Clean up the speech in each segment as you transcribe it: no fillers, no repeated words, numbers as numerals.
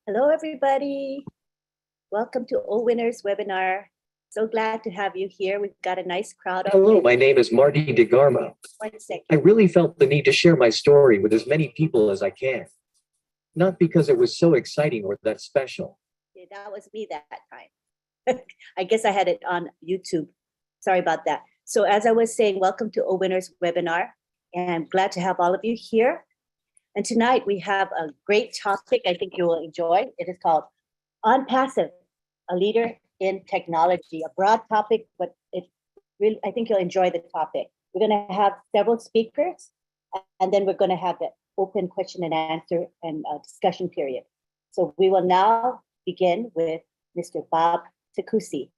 Hello, everybody. Welcome to OWinners webinar. So glad to have you here. We've got a nice crowd. Hello, my name is Marty DeGarmo. 1 second. I really felt the need to share my story with as many people as I can. Not because it was so exciting or that special. Yeah, that was me that time. I guess I had it on YouTube. Sorry about that. So as I was saying, welcome to OWinners webinar. And I'm glad to have all of you here. And tonight we have a great topic I think you will enjoy. It is called On Passive, a Leader in Technology, a broad topic, but I think you'll enjoy the topic. We're going to have several speakers, and then we're going to have the open question and answer and discussion period. So we will now begin with Mr. Bob Takusi.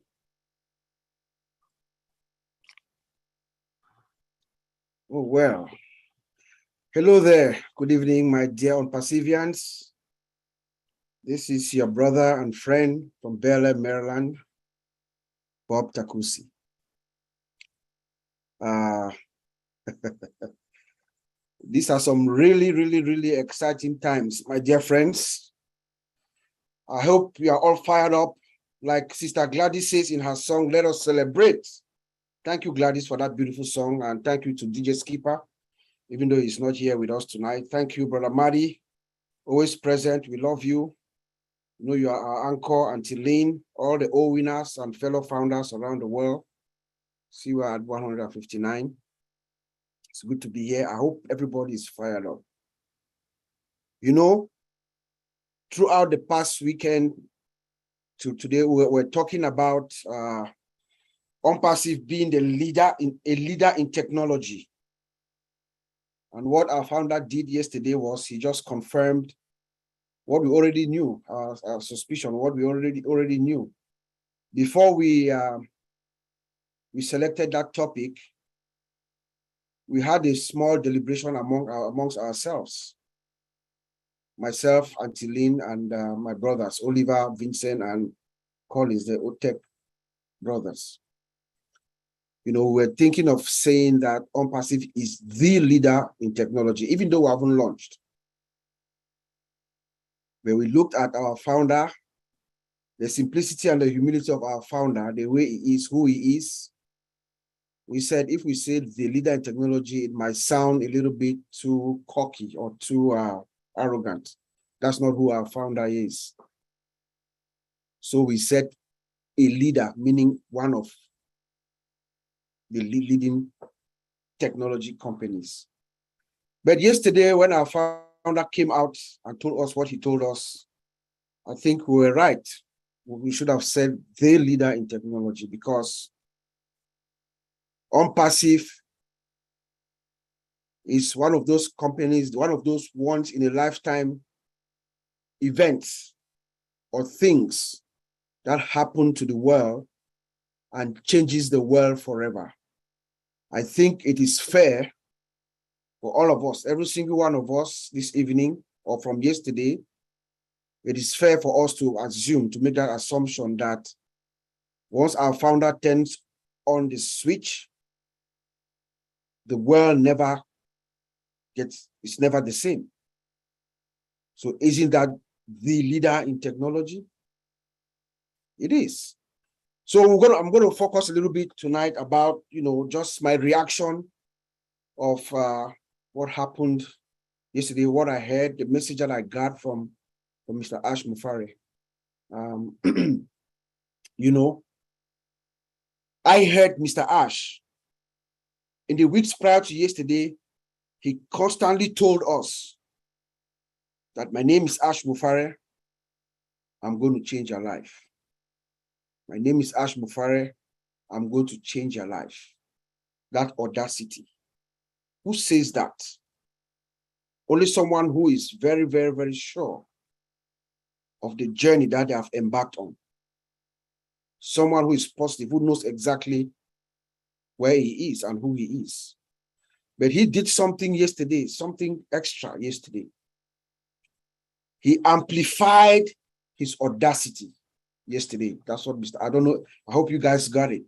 Oh, well. Hello there. Good evening, my dear Unpassivians. This is your brother and friend from Bel Air, Maryland, Bob Takusi. These are some really exciting times, my dear friends. I hope you are all fired up. Like Sister Gladys says in her song, let us celebrate. Thank you, Gladys, for that beautiful song. And thank you to DJ Skipper, even though he's not here with us tonight. Thank you, Brother Marty, always present. We love you. You know, you are our anchor, Auntie Lynn, all the OWinners and fellow founders around the world. See, we're at 159. It's good to be here. I hope everybody is fired up. You know, throughout the past weekend to today, we're talking about OnPassive being a leader in technology. And what our founder did yesterday was he just confirmed what we already knew, our suspicion, what we already knew. Before we selected that topic, we had a small deliberation amongst ourselves. Myself, Auntie Lynn, and my brothers, Oliver, Vincent, and Collins, the Otek brothers. You know, we're thinking of saying that OnPassive is the leader in technology, even though we haven't launched. When we looked at our founder, the simplicity and the humility of our founder, the way he is, who he is, we said if we say the leader in technology, it might sound a little bit too cocky or too arrogant. That's not who our founder is. So we said a leader, meaning one of the leading technology companies. But yesterday, when our founder came out and told us what he told us, I think we were right. We should have said the leader in technology, because OnPassive is one of those companies, one of those once in a lifetime events or things that happen to the world and changes the world forever. I think it is fair for all of us, every single one of us this evening or from yesterday, it is fair for us to assume, to make that assumption that once our founder turns on the switch, the world never gets, it's never the same. So isn't that the leader in technology? It is. So I'm going to focus a little bit tonight about, you know, just my reaction of what happened yesterday, what I heard, the message that I got from Mr. Ash Mufare. You know, I heard Mr. Ash in the weeks prior to yesterday. He constantly told us that my name is Ash Mufare. I'm going to change your life. My name is Ash Mufare. I'm going to change your life. That audacity. Who says that? Only someone who is very sure of the journey that they have embarked on. Someone who is positive, who knows exactly where he is and who he is. But he did something yesterday, something extra yesterday. He amplified his audacity yesterday. That's what I don't know. I hope you guys got it.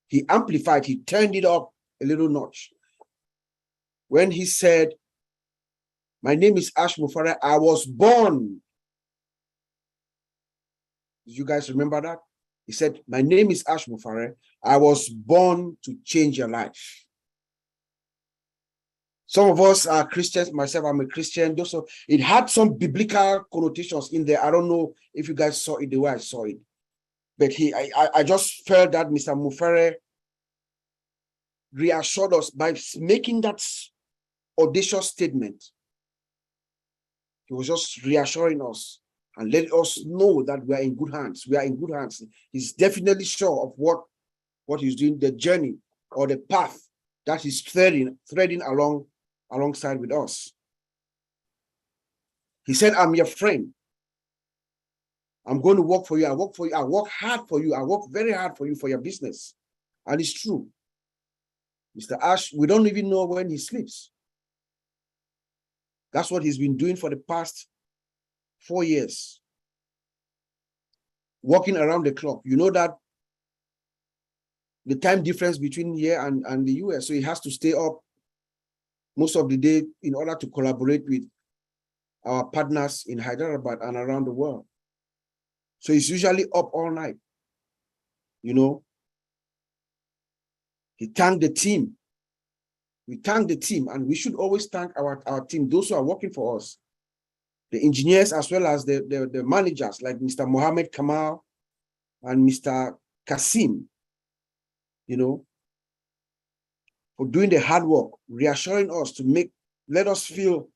He amplified, he turned it up a little notch. When he said, my name is Ash Mufare, I was born You guys remember that? He said, my name is Ash Mufare. I was born to change your life. Some of us are Christians. Myself, I'm a Christian. So it had some biblical connotations in there. I don't know if you guys saw it the way I saw it. But I just felt that Mr. Mufare reassured us by making that audacious statement. He was just reassuring us and let us know that we are in good hands. We are in good hands. He's definitely sure of what he's doing, the journey or the path that he's threading alongside with us. He said, I'm your friend. I'm going to work for you. I work for you. I work hard for you. I work very hard for you for your business. And it's true. Mr. Ash, we don't even know when he sleeps. That's what he's been doing for the past 4 years. Working around the clock. You know that the time difference between here and the US. So he has to stay up most of the day in order to collaborate with our partners in Hyderabad and around the world. So he's usually up all night. You know, he thanked the team. We thank the team, and we should always thank our team, those who are working for us, the engineers as well as the managers like Mr. Mohammed Kamal and Mr. Kasim, you know, for doing the hard work, reassuring us to let us feel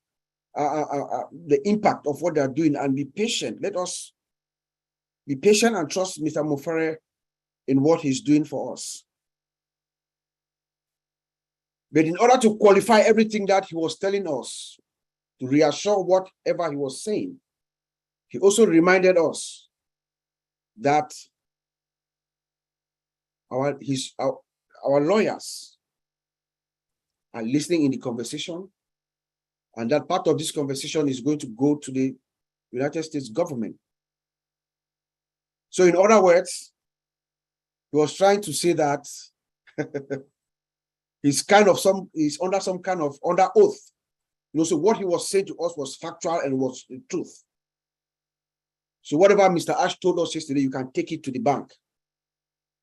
the impact of what they are doing and be patient. Let us be patient and trust Mr. Mufare in what he's doing for us. But in order to qualify everything that he was telling us, to reassure whatever he was saying, he also reminded us that our lawyers are listening in the conversation, and that part of this conversation is going to go to the United States government. So in other words, he was trying to say that he's under some kind of under oath. You know, so what he was saying to us was factual and was the truth. So whatever Mr. Ash told us yesterday, you can take it to the bank.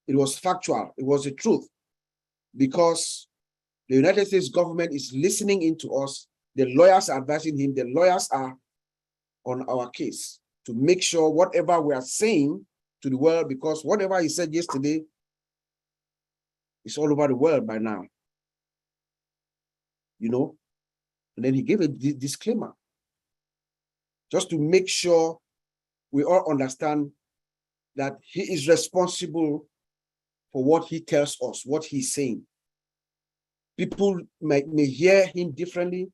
It was factual. It was the truth. Because the United States government is listening into us. The lawyers are advising him. The lawyers are on our case to make sure whatever we are saying to the world, because whatever he said yesterday is all over the world by now. You know? And then he gave a disclaimer just to make sure we all understand that he is responsible for what he tells us, what he's saying. People may hear him differently.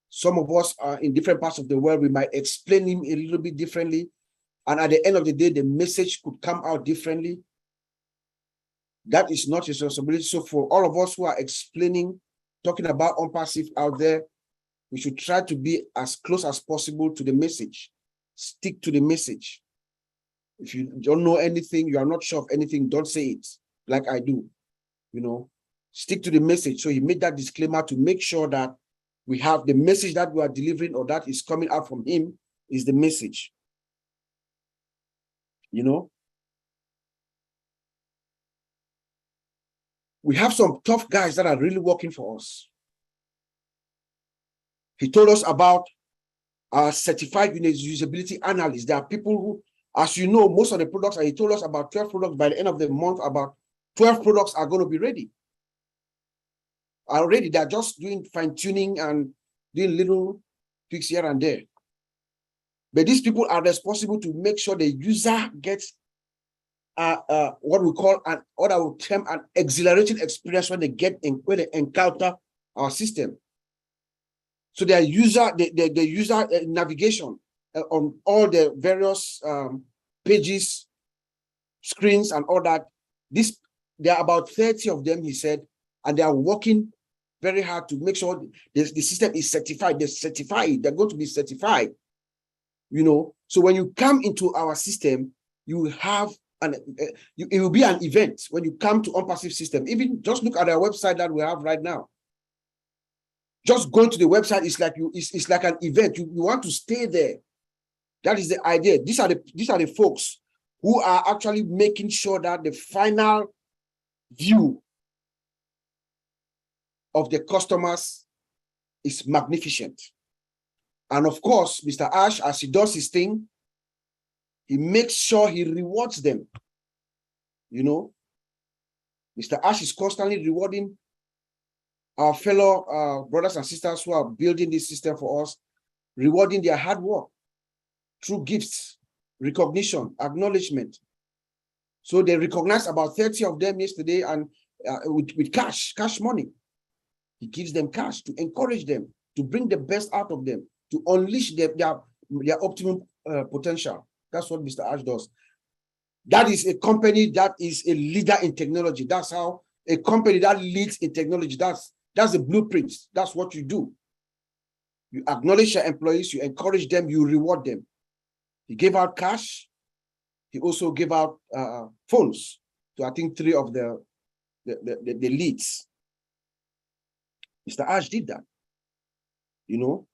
Some of us are in different parts of the world. We might explain him a little bit differently. And at the end of the day, the message could come out differently. That is not his responsibility. So for all of us who are explaining, talking about unpassive out there, we should try to be as close as possible to the message. Stick to the message. If you don't know anything, you are not sure of anything, don't say it like I do. You know, stick to the message. So he made that disclaimer to make sure that we have the message that we are delivering or that is coming out from him is the message. You know, we have some tough guys that are really working for us. He told us about our certified usability analysts. There are people who, as you know, most of the products, and he told us about 12 products by the end of the month, about 12 products are going to be ready. Already, they're just doing fine-tuning and doing little tweaks here and there. But these people are responsible to make sure the user gets what we call what I would term an exhilarating experience when they encounter our system. So their user, the user navigation on all the various pages, screens, and all that. There are about 30 of them, he said, and they are working very hard to make sure the system is certified. They're going to be certified. You know, so when you come into our system, you have it will be an event when you come to unpassive system. Even just look at our website that we have right now. Just going to the website is like it's like an event. You want to stay there. That is the idea. These are the folks who are actually making sure that the final view of the customers is magnificent. And of course, Mr. Ash, as he does his thing, he makes sure he rewards them. You know, Mr. Ash is constantly rewarding our fellow brothers and sisters who are building this system for us, rewarding their hard work through gifts, recognition, acknowledgement. So they recognized about 30 of them yesterday, and with cash money. He gives them cash to encourage them, to bring the best out of them, to unleash their optimum potential. That's what Mr. Ash does. That is a company that is a leader in technology. That's how a company that leads in technology, that's the blueprint. That's what you do. You acknowledge your employees, you encourage them, you reward them. He gave out cash. He also gave out phones to, I think, 3 of the leads. Mr. Ash did that. You know,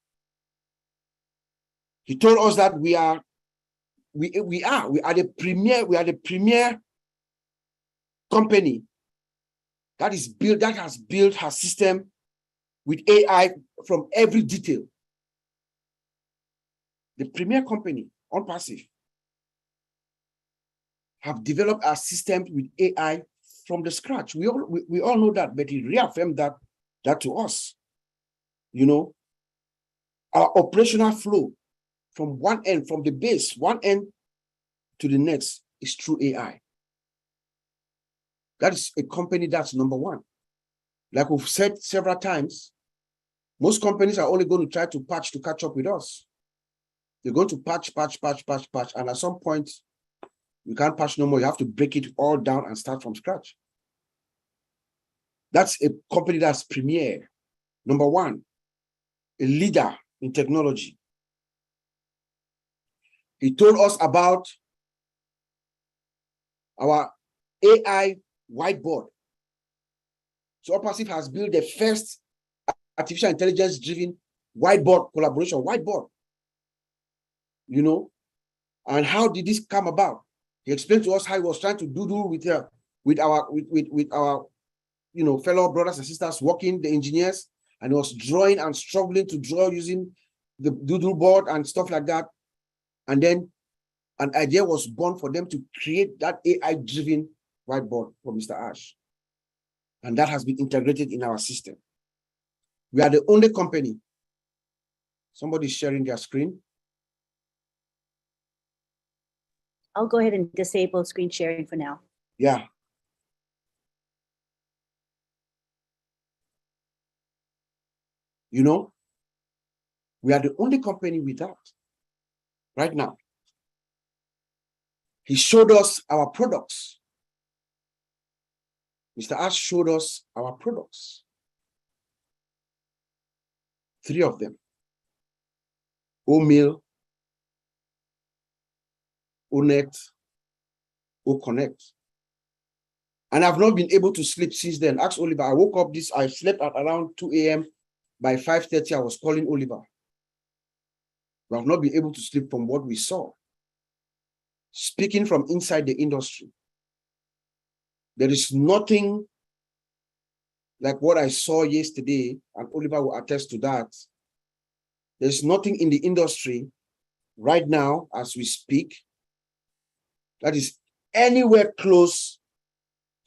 he told us that we are the premier company that has built her system with AI from every detail. The premier company on passive have developed our system with AI from the scratch. We all know that, but he reaffirmed that to us. You know, our operational flow from one end, from the base, one end to the next is through AI. That is a company that's number one. Like we've said several times, most companies are only going to try to patch to catch up with us. They're going to patch, and at some point, you can't patch no more. You have to break it all down and start from scratch. That's a company that's premier. Number one, a leader in technology. He told us about our AI whiteboard. So OPASIF has built the first artificial intelligence-driven whiteboard collaboration, whiteboard. You know, and how did this come about? He explained to us how he was trying to doodle with our fellow brothers and sisters working, the engineers, and he was drawing and struggling to draw using the doodle board and stuff like that. And then an idea was born for them to create that AI-driven whiteboard for Mr. Ash. And that has been integrated in our system. We are the only company. Somebody's sharing their screen. I'll go ahead and disable screen sharing for now. Yeah. You know, we are the only company with that right now. He showed us our products. Mr. Ash showed us our products. 3 of them. OMill, ONet, OConnect. And I've not been able to sleep since then. Ask Oliver. I woke up I slept at around 2 a.m. By 5:30, I was calling Oliver. We have not been able to sleep from what we saw. Speaking from inside the industry, there is nothing like what I saw yesterday, and Oliver will attest to that. There's nothing in the industry right now, as we speak, that is anywhere close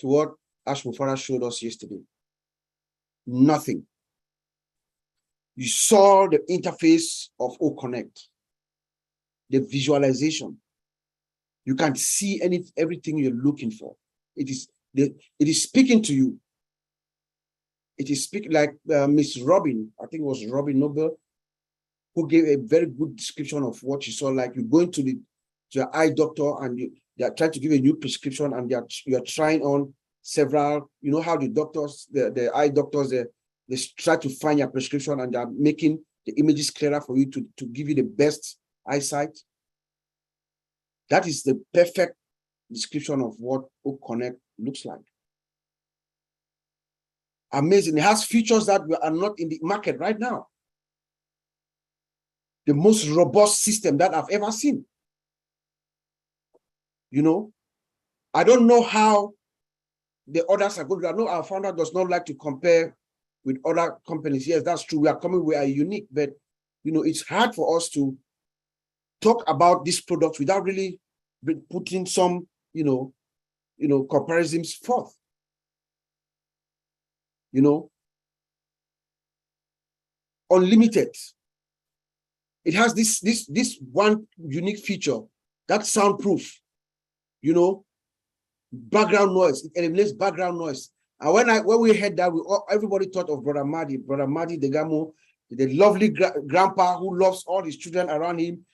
to what Ash Mufara showed us yesterday. Nothing. You saw the interface of OConnect, the visualization. You can see everything you're looking for. It is speaking to you. It is speaking like Miss Robin, I think it was Robin Noble, who gave a very good description of what you saw. Like you going to your eye doctor and they are trying to give a new prescription, and you're trying on several. You know how the doctors, the eye doctors, they try to find your prescription and they're making the images clearer for you to give you the best eyesight. That is the perfect description of what OConnect looks like. Amazing. It has features that are not in the market right now. The most robust system that I've ever seen. You know, I don't know how the others are going. I know our founder does not like to compare with other companies. Yes, that's true. We are unique, but you know, it's hard for us to talk about this product without really putting some, comparisons forth. You know, Unlimited. It has this one unique feature, that's soundproof. You know, background noise. It eliminates background noise. And when we heard that, everybody thought of Brother Madi Degamo, the lovely grandpa who loves all his children around him.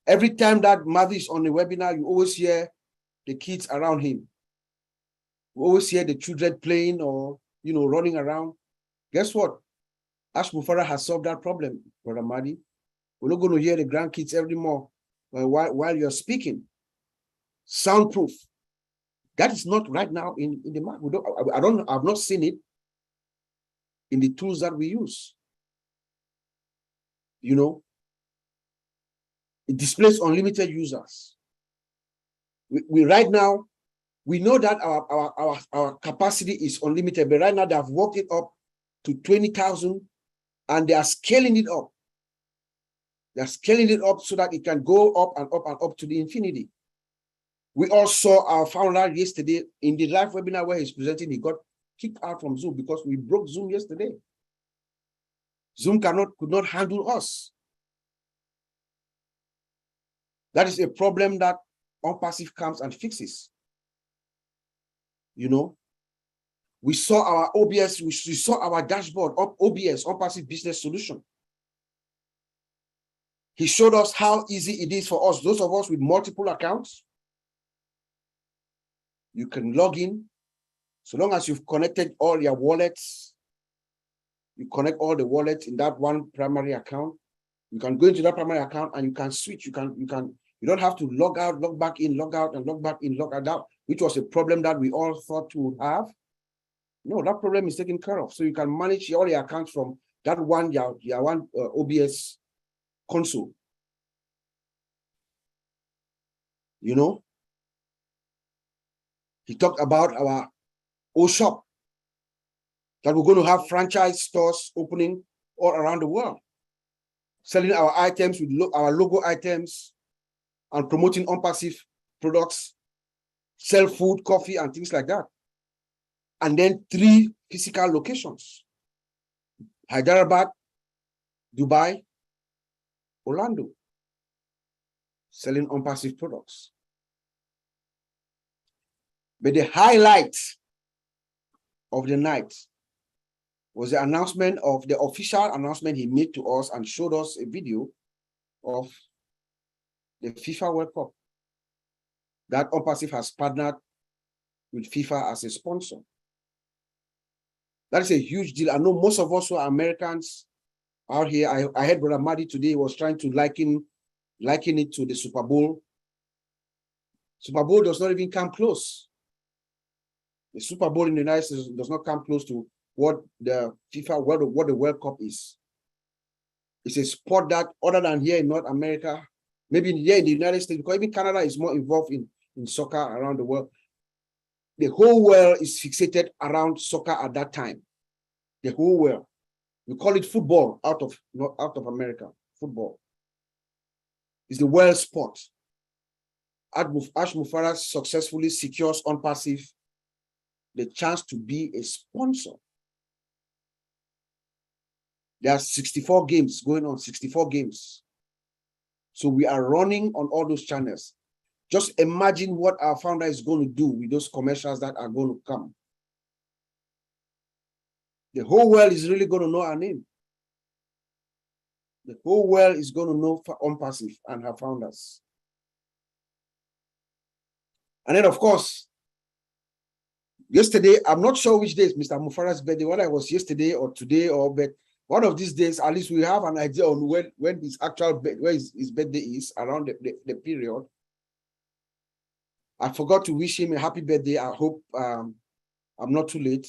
Every time that Madi is on the webinar, you always hear the kids around him. You always hear the children playing or running around. Guess what? Ash Mufara has solved that problem, Brother Madi. We're not going to hear the grandkids every more while you're speaking. Soundproof. That is not right now in the market. I've not seen it in the tools that we use. You know, it displays unlimited users. We right now, we know that our capacity is unlimited, but right now they have worked it up to 20,000 and they are scaling it up. They're scaling it up so that it can go up and up and up to the infinity. We all saw our founder yesterday in the live webinar where he's presenting. He got kicked out from Zoom because we broke Zoom yesterday. Zoom could not handle us. That is a problem that OnPassive comes and fixes. You know, we saw our OBS, we saw our dashboard of OBS, OnPassive Business Solution. He showed us how easy it is for us, those of us with multiple accounts. You can log in, so long as you've connected all your wallets, you connect all the wallets in that one primary account. You can go into that primary account and you can switch. You don't have to log out, log back in, log out, and log back in, log out, which was a problem that we all thought we would have. No, that problem is taken care of. So you can manage all your accounts from that one, your one OBS console. You know, he talked about our shop, that we're going to have franchise stores opening all around the world, selling our items with our logo items and promoting OnPassive products, sell food, coffee, and things like that. And then 3 physical locations: Hyderabad, Dubai, Orlando, selling OnPassive products. But the highlight of the night was the announcement of the official announcement he made to us and showed us a video of the FIFA World Cup that OnPassive has partnered with FIFA as a sponsor. That is a huge deal. I know most of us who are Americans out here. I heard Brother Madi today was trying to liken it to the Super Bowl. Super Bowl does not even come close. The Super Bowl in the United States does not come close to what the FIFA what the World Cup is. It's a sport that, other than here in North America, maybe here in the United States, because even Canada is more involved in soccer around the world. The whole world is fixated around soccer at that time. The whole world. We call it football out of America. Football. It's the world sport. Ash Mufara successfully secures OnPassive the chance to be a sponsor. There are 64 games going on, 64 games. So we are running on all those channels. Just imagine what our founder is going to do with those commercials that are going to come. The whole world is really going to know our name. The whole world is going to know OnPassive and her founders. And then, of course, yesterday, I'm not sure which day is Mr. Mufara's birthday, whether it was yesterday or today, but one of these days, at least we have an idea on when his actual his birthday is, around the period. I forgot to wish him a happy birthday. I hope I'm not too late.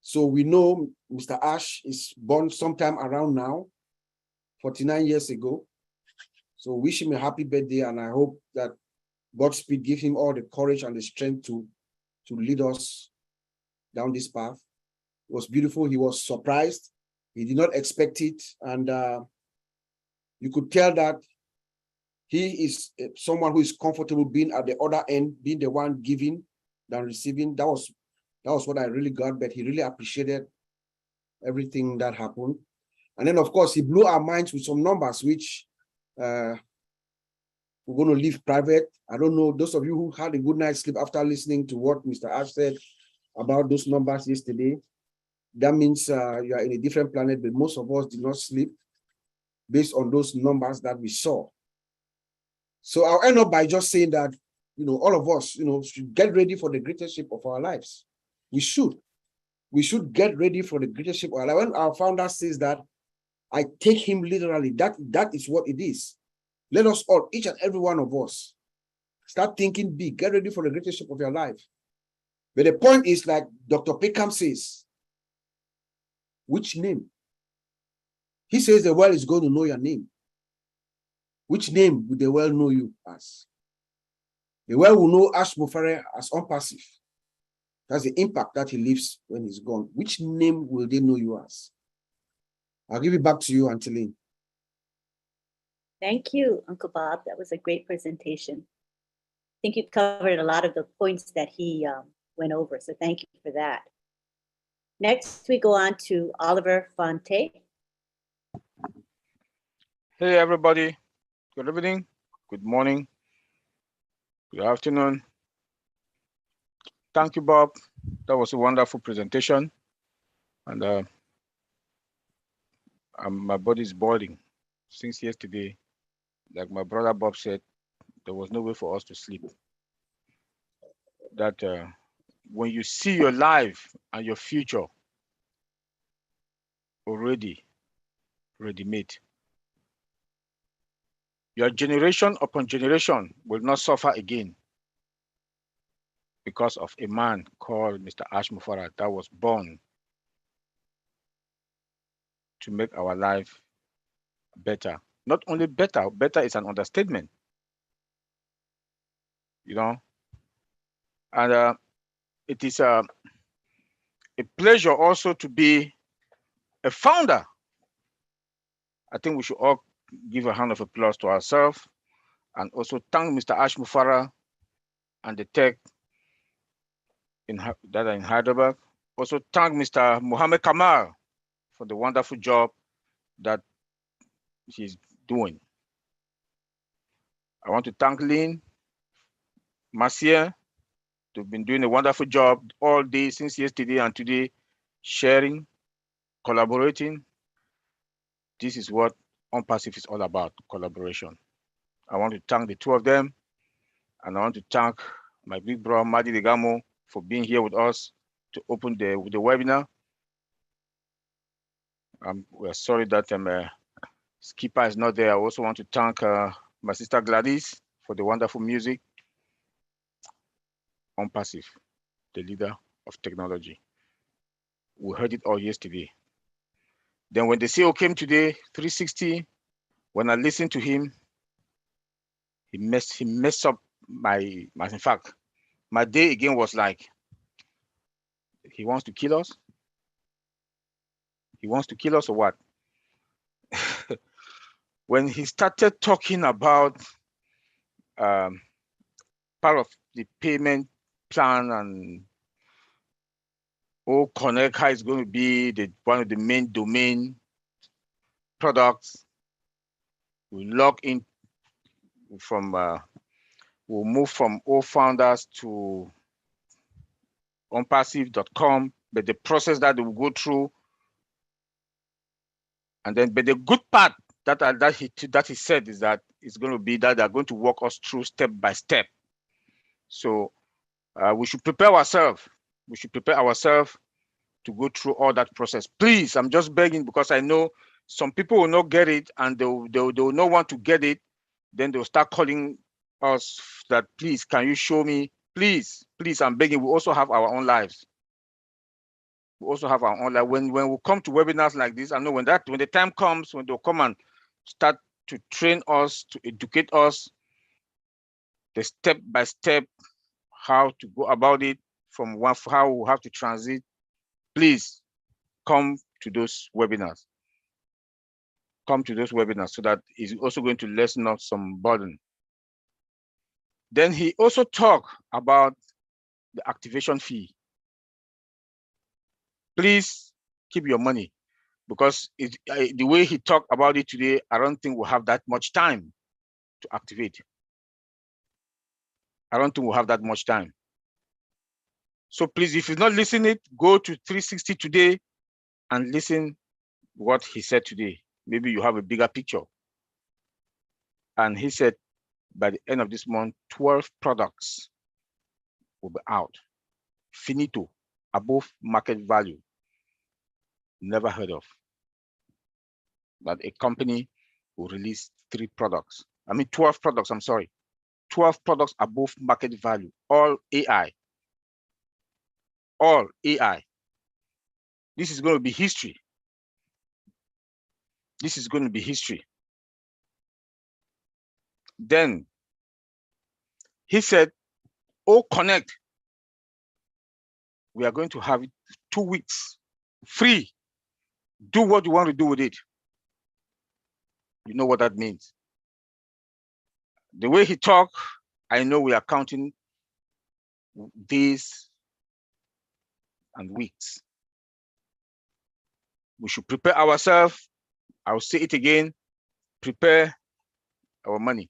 So we know Mr. Ash is born sometime around now, 49 years ago. So wish him a happy birthday, and I hope that Godspeed, give him all the courage and the strength to lead us down this path. It was beautiful. He was surprised. He did not expect it. And you could tell that he is someone who is comfortable being at the other end, being the one giving than receiving. That was what I really got, but he really appreciated everything that happened. And then, of course, he blew our minds with some numbers, which we're going to leave private. I don't know, those of you who had a good night's sleep after listening to what Mr. Ash said about those numbers yesterday, that means you are in a different planet, but most of us did not sleep based on those numbers that we saw. So I'll end up by just saying that, all of us, should get ready for the greatest ship of our lives. We should get ready for the greatest ship of our life. When our founder says that, I take him literally. That is what it is. Let us all, each and every one of us, start thinking big. Get ready for the greatest ship of your life. But the point is, like Dr. Peckham says, which name? He says the world is going to know your name. Which name would the world know you as? The world will know Ash Mufare as unpassive. That's the impact that he leaves when he's gone. Which name will they know you as? I'll give it back to you, Anteline. Thank you, Uncle Bob. That was a great presentation. I think you've covered a lot of the points that he went over, so thank you for that. Next, we go on to Oliver Fonte. Hey, everybody. Good evening, good morning, good afternoon. Thank you, Bob. That was a wonderful presentation. And my body is boiling since yesterday. Like my brother Bob said, there was no way for us to sleep. That when you see your life and your future already ready-made, your generation upon generation will not suffer again because of a man called Mr. Ash Mufara that was born to make our life better. Not only better, better is an understatement, And it is a pleasure also to be a founder. I think we should all give a hand of applause to ourselves and also thank Mr. Ash Mufara and the tech that are in Hyderabad. Also thank Mr. Mohammed Kamal for the wonderful job that he's doing. I want to thank Lynn, Marcia. They've been doing a wonderful job all day since yesterday and today, sharing, collaborating. This is what OnPassive is all about, collaboration. I want to thank the two of them, and I want to thank my big brother, Madi Degamo, for being here with us to open the webinar. We're sorry that Skipper is not there. I also want to thank my sister Gladys for the wonderful music. OnPassive, the leader of technology. We heard it all yesterday. Then when the CEO came today, 360, when I listened to him, he messed up in fact, my day again was like, he wants to kill us? He wants to kill us or what? When he started talking about part of the payment plan and Connect, how it's going to be one of the main domain products, we log in from, we'll move from founders to onpassive.com, but the process that we'll go through, and then, but the good part that he said is that it's going to be that they're going to walk us through step by step. So we should prepare ourselves. We should prepare ourselves to go through all that process. Please, I'm just begging, because I know some people will not get it and they will not want to get it. Then they'll start calling us that, please, can you show me? Please, please, I'm begging. We also have our own lives. We also have our own life. When we come to webinars like this, I know when the time comes, when they'll come and start to train us, to educate us, the step-by-step how to go about it, from how we have to transit, please come to those webinars. Come to those webinars so that it's also going to lessen us some burden. Then he also talked about the activation fee. Please keep your money, because the way he talked about it today, I don't think we'll have that much time to activate. I don't think we'll have that much time. So please, if you're not listening, go to 360 today and listen what he said today. Maybe you have a bigger picture. And he said, by the end of this month, 12 products will be out. Finito, above market value. Never heard of. That a company will release 12 products, I'm sorry. 12 products above market value, all AI. All AI. This is going to be history. This is going to be history. Then he said, "Oh, connect. We are going to have it 2 weeks free. Do what you want to do with it." You know what that means. The way he talked, I know we are counting days and weeks. We should prepare ourselves. I'll say it again, prepare our money.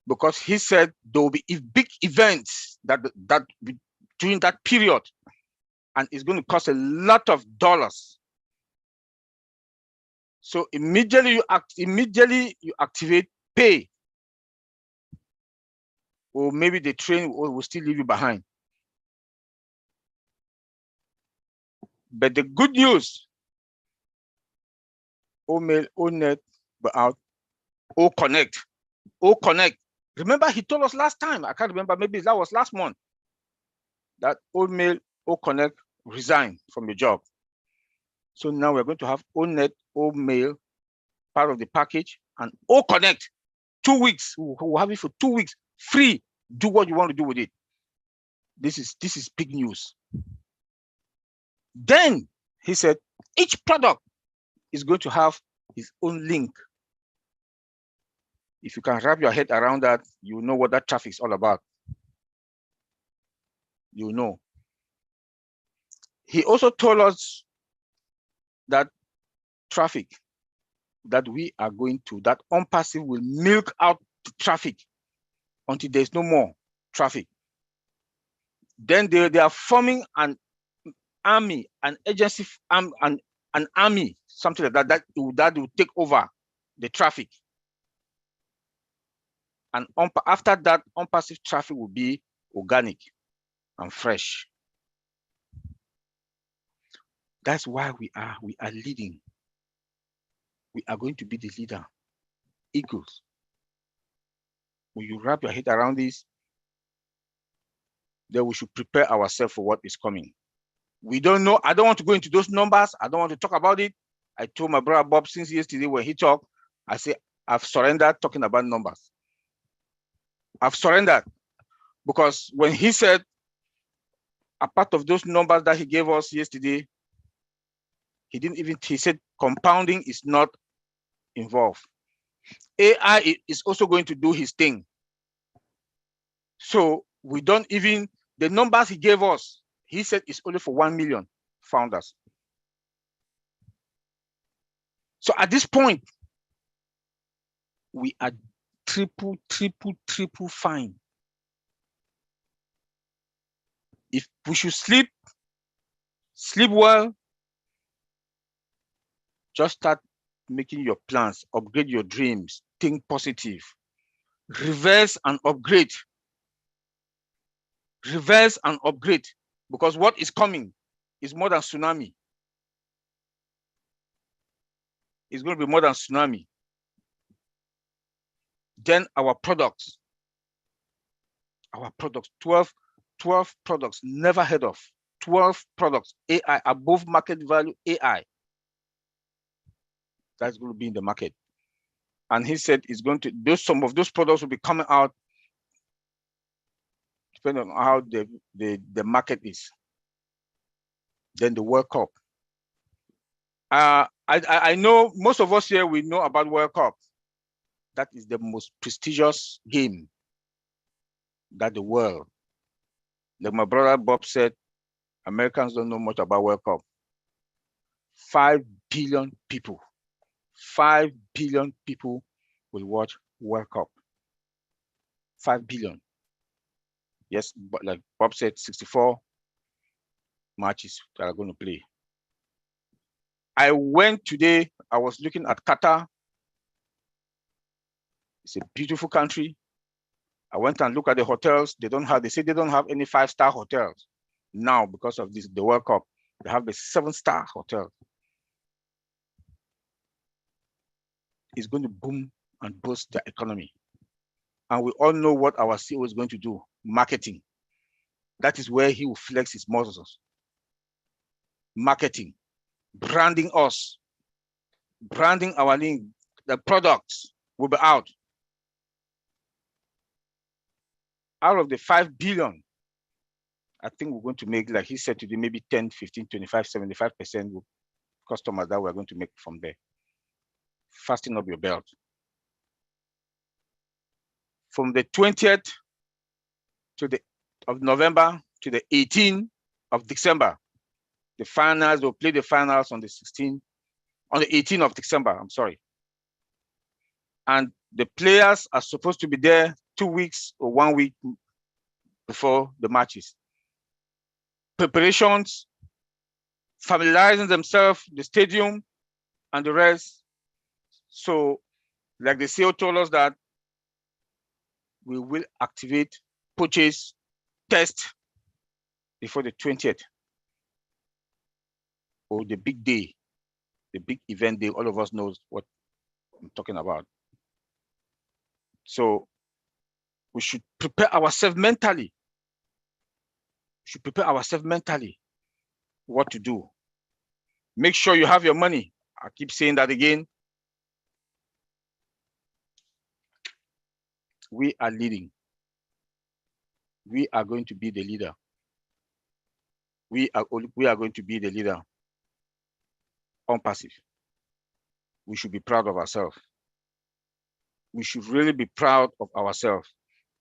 Because he said there will be big events that during that period, and it's going to cost a lot of dollars. So immediately you activate, pay. Or maybe the train will still leave you behind. But the good news, OMail, ONet, but out, OConnect. Remember, he told us last time, I can't remember, maybe that was last month, that OMail, OConnect resigned from the job. So now we're going to have ONet, OMail, part of the package, and OConnect. 2 weeks. We'll have it for 2 weeks, free. Do what you want to do with it. This is big news. Then he said, each product is going to have its own link. If you can wrap your head around that, you know what that traffic is all about. You know. He also told us that traffic that we are going to, that OnPassive will milk out the traffic until there's no more traffic. Then they are forming an army, an agency, an army, something like that will take over the traffic. And after that, OnPassive traffic will be organic and fresh. That's why we are leading. We are going to be the leader. Eagles. When you wrap your head around this, then we should prepare ourselves for what is coming. We don't know. I don't want to go into those numbers. I don't want to talk about it. I told my brother Bob since yesterday when he talked, I said, I've surrendered talking about numbers. I've surrendered, because when he said, a part of those numbers that he gave us yesterday, he said compounding is not involved. AI is also going to do his thing. So we don't even, the numbers he gave us, he said it's only for 1 million founders. So at this point, we are triple fine. If we should sleep well, just start making your plans, upgrade your dreams, think positive, reverse and upgrade. Reverse and upgrade, because what is coming is more than tsunami. It's going to be more than tsunami. Then our products, 12 products, never heard of. 12 products, AI, above market value AI. That's going to be in the market. And he said it's going to, some of those products will be coming out depending on how the market is. Then the World Cup. I know most of us here, we know about World Cup. That is the most prestigious game that the world. Like my brother Bob said, Americans don't know much about World Cup. 5 billion people. 5 billion people will watch World Cup. 5 billion. Yes, but like Bob said, 64 matches that are going to play. I went today, I was looking at Qatar. It's a beautiful country. I went and looked at the hotels. They say they don't have any 5-star hotels now because of the World Cup. They have the 7-star hotel. It's going to boom and boost the economy. And we all know what our CEO is going to do, marketing. That is where he will flex his muscles. Marketing, branding us, branding our link, the products will be out. Out of the 5 billion, I think we're going to make, like he said today, maybe 10, 15, 25, 75% customers that we're going to make from there. Fasten up your belt. From the 20th of November to the 18th of December, the finals will play the finals on the 18th of December, I'm sorry. And the players are supposed to be there 2 weeks or 1 week before the matches. Preparations, familiarizing themselves, the stadium, and the rest. So, like the CEO told us that we will activate, purchase, test before the 20th. Or the big day, the big event day, all of us knows what I'm talking about. So we should prepare ourselves mentally. We should prepare ourselves mentally what to do. Make sure you have your money. I keep saying that again. We are leading. We are going to be the leader. We are going to be the leader on passive. We should be proud of ourselves. We should really be proud of ourselves.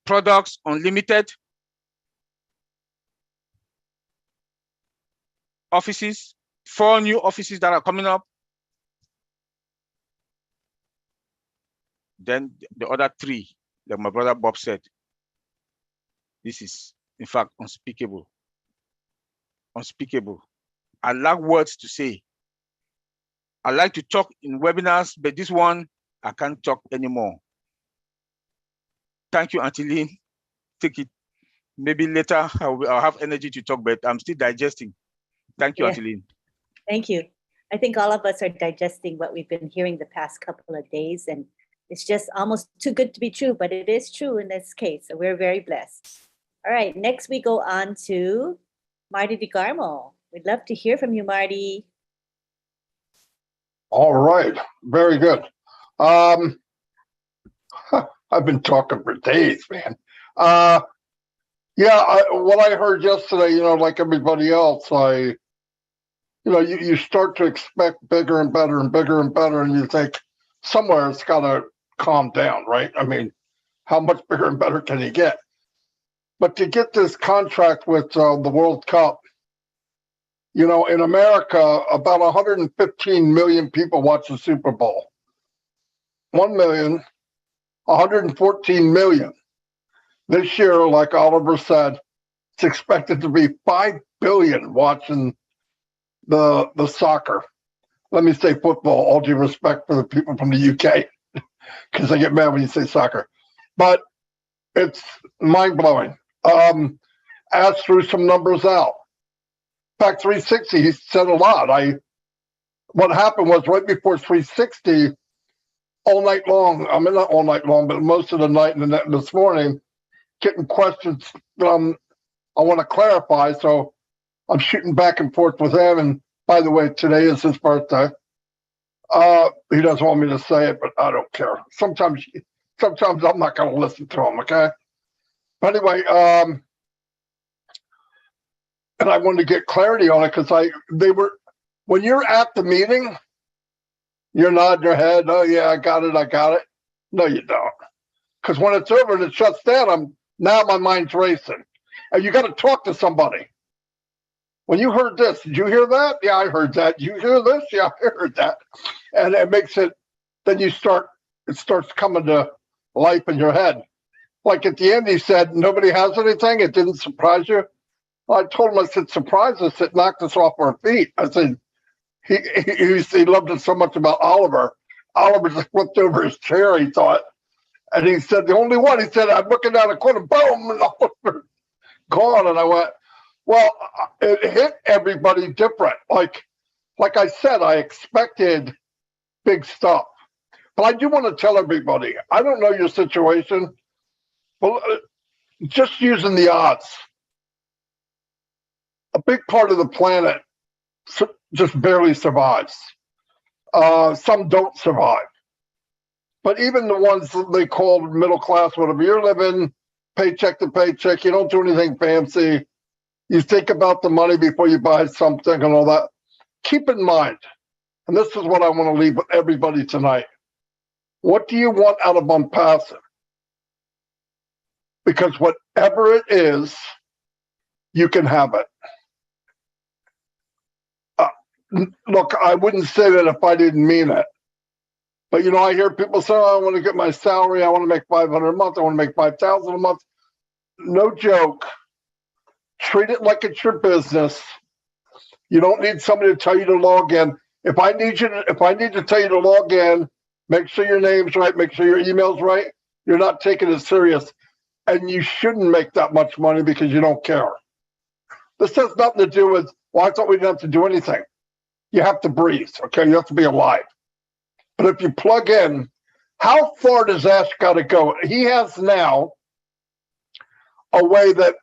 Products Unlimited, offices, 4 new offices that are coming up. Then the other 3, like my brother Bob said, this is, in fact, unspeakable. Unspeakable. I lack words to say. I like to talk in webinars, but this one, I can't talk anymore. Thank you, Auntie Lynn. Take it. Maybe later I'll have energy to talk, but I'm still digesting. Thank you, Auntie Lynn. Thank you. I think all of us are digesting what we've been hearing the past couple of days, and it's just almost too good to be true, but it is true in this case. So we're very blessed. All right, next we go on to Marty DeGarmo. We'd love to hear from you, Marty. All right, very good. I've been talking for days, man. What I heard yesterday, like everybody else, you start to expect bigger and better and bigger and better, and you think somewhere it's got to calm down, right? I mean, how much bigger and better can you get? But to get this contract with the World Cup, in America, about 115 million people watch the Super Bowl. 114 million. This year, like Oliver said, it's expected to be 5 billion watching the soccer. Let me say football, all due respect for the people from the UK, because they get mad when you say soccer. But it's mind-blowing. Ash threw some numbers out. In fact, 360, he said a lot. What happened was right before 360, all night long, I mean, not all night long, but most of the night and this morning, getting questions I want to clarify. So I'm shooting back and forth with him. And by the way, today is his birthday. He doesn't want me to say it, but I don't care. Sometimes I'm not going to listen to him, okay? But anyway, and I wanted to get clarity on it because when you're at the meeting, you're nodding your head. Oh yeah, I got it. No, you don't. Because when it's over and it shuts down, now my mind's racing. And you got to talk to somebody. When you heard this, did you hear that? Yeah, I heard that. Did you hear this? Yeah, I heard that. And it makes it, then it starts coming to life in your head. Like at the end, he said, nobody has anything. It didn't surprise you. Well, I told him, I said, surprise us. It knocked us off our feet. I said, he loved it so much about Oliver. Oliver just flipped over his chair, he thought. And he said, the only one, he said, I'm looking down the corner, boom, and Oliver gone. And I went, well, it hit everybody different. Like I said, I expected big stuff. But I do want to tell everybody, I don't know your situation, but just using the odds, a big part of the planet just barely survives. Some don't survive. But even the ones that they call middle class, whatever, you're living paycheck to paycheck, you don't do anything fancy. You think about the money before you buy something and all that. Keep in mind, and this is what I want to leave with everybody tonight. What do you want out of Unpassive? Because whatever it is, you can have it. Look, I wouldn't say that if I didn't mean it. But, you know, I hear people say, oh, I want to get my salary. I want to make $500 a month. I want to make $5,000 a month. No joke. Treat it like it's your business. You don't need somebody to tell you to log in. If I need to tell you to log in, make sure your name's right, make sure your email's right. You're not taking it serious. And you shouldn't make that much money because you don't care. This has nothing to do with, well, I thought we didn't have to do anything. You have to breathe, okay? You have to be alive. But if you plug in, how far does Ash got to go? He has now a way that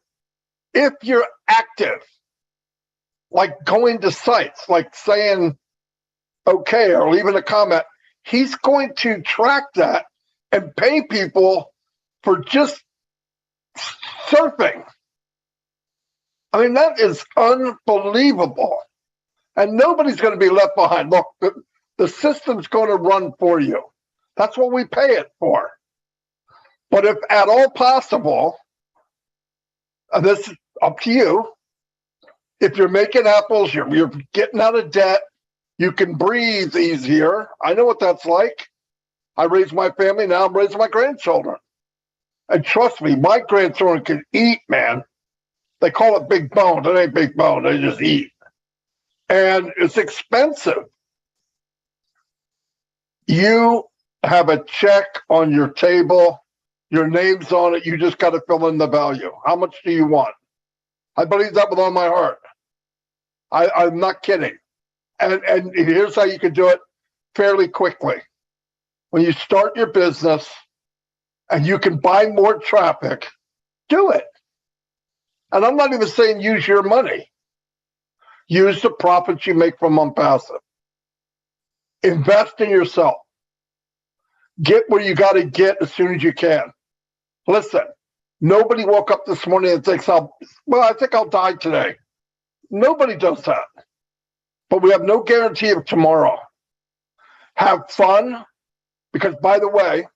if you're active, like going to sites, like saying okay or leaving a comment, he's going to track that and pay people for just surfing. I mean, that is unbelievable. And nobody's going to be left behind. Look, the system's going to run for you. That's what we pay it for. But if at all possible, and this is up to you, if you're making apples, you're getting out of debt, you can breathe easier. I know what that's like. I raised my family, now I'm raising my grandchildren. And trust me, my grandchildren can eat, man. They call it big bone. It ain't big bone. They just eat. And it's expensive. You have a check on your table. Your name's on it. You just got to fill in the value. How much do you want? I believe that with all my heart. I'm not kidding. And here's how you can do it fairly quickly. When you start your business and you can buy more traffic, do it. And I'm not even saying use your money. Use the profits you make from Unpassive. Invest in yourself. Get where you got to get as soon as you can. Listen, nobody woke up this morning and thinks, I think I'll die today. Nobody does that. But we have no guarantee of tomorrow. Have fun, because by the way,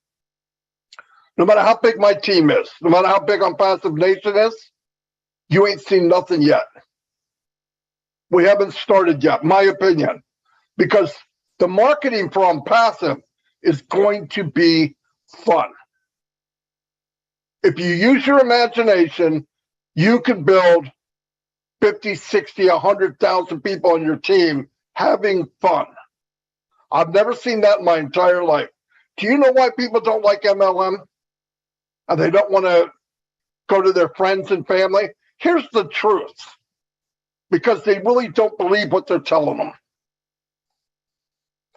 no matter how big my team is, no matter how big Unpassive Nation is, you ain't seen nothing yet. We haven't started yet, my opinion, because the marketing for Unpassive is going to be fun. If you use your imagination, you can build 50, 60, 100,000 people on your team having fun. I've never seen that in my entire life. Do you know why people don't like MLM? And they don't want to go to their friends and family? Here's the truth. Because they really don't believe what they're telling them.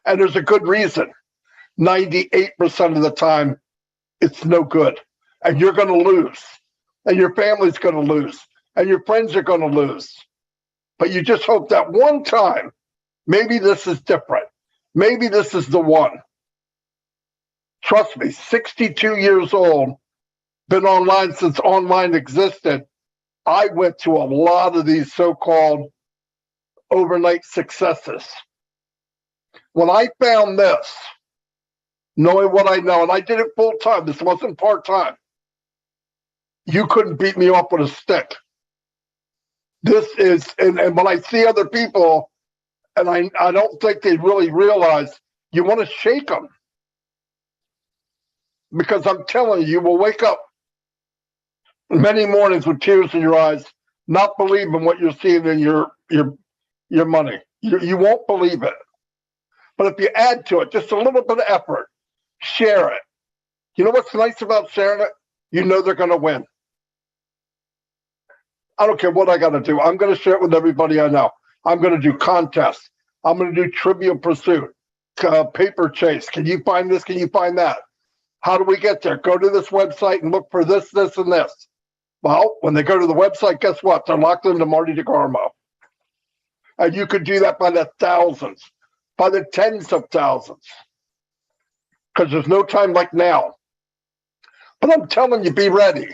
And there's a good reason. 98% of the time, it's no good. And you're going to lose. And your family's going to lose. And your friends are going to lose. But you just hope that one time, maybe this is different. Maybe this is the one. Trust me, 62 years old, been online since online existed. I went to a lot of these so-called overnight successes. When I found this, knowing what I know, and I did it full time, this wasn't part time, you couldn't beat me up with a stick. This is, and when I see other people, and I don't think they really realize, you want to shake them. Because I'm telling you, you will wake up many mornings with tears in your eyes, not believing what you're seeing in your money. You won't believe it. But if you add to it just a little bit of effort, share it. You know what's nice about sharing it? You know they're going to win. I don't care what I got to do. I'm going to share it with everybody I know. I'm going to do contests. I'm going to do Trivial Pursuit, Paper Chase. Can you find this? Can you find that? How do we get there? Go to this website and look for this, this, and this. Well, when they go to the website, guess what? They're locked into Marty DeGarmo. And you could do that by the thousands, by the tens of thousands. Because there's no time like now. But I'm telling you, be ready.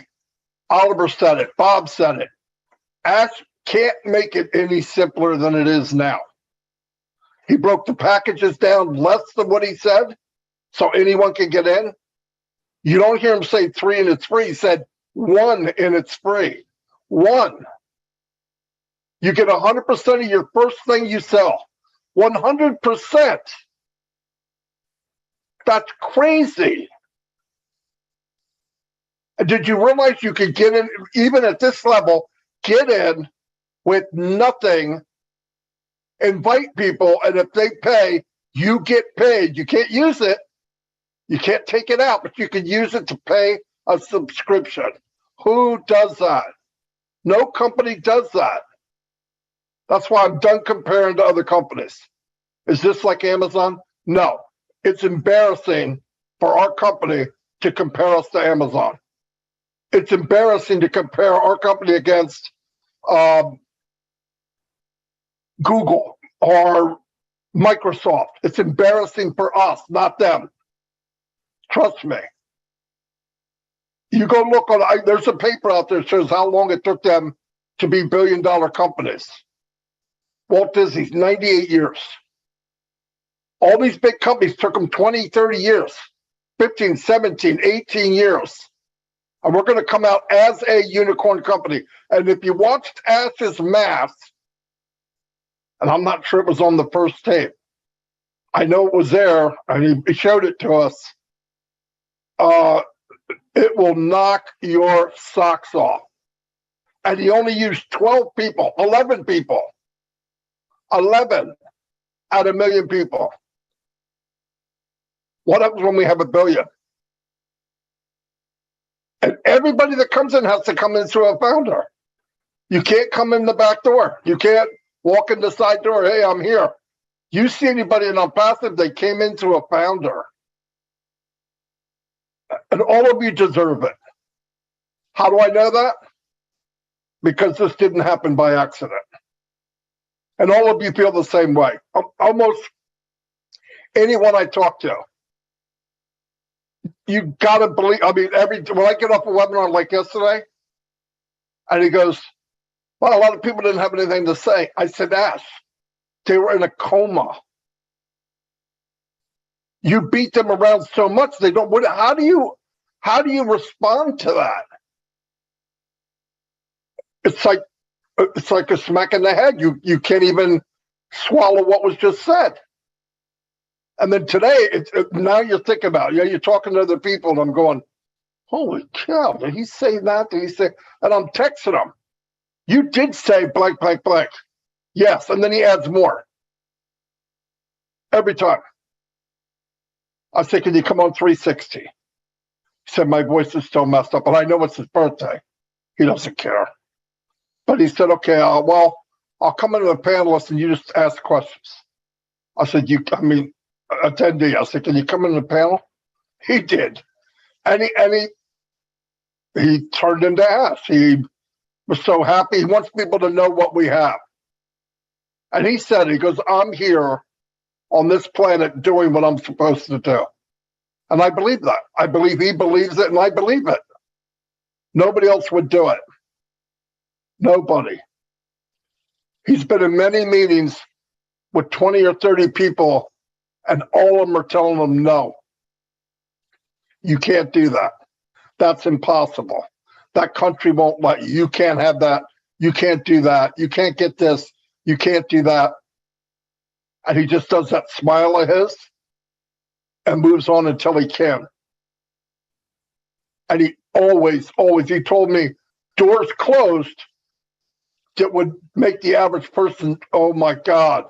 Oliver said it. Bob said it. Ash can't make it any simpler than it is now. He broke the packages down less than what he said, so anyone can get in. You don't hear him say 3 and it's free. He said 1 and it's free. 1. You get 100% of your first thing you sell. 100%. That's crazy. Did you realize you could get in, even at this level, get in with nothing, invite people, and if they pay, you get paid. You can't use it. You can't take it out, but you can use it to pay a subscription. Who does that? No company does that. That's why I'm done comparing to other companies. Is this like Amazon? No. It's embarrassing for our company to compare us to Amazon. It's embarrassing to compare our company against Google or Microsoft. It's embarrassing for us, not them. Trust me. You go look on, there's a paper out there that shows how long it took them to be billion-dollar companies. Walt Disney's 98 years. All these big companies took them 20, 30 years, 15, 17, 18 years. And we're going to come out as a unicorn company. And if you watched Ash's math, and I'm not sure it was on the first tape, I know it was there, and he showed it to us. It will knock your socks off. And he only used 12 people, 11 people, 11 out of 1 million people. What happens when we have 1 billion? And everybody that comes in has to come in through a founder. You can't come in the back door. You can't walk in the side door. Hey, I'm here. You see anybody in passive, they came in through a founder. And all of you deserve it. How do I know that? Because this didn't happen by accident. And all of you feel the same way. Almost anyone I talk to. You gotta believe, I mean, when I get off a webinar like yesterday, and he goes, well, a lot of people didn't have anything to say. I said, Ash, they were in a coma. You beat them around so much, they don't, how do you respond to that? It's like a smack in the head. You can't even swallow what was just said. And then today, now you're thinking about it. You're talking to other people, and I'm going, holy cow, did he say that? Did he say? And I'm texting him. You did say blank, blank, blank. Yes, and then he adds more. Every time. I said, can you come on 360? He said, my voice is still messed up, and I know it's his birthday. He doesn't care. But he said, okay, well, I'll come into the panelist and you just ask questions. I said, attendee. I said, can you come in the panel? He did. And he turned into Ash. He was so happy. He wants people to know what we have. And he said, he goes, I'm here on this planet doing what I'm supposed to do. And I believe that. I believe he believes it, and I believe it. Nobody else would do it. Nobody. He's been in many meetings with 20 or 30 people, and all of them are telling him, no, you can't do that. That's impossible. That country won't let you. You can't have that. You can't do that. You can't get this. You can't do that. And he just does that smile of his and moves on until he can. And he always, he told me doors closed that would make the average person, oh my God.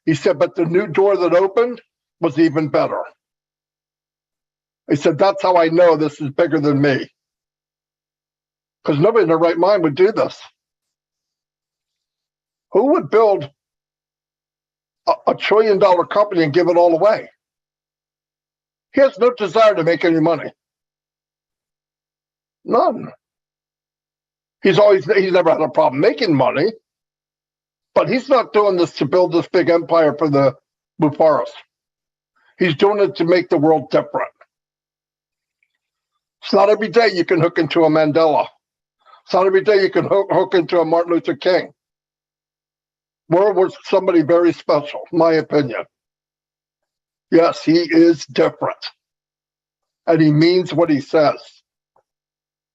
He said, but the new door that opened was even better. He said, that's how I know this is bigger than me. Because nobody in their right mind would do this. Who would build a $1 trillion company and give it all away? He has no desire to make any money. None. He's never had a problem making money, but he's not doing this to build this big empire for the Mufaras. He's doing it to make the world different. It's not every day you can hook into a Mandela. It's not every day you can hook into a Martin Luther King. We're somebody very special, in my opinion. Yes, he is different. And he means what he says.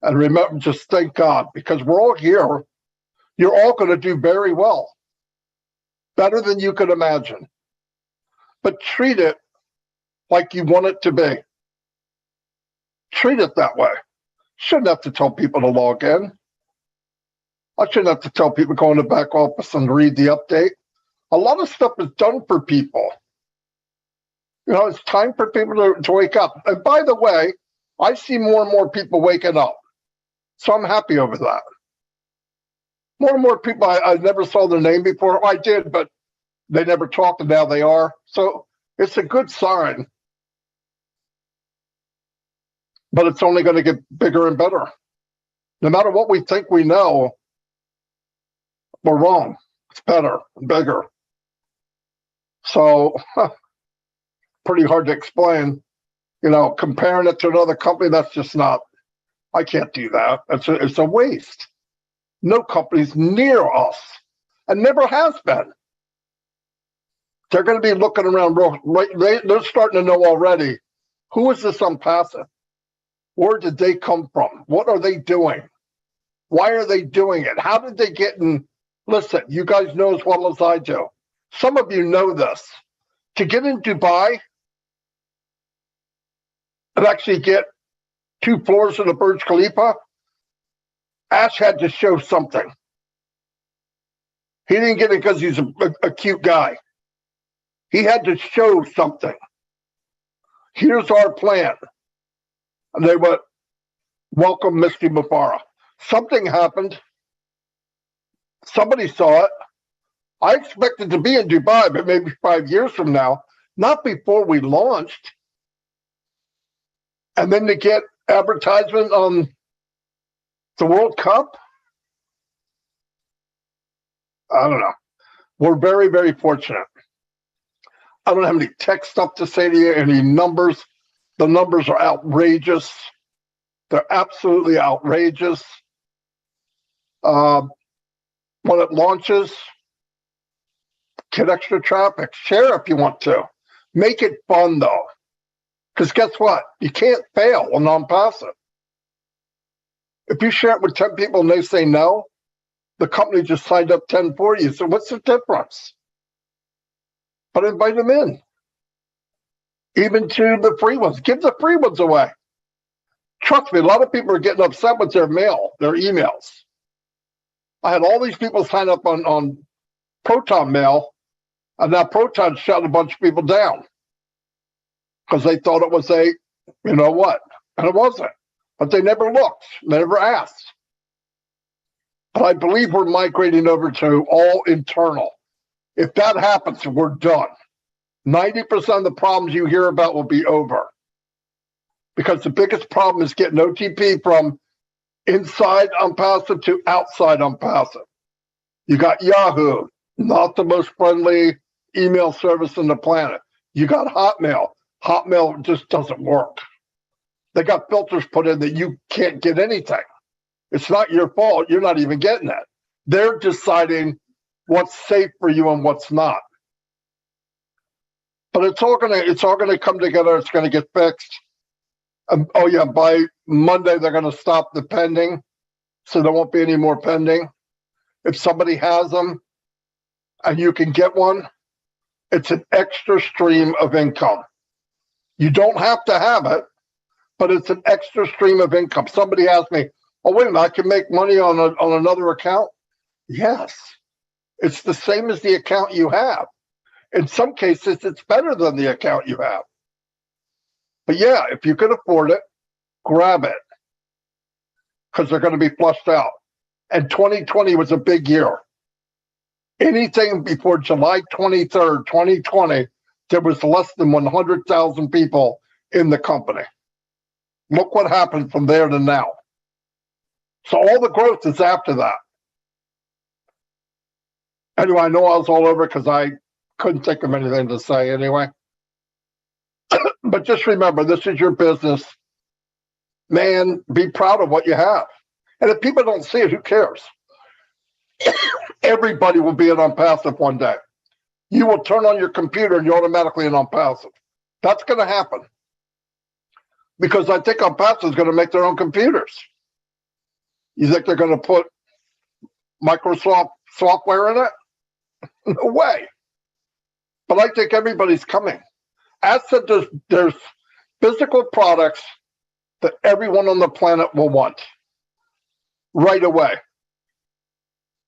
And remember, just thank God, because we're all here. You're all going to do very well. Better than you could imagine. But treat it like you want it to be. Treat it that way. Shouldn't have to tell people to log in. I shouldn't have to tell people to go in the back office and read the update. A lot of stuff is done for people. You know, it's time for people to wake up. And by the way, I see more and more people waking up. So I'm happy over that. More and more people, I never saw their name before. I did, but they never talked, and now they are. So it's a good sign. But it's only going to get bigger and better. No matter what we think we know, we're wrong. It's better and bigger. So, pretty hard to explain. You know, comparing it to another company, that's just not, I can't do that. It's a waste. No company's near us and never has been. They're going to be looking around, they're starting to know already, who is this Unpassive? Where did they come from? What are they doing? Why are they doing it? How did they get in? Listen, you guys know as well as I do. Some of you know this. To get in Dubai and actually get 2 floors of the Burj Khalifa, Ash had to show something. He didn't get it because he's a cute guy. He had to show something. Here's our plan. And they went, welcome, Misty Mufara. Something happened. Somebody saw it. I expected to be in Dubai, but maybe 5 years from now, not before we launched. And then to get advertisement on the World Cup. I don't know. We're very, very fortunate. I don't have any tech stuff to say to you, any numbers. The numbers are outrageous. They're absolutely outrageous. When it launches, get extra traffic. Share if you want to. Make it fun, though. Because guess what? You can't fail on non-passive. If you share it with 10 people and they say no, the company just signed up 10 for you. So what's the difference? But invite them in. Even to the free ones. Give the free ones away. Trust me, a lot of people are getting upset with their mail, their emails. I had all these people sign up on Proton Mail, and now Proton shut a bunch of people down because they thought it was a, you know what, and it wasn't. But they never looked, they never asked. But I believe we're migrating over to all internal. If that happens, we're done. 90% of the problems you hear about will be over. Because the biggest problem is getting OTP from inside Unpassive to outside Unpassive. You got Yahoo, not the most friendly email service on the planet. You got Hotmail. Hotmail just doesn't work. They got filters put in that you can't get anything. It's not your fault. You're not even getting it. They're deciding what's safe for you and what's not. But it's all gonna come together. It's gonna get fixed. Oh yeah, by Monday they're gonna stop the pending, so there won't be any more pending. If somebody has them and you can get one, it's an extra stream of income. You don't have to have it, but it's an extra stream of income. Somebody asked me, "Oh wait a minute, I can make money on another account?" Yes, it's the same as the account you have. In some cases, it's better than the account you have. But yeah, if you can afford it, grab it, because they're going to be flushed out. And 2020 was a big year. Anything before July 23rd, 2020, there was less than 100,000 people in the company. Look what happened from there to now. So all the growth is after that. Anyway, I know I was all over because I couldn't think of anything to say anyway. But just remember, this is your business. Man, be proud of what you have. And if people don't see it, who cares? Everybody will be an unpassive one day. You will turn on your computer and you're automatically an unpassive. That's going to happen. Because I think unpassive is going to make their own computers. You think they're going to put Microsoft software in it? No way. But I think everybody's coming. As said, there's physical products that everyone on the planet will want right away.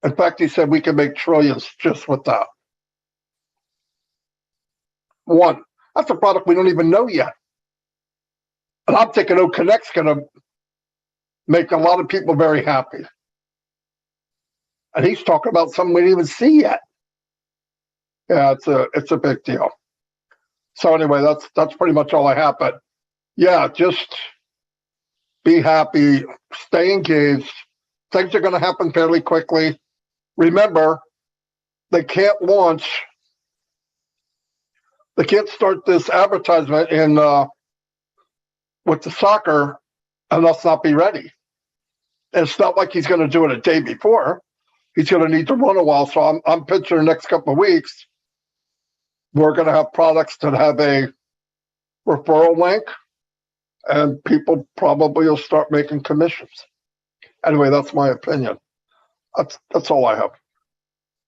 In fact, he said we can make trillions just with that. One, that's a product we don't even know yet. And I'm thinking OConnect's going to make a lot of people very happy. And he's talking about something we didn't even see yet. Yeah, it's a big deal. So anyway, that's pretty much all I have. But yeah, just be happy, stay engaged. Things are going to happen fairly quickly. Remember, they can't start this advertisement in with the soccer and us not be ready. And it's not like he's going to do it a day before. He's going to need to run a while. So I'm picturing the next couple of weeks, we're going to have products that have a referral link, and people probably will start making commissions. Anyway, that's my opinion. That's all I have.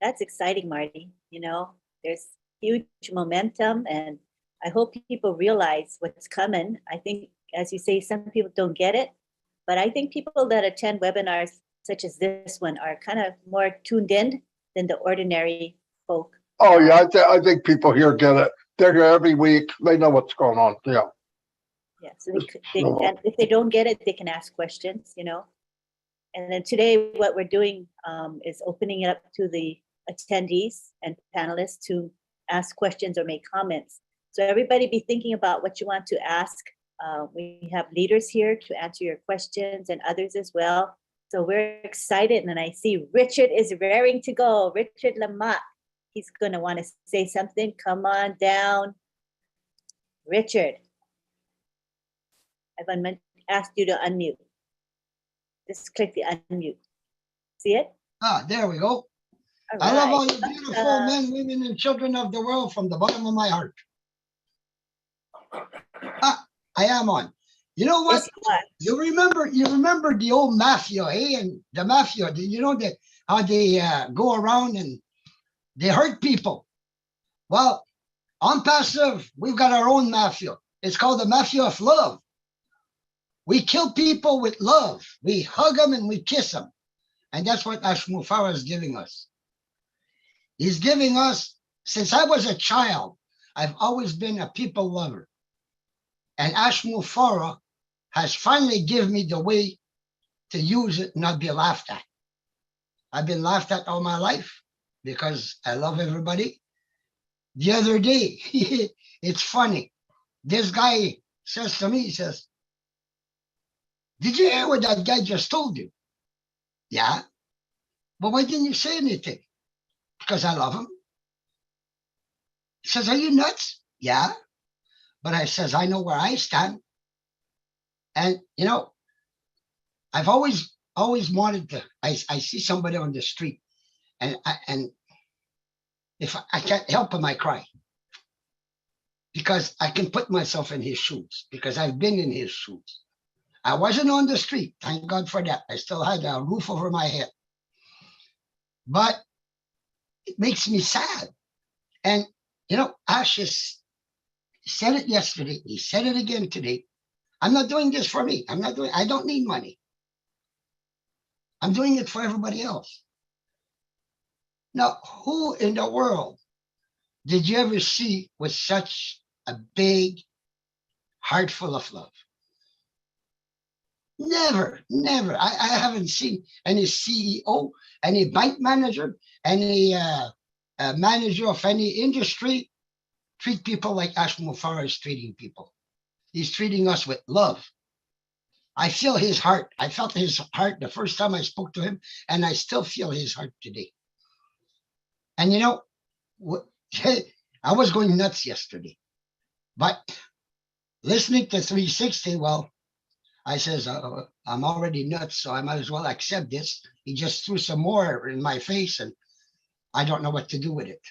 That's exciting, Marty. You know, there's huge momentum, and I hope people realize what's coming. I think, as you say, some people don't get it, but I think people that attend webinars such as this one are kind of more tuned in than the ordinary folk. Oh yeah, I think people here get it. They're here every week. They know what's going on. Yeah. Yeah. So they can, if they don't get it, they can ask questions. You know. And then today, what we're doing is opening it up to the attendees and panelists to ask questions or make comments. So everybody be thinking about what you want to ask. We have leaders here to answer your questions and others as well. So we're excited. And I see Richard is raring to go. Richard Lamott, he's going to want to say something. Come on down. Richard, I've asked you to unmute. Just click the unmute. See it? Ah, there we go. All I love right. all you beautiful men, women, and children of the world from the bottom of my heart. Ah, I am on. You know what? You remember the old mafia, eh? And the mafia, you know how they go around and they hurt people. Well, on Passive, we've got our own mafia. It's called the Mafia of Love. We kill people with love. We hug them and we kiss them. And that's what Ash Mufara is giving us. He's giving us, since I was a child, I've always been a people lover. And Ash Mufara has finally given me the way to use it and not be laughed at. I've been laughed at all my life because I love everybody. The other day, it's funny. This guy says to me, he says, "Did you hear what that guy just told you?" "Yeah." "But why didn't you say anything?" "Because I love him." He says, "Are you nuts?" "Yeah." But I says, I know where I stand. And, you know, I've always wanted to, I see somebody on the street And if I can't help him, I cry. Because I can put myself in his shoes, because I've been in his shoes. I wasn't on the street, thank God for that. I still had a roof over my head. But it makes me sad. And, Ash said it yesterday. He said it again today. I'm not doing this for me. I don't need money. I'm doing it for everybody else. Now, who in the world did you ever see with such a big heart full of love? Never. I haven't seen any CEO, any bank manager, any manager of any industry treat people like Ash Mufara is treating people. He's treating us with love. I feel his heart. I felt his heart the first time I spoke to him, and I still feel his heart today. And I was going nuts yesterday, but listening to 360, well, I says, I'm already nuts, so I might as well accept this. He just threw some more in my face, and I don't know what to do with it.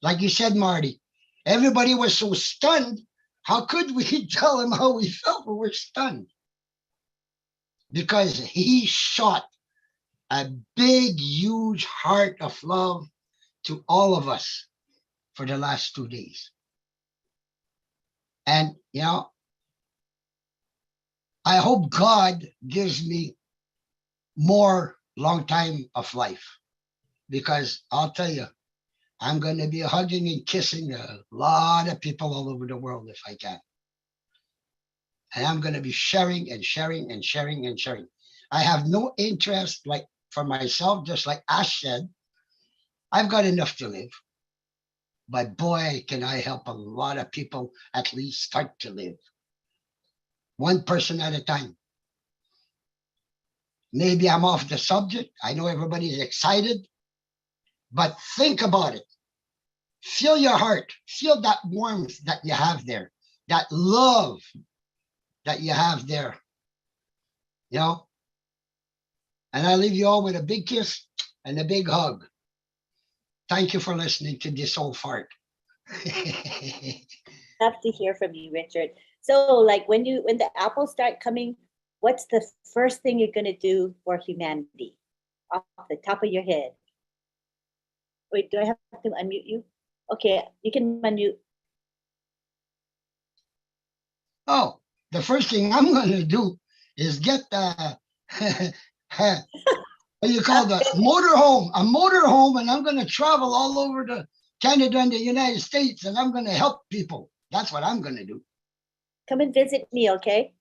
Like you said, Marty, everybody was so stunned. How could we tell him how we felt when we're stunned? Because he shot a big, huge heart of love to all of us for the last 2 days. And, I hope God gives me more long time of life, because I'll tell you, I'm going to be hugging and kissing a lot of people all over the world if I can. And I'm going to be sharing and sharing and sharing and sharing. I have no interest, like for myself, just like Ash said, I've got enough to live. But boy, can I help a lot of people at least start to live. One person at a time. Maybe I'm off the subject. I know everybody's excited, but think about it. Feel your heart. Feel that warmth that you have there, that love that you have there. And I leave you all with a big kiss and a big hug. Thank you for listening to this old fart. Love to hear from you, Richard. So, like when the apples start coming, what's the first thing you're going to do for humanity off the top of your head? Wait, do I have to unmute you? Okay, you can unmute. Oh, the first thing I'm going to do is get what do you call that? A motorhome, and I'm going to travel all over the Canada and the United States, and I'm going to help people. That's what I'm going to do. Come and visit me, okay?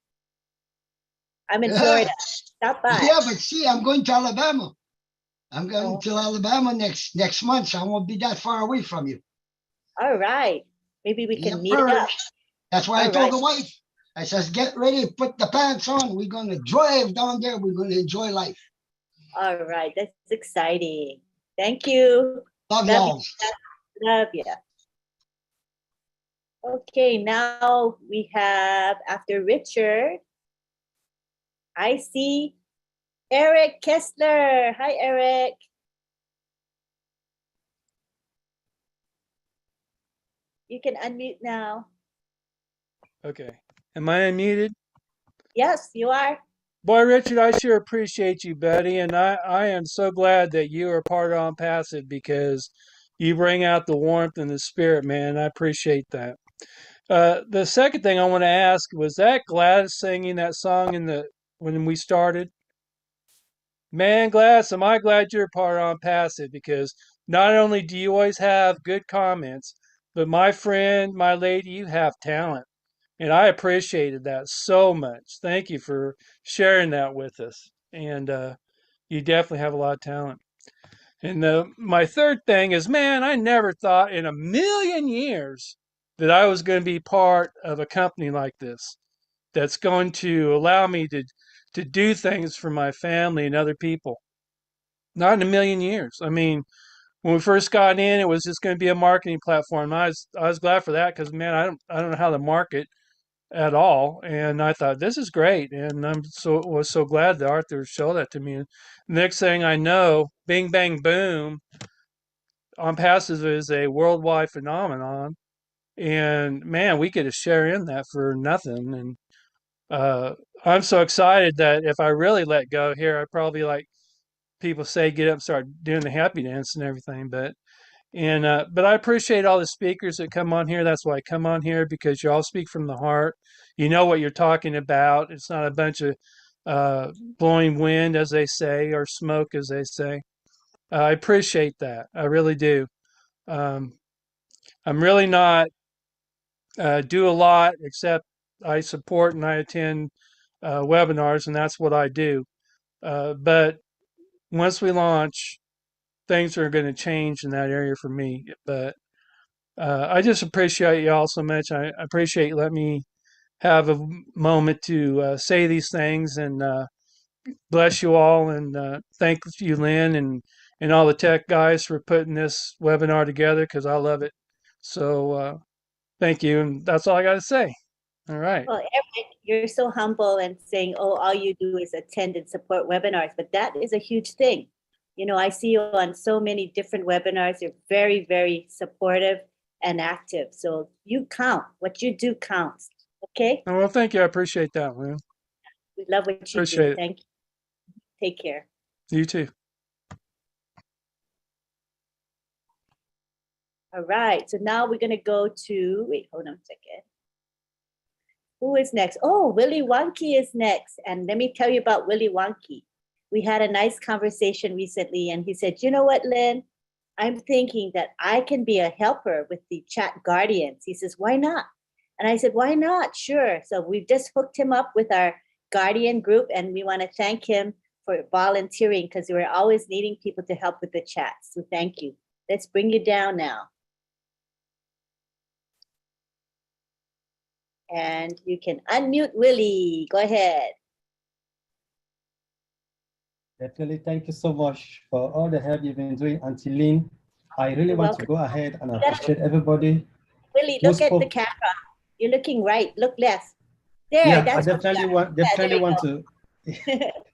I'm in Florida. Stop by. Yeah, but see, I'm going to Alabama. I'm going to Alabama next month, so I won't be that far away from you. All right. Maybe we can meet up. That's why I told the wife. I says, get ready, put the pants on. We're going to drive down there. We're going to enjoy life. All right. That's exciting. Thank you. Love y'all. Love you. Okay, now we have, after Richard, I see Eric Kessler. Hi, Eric. You can unmute now. Okay. Am I unmuted? Yes, you are. Boy, Richard, I sure appreciate you, buddy. And I am so glad that you are part of On Passive, because you bring out the warmth and the spirit, man. I appreciate that. The second thing I want to ask, was that Gladys singing that song when we started? Man, Gladys, am I glad you're part on Passive, because not only do you always have good comments, but my friend, my lady, you have talent. And I appreciated that so much. Thank you for sharing that with us. And you definitely have a lot of talent. And my third thing is, man, I never thought in a million years that I was going to be part of a company like this that's going to allow me to do things for my family and other people. Not in a million years. I mean, when we first got in, it was just going to be a marketing platform. I was glad for that, because man, I don't know how to market. at all. And I thought, this is great. And was so glad that Arthur showed that to me. And next thing I know, bing, bang, boom, On Passive is a worldwide phenomenon. And man, we get to share in that for nothing. And I'm so excited that if I really let go here, I probably, like people say, get up and start doing the happy dance and everything. But I appreciate all the speakers that come on here. That's why I come on here, because you all speak from the heart. You know what you're talking about. It's not a bunch of blowing wind, as they say, or smoke, as they say. I appreciate that. I really do. I'm really not do a lot, except I support and I attend webinars, and that's what I do. But once we launch, things are going to change in that area for me. But I just appreciate you all so much. I appreciate you letting me have a moment to say these things, and bless you all, and thank you, Lynn, and all the tech guys for putting this webinar together, because I love it. So thank you, and that's all I got to say. All right. Well, Eric, you're so humble and saying, oh, all you do is attend and support webinars, but that is a huge thing. You know, I see you on so many different webinars. You're very, very supportive and active. So you count. What you do counts. Okay? Oh, well, thank you. I appreciate that, Lynn. We love what you Appreciate do. it. Thank you. Take care. You too. All right. So now we're going to go to, wait, hold on a second. Who is next? Oh, Willy Wonky is next. And let me tell you about Willy Wonky. We had a nice conversation recently, and he said, you know what, Lynn? I'm thinking that I can be a helper with the chat guardians. He says, why not? And I said, why not? Sure. So we've just hooked him up with our guardian group, and we want to thank him for volunteering, because we're always needing people to help with the chat. So thank you. Let's bring you down now. And you can unmute Willie. Go ahead. Definitely, thank you so much for all the help you've been doing, Auntie Lynn. I really You're want welcome. to go ahead and appreciate everybody. Willie, look at the camera. You're looking right. Look left. There. Yeah, that's I definitely want to.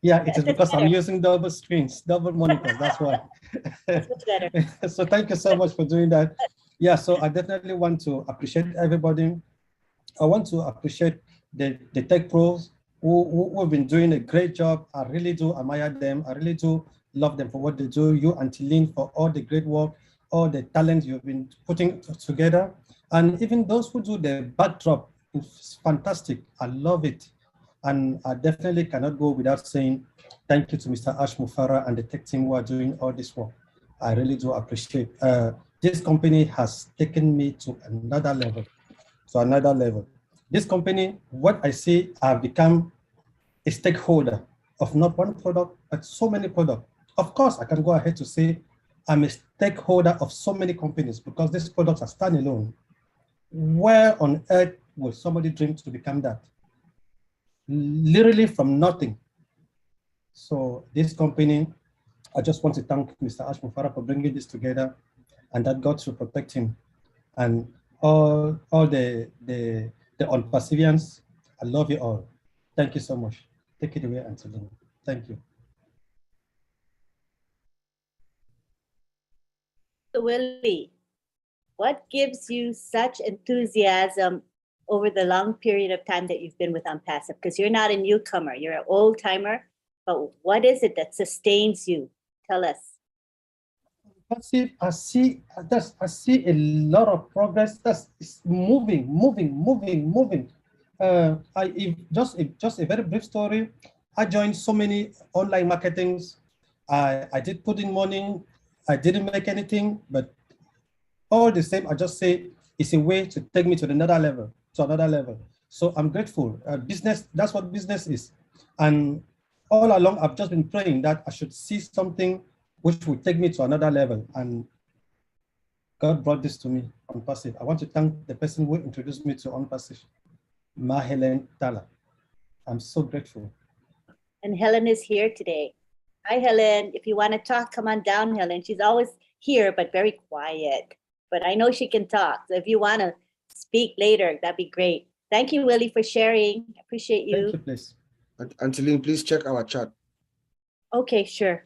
Yeah, it is because I'm using double screens, double monitors. That's why. That's much better. So thank you so much for doing that. Yeah, so I definitely want to appreciate everybody. I want to appreciate the tech pros who have been doing a great job. I really do admire them. I really do love them for what they do. You, Auntie Lynn, for all the great work, all the talent you've been putting together. And even those who do the backdrop, it's fantastic. I love it. And I definitely cannot go without saying thank you to Mr. Ash Mufara and the tech team who are doing all this work. I really do appreciate. This company has taken me to another level. This company, what I see, I've become a stakeholder of not one product, but so many products. Of course, I can go ahead to say I'm a stakeholder of so many companies, because these products are standalone. Where on earth will somebody dream to become that? Literally from nothing. So this company, I just want to thank Mr. Ash Mufara for bringing this together, and that God should protect him. And all the on perseverance. I love you all. Thank you so much. Take it away, Auntie Lynn. Thank you. So Willie, what gives you such enthusiasm over the long period of time that you've been with OnPassive? Because you're not a newcomer, you're an old timer, but what is it that sustains you? Tell us. I see a lot of progress. That's moving. Just a very brief story. I joined so many online marketings. I did put in money. I didn't make anything, but all the same, I just say it's a way to take me to another level. So I'm grateful. Business, that's what business is. And all along, I've just been praying that I should see something which will take me to another level. And God brought this to me on Passive. I want to thank the person who introduced me to OnPassive, Ma Helen Tala. I'm so grateful. And Helen is here today. Hi, Helen. If you want to talk, come on down, Helen. She's always here, but very quiet. But I know she can talk. So if you want to speak later, that'd be great. Thank you, Willie, for sharing. Appreciate Thank you. you, please. Angeline, please check our chat. Okay, sure.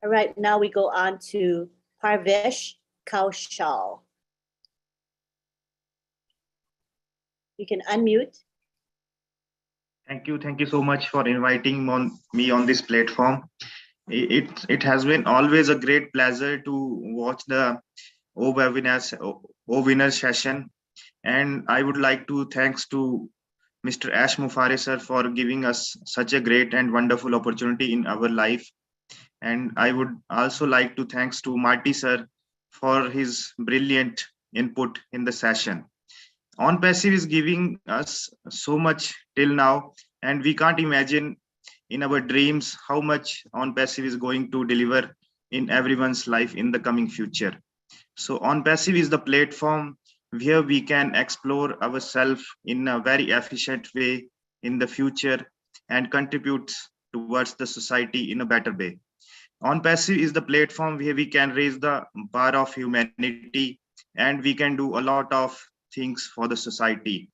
All right, now we go on to Parvesh Kaushal. You can unmute. Thank you. Thank you so much for inviting me on this platform. It has been always a great pleasure to watch the OWinners session. And I would like to thanks to Mr. Ash Mufare sir for giving us such a great and wonderful opportunity in our life. And I would also like to thanks to Marty sir for his brilliant input in the session. On passive is giving us so much till now, and we can't imagine in our dreams how much on passive is going to deliver in everyone's life in the coming future. So on passive is the platform where we can explore ourselves in a very efficient way in the future and contribute towards the society in a better way. On passive is the platform where we can raise the bar of humanity and we can do a lot of things for the society.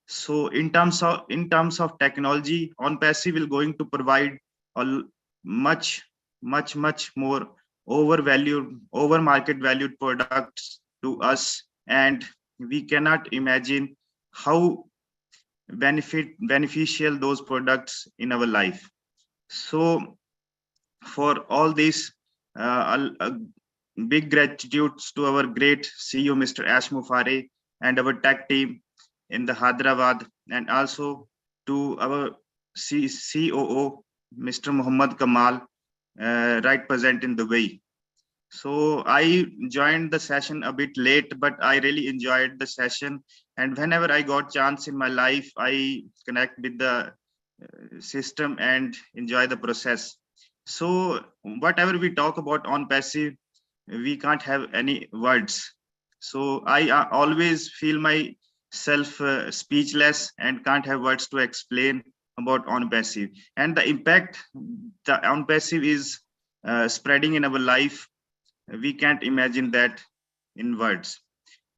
So in terms of technology, on passive will going to provide a much more over market valued products to us, and we cannot imagine how beneficial those products in our life. So for all this, a big gratitude to our great CEO Mr. Ash Mufare and our tech team in the Hyderabad, and also to our COO Mr. Muhammad Kamal, right present in the way. So I joined the session a bit late, but I really enjoyed the session. And whenever I got chance in my life, I connect with the system and enjoy the process. So whatever we talk about on passive, we can't have any words. So I always feel myself speechless and can't have words to explain about on passive, and the impact the on passive is spreading in our life. We can't imagine that in words.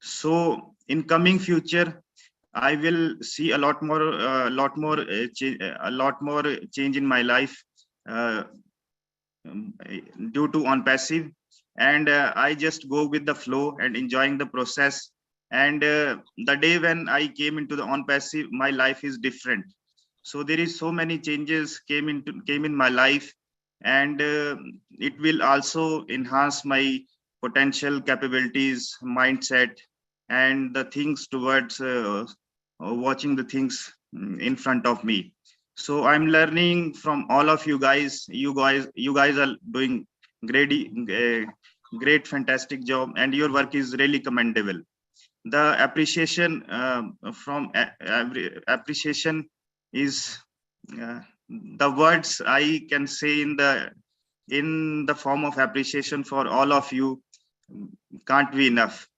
So in coming future, I will see a lot more change in my life uh, due to on passive, and I just go with the flow and enjoying the process. And the day when I came into the on passive, my life is different. So there is so many changes came in my life, and it will also enhance my potential capabilities, mindset, and the things towards watching the things in front of me. So I'm learning from all of you guys. You guys are doing great fantastic job, and your work is really commendable. The appreciation from every appreciation is the words I can say in the form of appreciation for all of you can't be enough.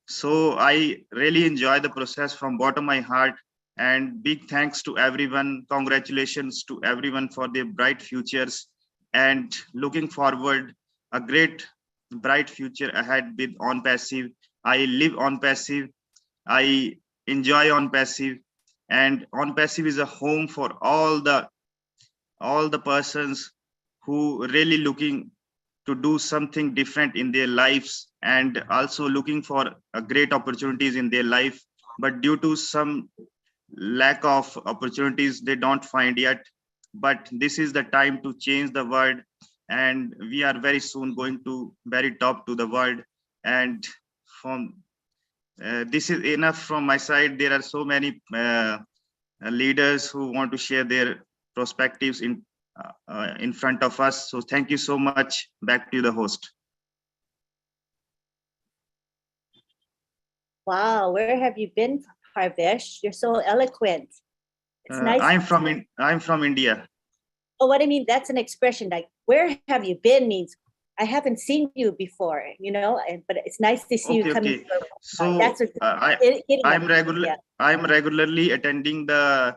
So I really enjoy the process from bottom of my heart, and big thanks to everyone. Congratulations to everyone for their bright futures, and looking forward a great bright future ahead with on passive. I live on passive, I enjoy on passive, and on passive is a home for all the persons who really looking to do something different in their lives, and also looking for great opportunities in their life, but due to some lack of opportunities they don't find yet. But this is the time to change the world, and we are very soon going to very top to the world. And from this is enough from my side. There are so many leaders who want to share their perspectives in front of us. So thank you so much. Back to the host. Wow, where have you been, Parvesh? You're so eloquent. It's nice. I'm from India. Oh, what I mean, that's an expression like, where have you been means I haven't seen you before, but it's nice to see you coming. Okay. So that's what I'm regularly attending the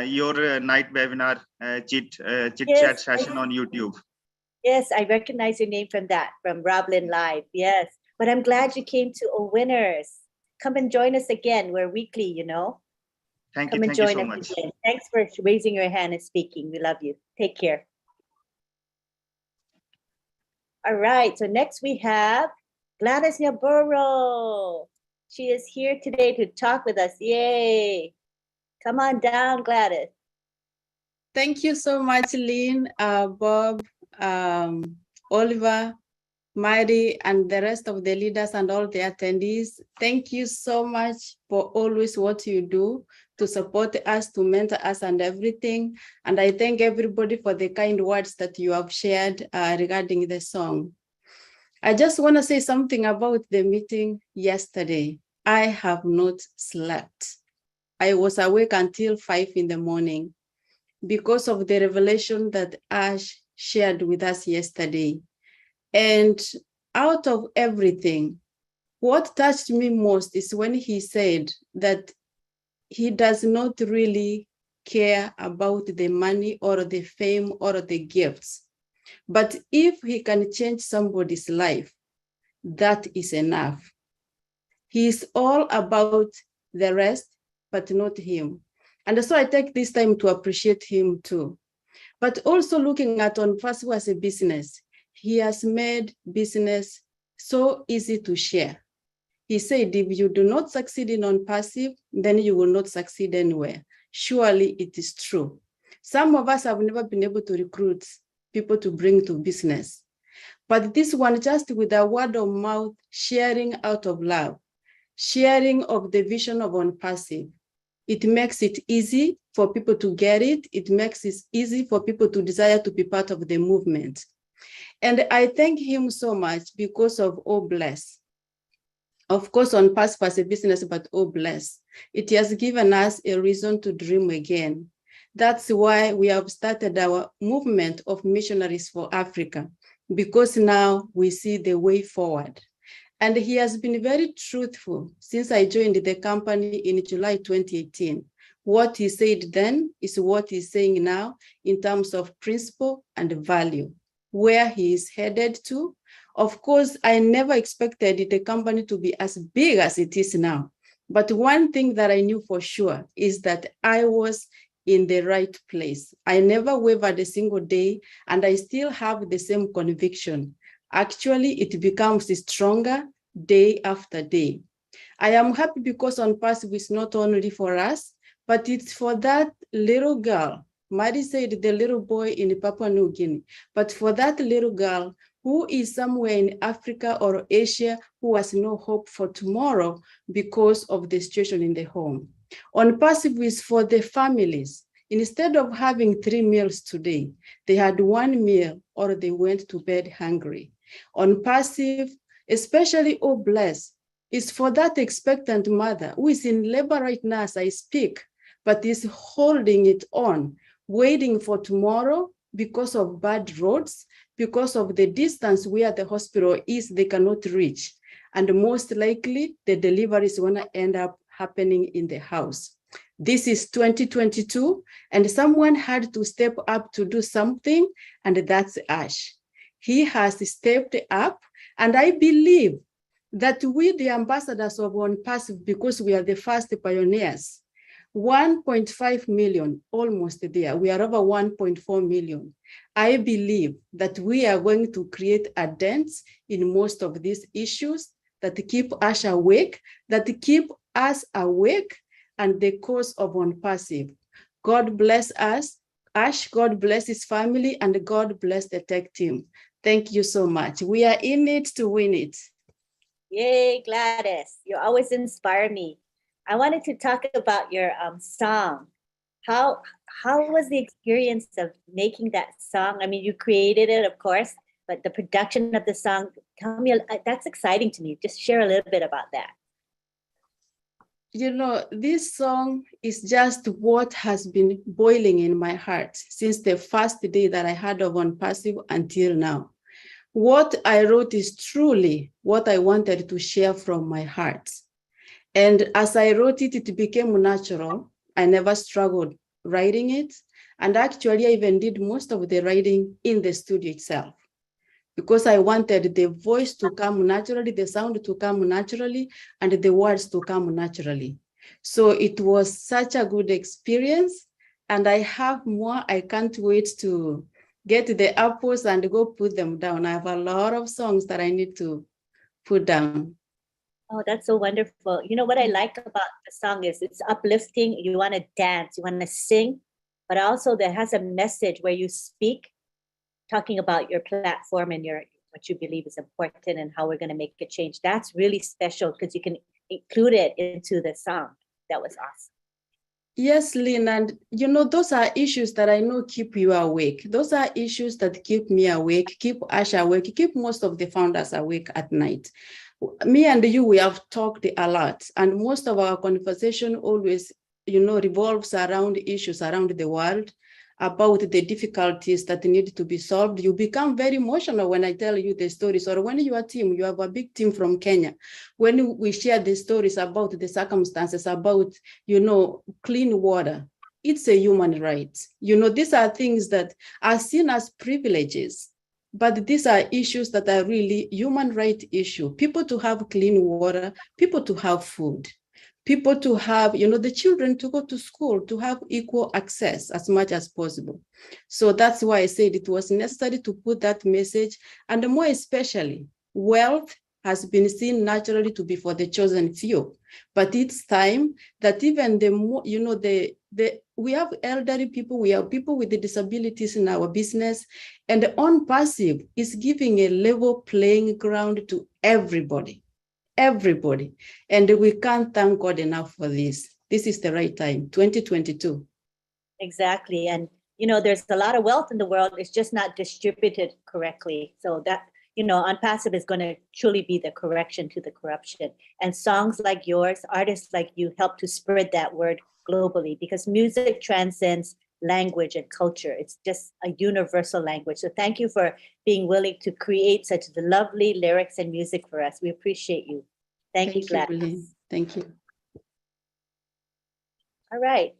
your night webinar chit chat session on YouTube. Yes, I recognize your name from Roblin Live. Yes. But I'm glad you came to OWinners. Come and join us again. We're weekly, you know. Thank Come you. and Thank you join so us much. again. Thanks for raising your hand and speaking. We love you. Take care. All right. So next we have Gladys Yaburo. She is here today to talk with us. Yay. Come on down, Gladys. Thank you so much, Lynn, Bob, Oliver, Mary, and the rest of the leaders and all the attendees. Thank you so much for always what you do to support us, to mentor us and everything. And I thank everybody for the kind words that you have shared regarding the song. I just want to say something about the meeting yesterday. I have not slept. I was awake until 5 in the morning because of the revelation that Ash shared with us yesterday. And out of everything, what touched me most is when he said that he does not really care about the money or the fame or the gifts. But if he can change somebody's life, that is enough. He is all about the rest, but not him. And so I take this time to appreciate him too. But also looking at OnPassive as a business, he has made business so easy to share. He said, if you do not succeed in OnPassive, then you will not succeed anywhere. Surely it is true. Some of us have never been able to recruit people to bring to business. But this one, just with a word of mouth, sharing out of love, sharing of the vision of OnPassive, it makes it easy for people to get it. It makes it easy for people to desire to be part of the movement. And I thank him so much because of Oh Bless. Of course, OnPassive as a business, but Oh Bless. It has given us a reason to dream again. That's why we have started our movement of missionaries for Africa, because now we see the way forward. And he has been very truthful since I joined the company in July 2018. What he said then is what he's saying now in terms of principle and value, where he is headed to. Of course, I never expected the company to be as big as it is now. But one thing that I knew for sure is that I was in the right place. I never wavered a single day, and I still have the same conviction. Actually, it becomes stronger day after day. I am happy because OnPassive is not only for us, but it's for that little girl. Mary said the little boy in Papua New Guinea, but for that little girl who is somewhere in Africa or Asia who has no hope for tomorrow because of the situation in the home. OnPassive is for the families. Instead of having 3 meals today, they had 1 meal or they went to bed hungry. OnPassive, especially Oh Bless, is for that expectant mother who is in labor right now as I speak, but is holding it on, waiting for tomorrow because of bad roads, because of the distance where the hospital is, they cannot reach. And most likely, the delivery is going to end up happening in the house. This is 2022, and someone had to step up to do something, and that's Ash. He has stepped up, and I believe that we, the ambassadors of OnPassive, because we are the first pioneers, 1.5 million, almost there. We are over 1.4 million. I believe that we are going to create a dent in most of these issues that keep Ash awake, that keep us awake, and the cause of OnPassive. God bless us, Ash, God bless his family, and God bless the tech team. Thank you so much. We are in it to win it. Yay, Gladys. You always inspire me. I wanted to talk about your song. How was the experience of making that song? I mean, you created it, of course, but the production of the song, tell me, that's exciting to me. Just share a little bit about that. You know, this song is just what has been boiling in my heart since the first day that I heard of OnPassive until now. What I wrote is truly what I wanted to share from my heart. And as I wrote it, it became natural. I never struggled writing it. And actually, I even did most of the writing in the studio itself. because I wanted the voice to come naturally, the sound to come naturally, and the words to come naturally. So it was such a good experience, and I have more. I can't wait to get the apples and go put them down. I have a lot of songs that I need to put down. Oh, that's so wonderful. You know what I like about the song is it's uplifting. You want to dance, you want to sing, but also that has a message where you speak, talking about your platform and your what you believe is important and how we're going to make a change. That's really special because you can include it into the song. That was awesome. Yes, Lynn, and those are issues that I know keep you awake. Those are issues that keep me awake, keep Ash awake, keep most of the founders awake at night. Me and you, we have talked a lot, and most of our conversation always, revolves around issues around the world, about the difficulties that need to be solved. You become very emotional when I tell you the stories, or when your team, you have a big team from Kenya, when we share the stories about the circumstances, about, clean water. It's a human right. These are things that are seen as privileges, but these are issues that are really human right issue. People to have clean water, people to have food, people to have, the children to go to school, to have equal access as much as possible. So that's why I said it was necessary to put that message, and more especially, wealth has been seen naturally to be for the chosen few, but it's time that even the more, we have elderly people, we have people with the disabilities in our business, and on passive is giving a level playing ground to everybody. And we can't thank God enough for this. This is the right time, 2022. Exactly. And, there's a lot of wealth in the world. It's just not distributed correctly. So that, on passive is going to truly be the correction to the corruption. And songs like yours, artists like you help to spread that word globally, because music transcends language and culture. It's just a universal language. So thank you for being willing to create such lovely lyrics and music for us. We appreciate you. Thank you, Gladys. Thank you. All right.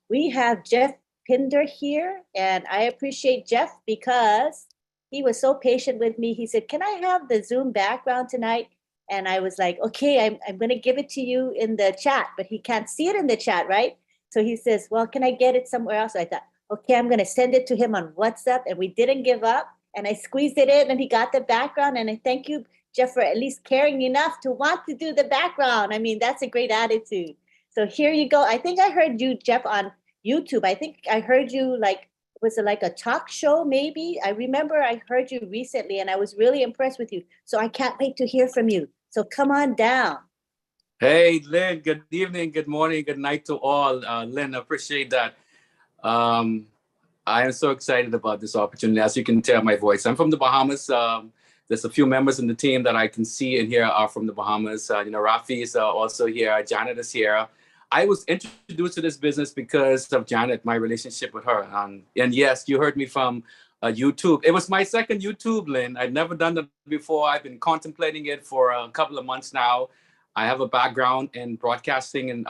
We have Jeff Pinder here, and I appreciate Jeff because he was so patient with me. He said, can I have the Zoom background tonight? And I was like, okay, I'm going to give it to you in the chat, but he can't see it in the chat, right? So he says, well, can I get it somewhere else? I thought, okay, I'm going to send it to him on WhatsApp. And we didn't give up. And I squeezed it in and he got the background. And I thank you, Jeff, for at least caring enough to want to do the background. I mean, that's a great attitude. So here you go. I think I heard you, Jeff, on YouTube. I think I heard you was it like a talk show maybe? I remember I heard you recently and I was really impressed with you. So I can't wait to hear from you. So come on down. Hey, Lynn, good evening, good morning, good night to all. Lynn, I appreciate that. I am so excited about this opportunity. As you can tell my voice, I'm from the Bahamas. There's a few members in the team that I can see and hear are from the Bahamas. Rafi is also here. Janet is here. I was introduced to this business because of Janet, my relationship with her. And yes, you heard me from YouTube. It was my second YouTube, Lynn. I'd never done that before. I've been contemplating it for a couple of months now. I have a background in broadcasting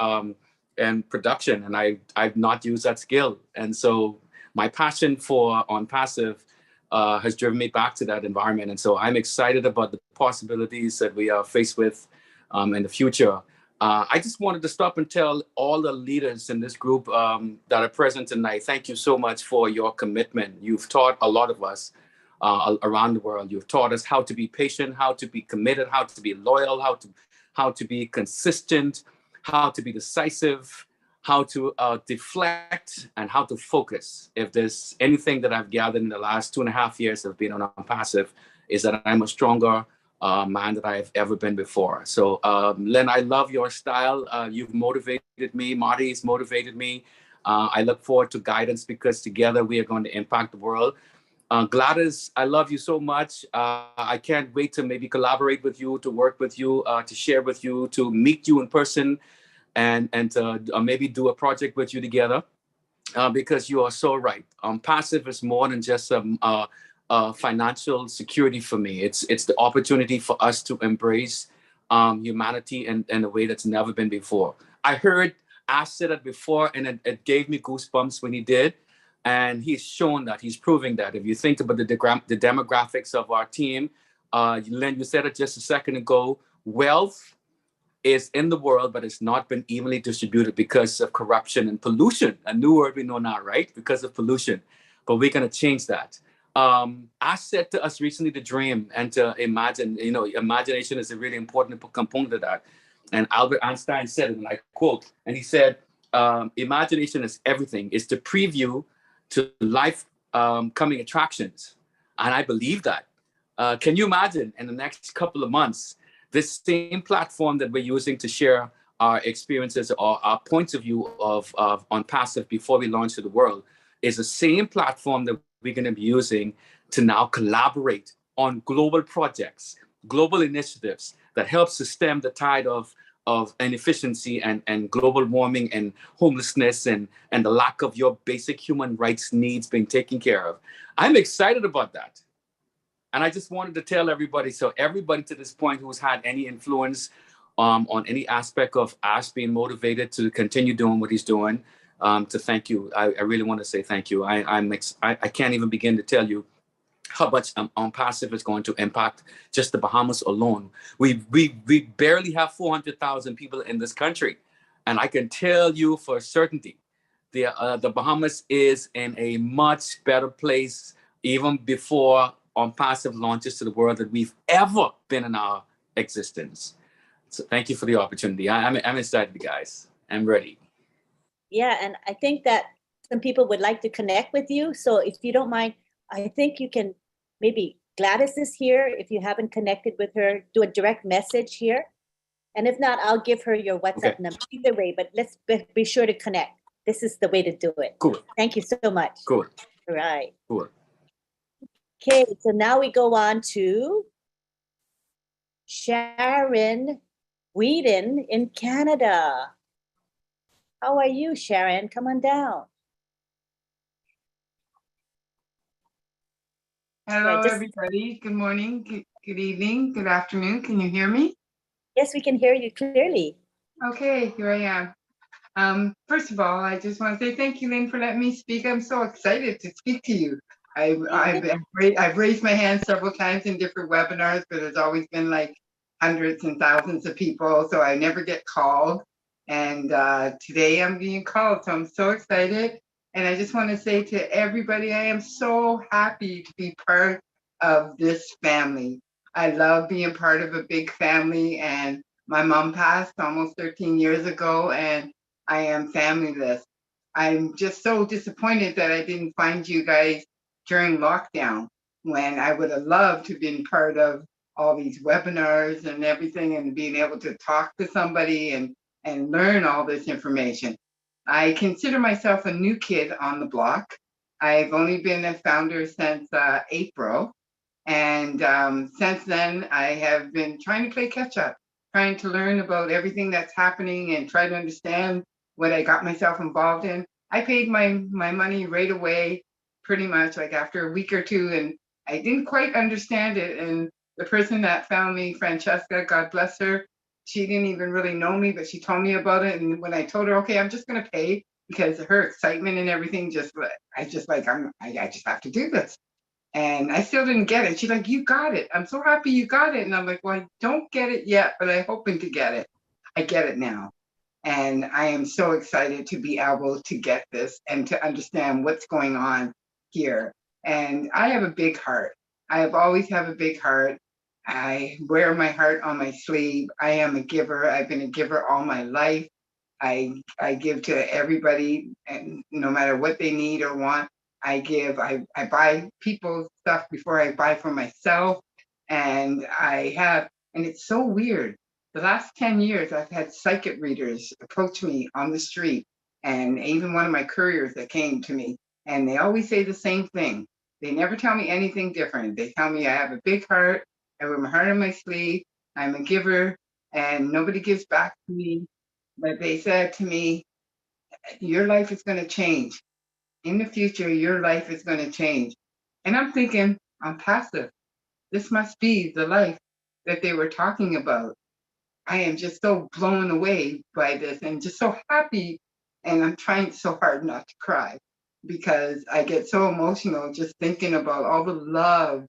and production, and I've not used that skill. And so my passion for On Passive has driven me back to that environment. And so I'm excited about the possibilities that we are faced with in the future. I just wanted to stop and tell all the leaders in this group that are present tonight, thank you so much for your commitment. You've taught a lot of us around the world. You've taught us how to be patient, how to be committed, how to be loyal, how to be consistent, how to be decisive, how to deflect, and how to focus. If there's anything that I've gathered in the last 2.5 years of being on Passive, is that I'm a stronger man than I've ever been before. So Len, I love your style. You've motivated me. Marty's motivated me. I look forward to guidance because together we are going to impact the world. Gladys, I love you so much. I can't wait to maybe collaborate with you, to work with you, to share with you, to meet you in person, and to maybe do a project with you together, because you are so right. Passive is more than just financial security for me. It's the opportunity for us to embrace humanity in a way that's never been before. I heard Ash said it before, and it gave me goosebumps when he did. And he's shown that, he's proving that. If you think about the demographics of our team, Len, you said it just a second ago, wealth is in the world, but it's not been evenly distributed because of corruption and pollution. A new word we know now, right? Because of pollution. But we're going to change that. I said to us recently to dream and to imagine, imagination is a really important component of that. And Albert Einstein said it, and I quote, and he said, imagination is everything. It's the preview to life coming attractions. And I believe that. Can you imagine in the next couple of months, this same platform that we're using to share our experiences or our points of view of on passive before we launch to the world is the same platform that we're going to be using to now collaborate on global projects, global initiatives that help to stem the tide of inefficiency and global warming and homelessness and the lack of your basic human rights needs being taken care of. I'm excited about that. And I just wanted to tell everybody, so everybody to this point who's had any influence on any aspect of Ash being motivated to continue doing what he's doing, to thank you. I really want to say thank you. I can't even begin to tell you how much passive is going to impact just the Bahamas alone. We barely have 400,000 people in this country. And I can tell you for certainty, the Bahamas is in a much better place even before passive launches to the world that we've ever been in our existence. So thank you for the opportunity. I'm excited, guys. I'm ready. Yeah, and I think that some people would like to connect with you. So if you don't mind, I think you can, maybe Gladys is here. If you haven't connected with her, do a direct message here. And if not, I'll give her your WhatsApp number. Either way, but let's be sure to connect. This is the way to do it. Cool. Thank you so much. Cool. All right. Cool. Okay, so now we go on to Sharon Whedon in Canada. How are you, Sharon? Come on down. Hello, everybody. Good morning, good evening, good afternoon. Can you hear me? Yes, we can hear you clearly. Okay, here I am. First of all, I just want to say thank you, Lynn, for letting me speak. I'm so excited to speak to you. I've raised my hand several times in different webinars, but there's always been like hundreds and thousands of people, so I never get called. And today I'm being called, so I'm so excited. And I just want to say to everybody, I am so happy to be part of this family. I love being part of a big family, and my mom passed almost 13 years ago, and I am familyless. I'm just so disappointed that I didn't find you guys during lockdown, when I would have loved to have been part of all these webinars and everything, and being able to talk to somebody and learn all this information. I consider myself a new kid on the block. I've only been a founder since April. And since then, I have been trying to play catch up, trying to learn about everything that's happening and try to understand what I got myself involved in. I paid my money right away, pretty much like after a week or two, and I didn't quite understand it. And the person that found me, Francesca, God bless her, she didn't even really know me, but she told me about it. And when I told her, okay, I'm just going to pay, because her excitement and everything, I just have to do this. And I still didn't get it. She's like, you got it. I'm so happy you got it. And I'm like, well, I don't get it yet, but I'm hoping to get it. I get it now. And I am so excited to be able to get this and to understand what's going on here. And I have a big heart. I have always have a big heart. I wear my heart on my sleeve. I am a giver. I've been a giver all my life. I give to everybody, and no matter what they need or want, I give. I buy people stuff before I buy for myself. And it's so weird. The last 10 years, I've had psychic readers approach me on the street, and even one of my couriers that came to me, and they always say the same thing. They never tell me anything different. They tell me I have a big heart, I wear my heart on my sleeve, I'm a giver, and nobody gives back to me. But they said to me, your life is going to change. In the future, your life is going to change. And I'm thinking, I'm passive. This must be the life that they were talking about. I am just so blown away by this and just so happy. And I'm trying so hard not to cry. because I get so emotional just thinking about all the love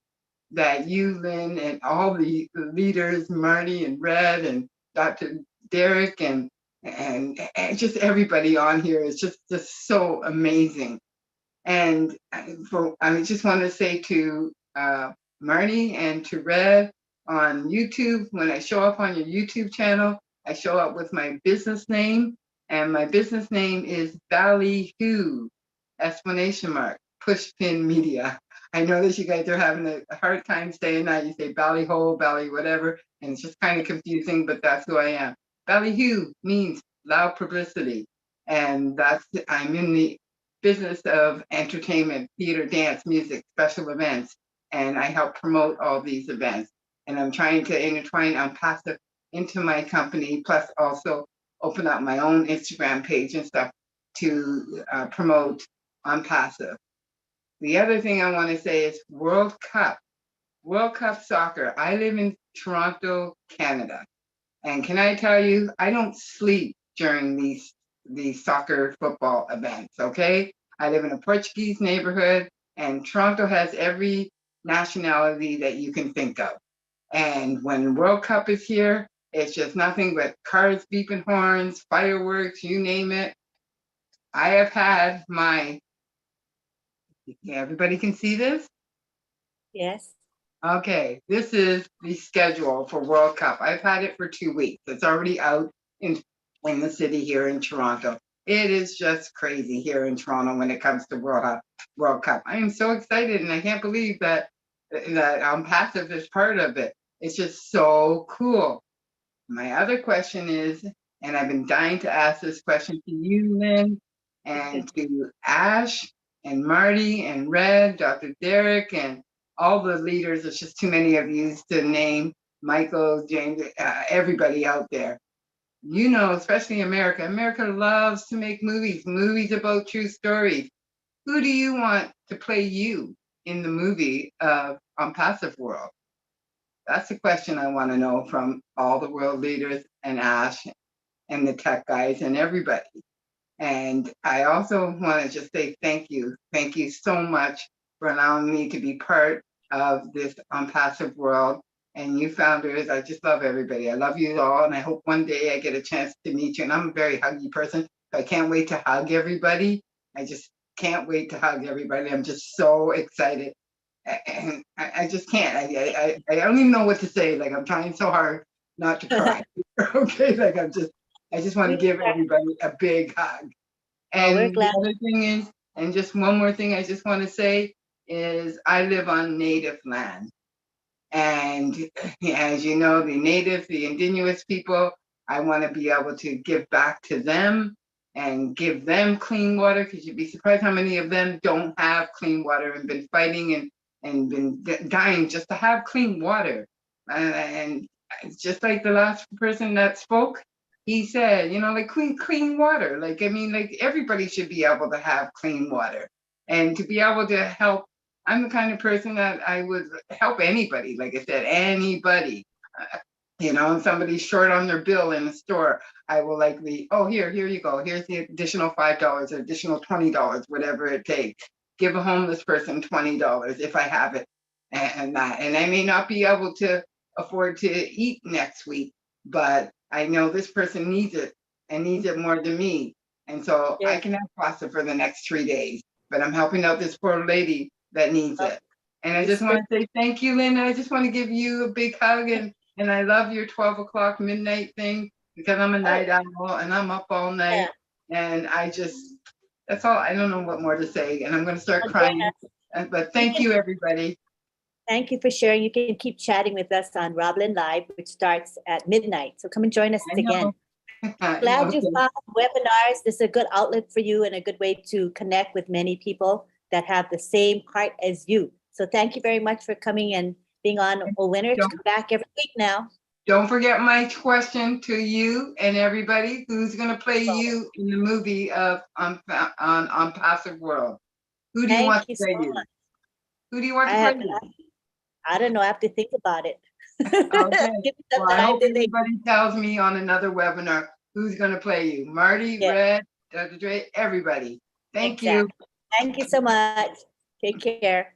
that you, Lynn, and all the leaders, Marty and Red and Dr. Derek and just everybody on here is just so amazing. And I just want to say to Marty and to Red on YouTube, when I show up on your YouTube channel, I show up with my business name, and my business name is Ballyhoo, ! Pushpin Media. I know that you guys are having a hard time saying that. You say Ballyhole, Bally whatever, and it's just kind of confusing, but that's who I am. Ballyhoo means loud publicity, and I'm in the business of entertainment, theater, dance, music, special events, and I help promote all these events. And I'm trying to intertwine OnPassive into my company, plus also open up my own Instagram page and stuff to promote OnPassive. The other thing I want to say is World Cup soccer. I live in Toronto, Canada. And can I tell you, I don't sleep during these soccer football events, okay? I live in a Portuguese neighborhood, and Toronto has every nationality that you can think of. And when World Cup is here, it's just nothing but cars beeping horns, fireworks, you name it. I have had everybody can see this? Yes. Okay, this is the schedule for World Cup. I've had it for 2 weeks. It's already out in the city here in Toronto. It is just crazy here in Toronto when it comes to World Cup. I am so excited, and I can't believe that OnPassive is part of it. It's just so cool. My other question is, and I've been dying to ask this question to you, Lynn, and to Ash and Marty and Red, Dr. Derek, and all the leaders. There's just too many of you to name. Michael, James, everybody out there. You know, especially America. America loves to make movies about true stories. Who do you want to play you in the movie of OnPassive World? That's the question I want to know from all the world leaders and Ash and the tech guys and everybody. And I also want to just say thank you. Thank you so much for allowing me to be part of this OnPassive World. And you founders, I just love everybody. I love you all. And I hope one day I get a chance to meet you. And I'm a very huggy person. So I can't wait to hug everybody. I just can't wait to hug everybody. I'm just so excited. And I just can't. I don't even know what to say. Like, I'm trying so hard not to cry. Okay, like I just want to give everybody a big hug. And we're glad. the other thing is, and just one more thing I just want to say is, I live on Native land. And as you know, the indigenous people, I want to be able to give back to them and give them clean water, because you'd be surprised how many of them don't have clean water and been fighting and been dying just to have clean water. And just like the last person that spoke, he said, you know, like clean water. Like, I mean, like everybody should be able to have clean water, and to be able to help. I'm the kind of person that I would help anybody. Like I said, anybody. You know, if somebody's short on their bill in the store, I will likely, oh, here you go. Here's the additional $5 or additional $20, whatever it takes. Give a homeless person $20 if I have it, and that. And I may not be able to afford to eat next week, but I know this person needs it and needs it more than me. And so I can have pasta for the next 3 days, but I'm helping out this poor lady that needs it. And I just want to say thank you, Lynn. I just want to give you a big hug, and I love your 12 o'clock midnight thing, because I'm a night owl and I'm up all night. And that's all. I don't know what more to say, and I'm going to start crying. But thank you, everybody. Thank you for sharing. You can keep chatting with us on Roblin Live, which starts at midnight. So come and join us again. Glad you found webinars. This is a good outlet for you and a good way to connect with many people that have the same heart as you. So thank you very much for coming and being on OWinners. Come back every week now. Don't forget my question to you and everybody: who's going to play you in the movie of OnPassive World? Who do you want to play you? Who do you want to play you? I don't know. I have to think about it. Okay. Well, I hope everybody tells me on another webinar who's going to play you. Marty, Red, Dr. Dre, everybody. Thank you. Thank you so much. Take care.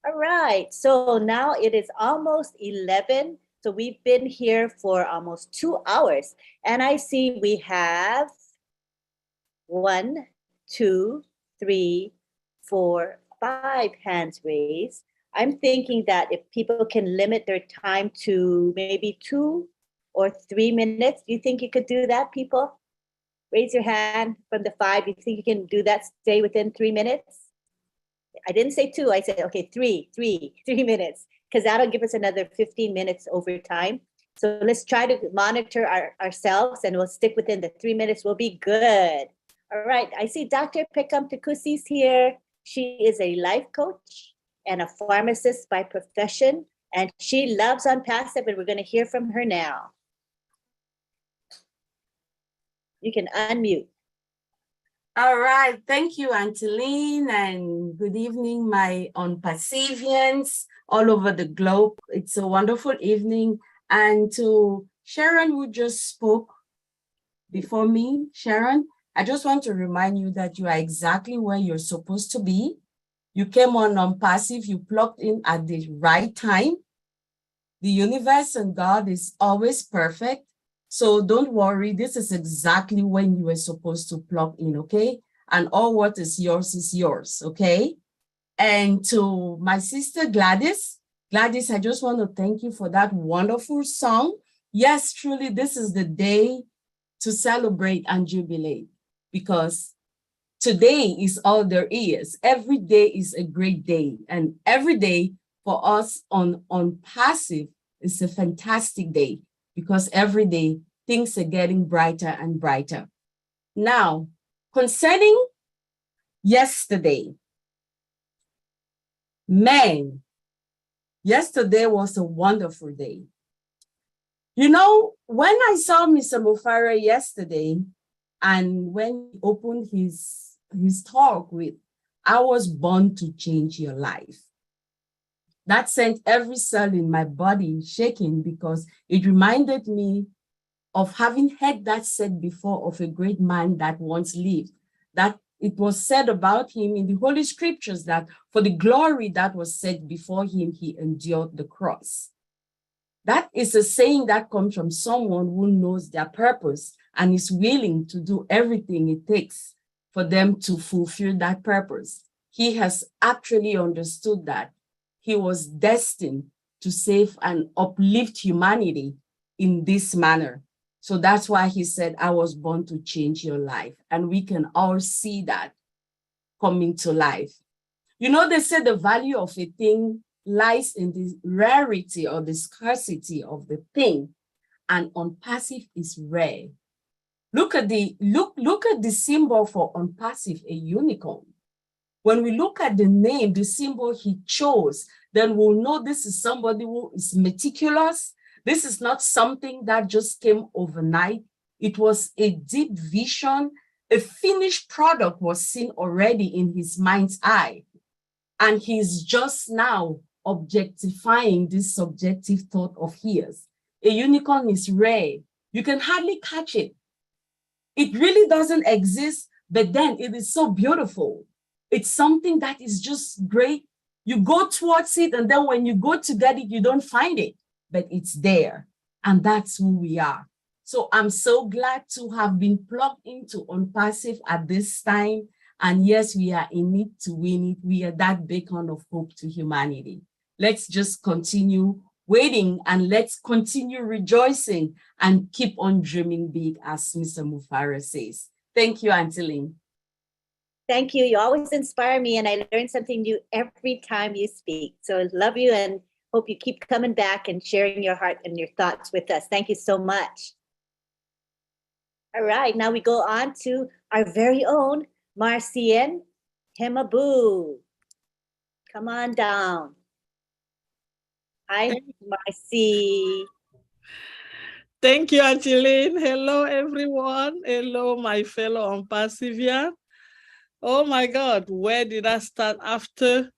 All right, so now it is almost 11. So we've been here for almost 2 hours. And I see we have 1, 2, 3, 4, 5 hands raised. I'm thinking that if people can limit their time to maybe 2 or 3 minutes, do you think you could do that, people? Raise your hand from the 5. You think you can do that, stay within 3 minutes? I didn't say 2, I said, okay, 3 minutes, because that'll give us another 15 minutes over time. So let's try to monitor ourselves and we'll stick within the 3 minutes. We'll be good. All right, I see Dr. Pekam Tekusi's here. She is a life coach and a pharmacist by profession, and she loves OnPassive, and we're going to hear from her now. You can unmute. All right, thank you, Auntie Lynn, and good evening, my OnPassivians all over the globe. It's a wonderful evening. And to Sharon, who just spoke before me, Sharon, I just want to remind you that you are exactly where you're supposed to be. You came on OnPassive, you plugged in at the right time. The universe and God is always perfect. So don't worry, this is exactly when you were supposed to plug in, okay? And all what is yours, okay? And to my sister Gladys, I just want to thank you for that wonderful song. Yes, truly, this is the day to celebrate and jubilate, because today is all there is. Every day is a great day. And every day for us on OnPassive is a fantastic day, because every day things are getting brighter and brighter. Now, concerning yesterday, man, yesterday was a wonderful day. You know, when I saw Mr. Mufara yesterday, and when he opened his talk with, I was born to change your life. That sent every cell in my body shaking, because it reminded me of having heard that said before of a great man that once lived, that it was said about him in the Holy Scriptures that for the glory that was set before him, he endured the cross. That is a saying that comes from someone who knows their purpose and is willing to do everything it takes for them to fulfill that purpose. He has actually understood that he was destined to save and uplift humanity in this manner. So that's why he said, I was born to change your life. And we can all see that coming to life. You know, they say the value of a thing lies in the rarity or the scarcity of the thing. And OnPassive is rare. Look at the symbol for OnPassive, a unicorn. When we look at the name, the symbol he chose, then we'll know this is somebody who is meticulous. This is not something that just came overnight. It was a deep vision. A finished product was seen already in his mind's eye. And he's just now objectifying this subjective thought of his. A unicorn is rare. You can hardly catch it. It really doesn't exist, but then it is so beautiful. It's something that is just great. You go towards it, and then when you go to get it, you don't find it, but it's there. And that's who we are. So I'm so glad to have been plugged into OnPassive at this time. And yes, we are in it to win it. We are that beacon of hope to humanity. Let's just continue waiting, and let's continue rejoicing and keep on dreaming big, as Mr. Mufara says. Thank you, Auntie Lynn. Thank you. You always inspire me, and I learn something new every time you speak. So I love you and hope you keep coming back and sharing your heart and your thoughts with us. Thank you so much. All right, now we go on to our very own Marcian Hemabu. Come on down. Hi, Marcy. Thank you, Auntie Lynn. Hello, everyone. Hello, my fellow OnPassivian. Oh my God, where did I start after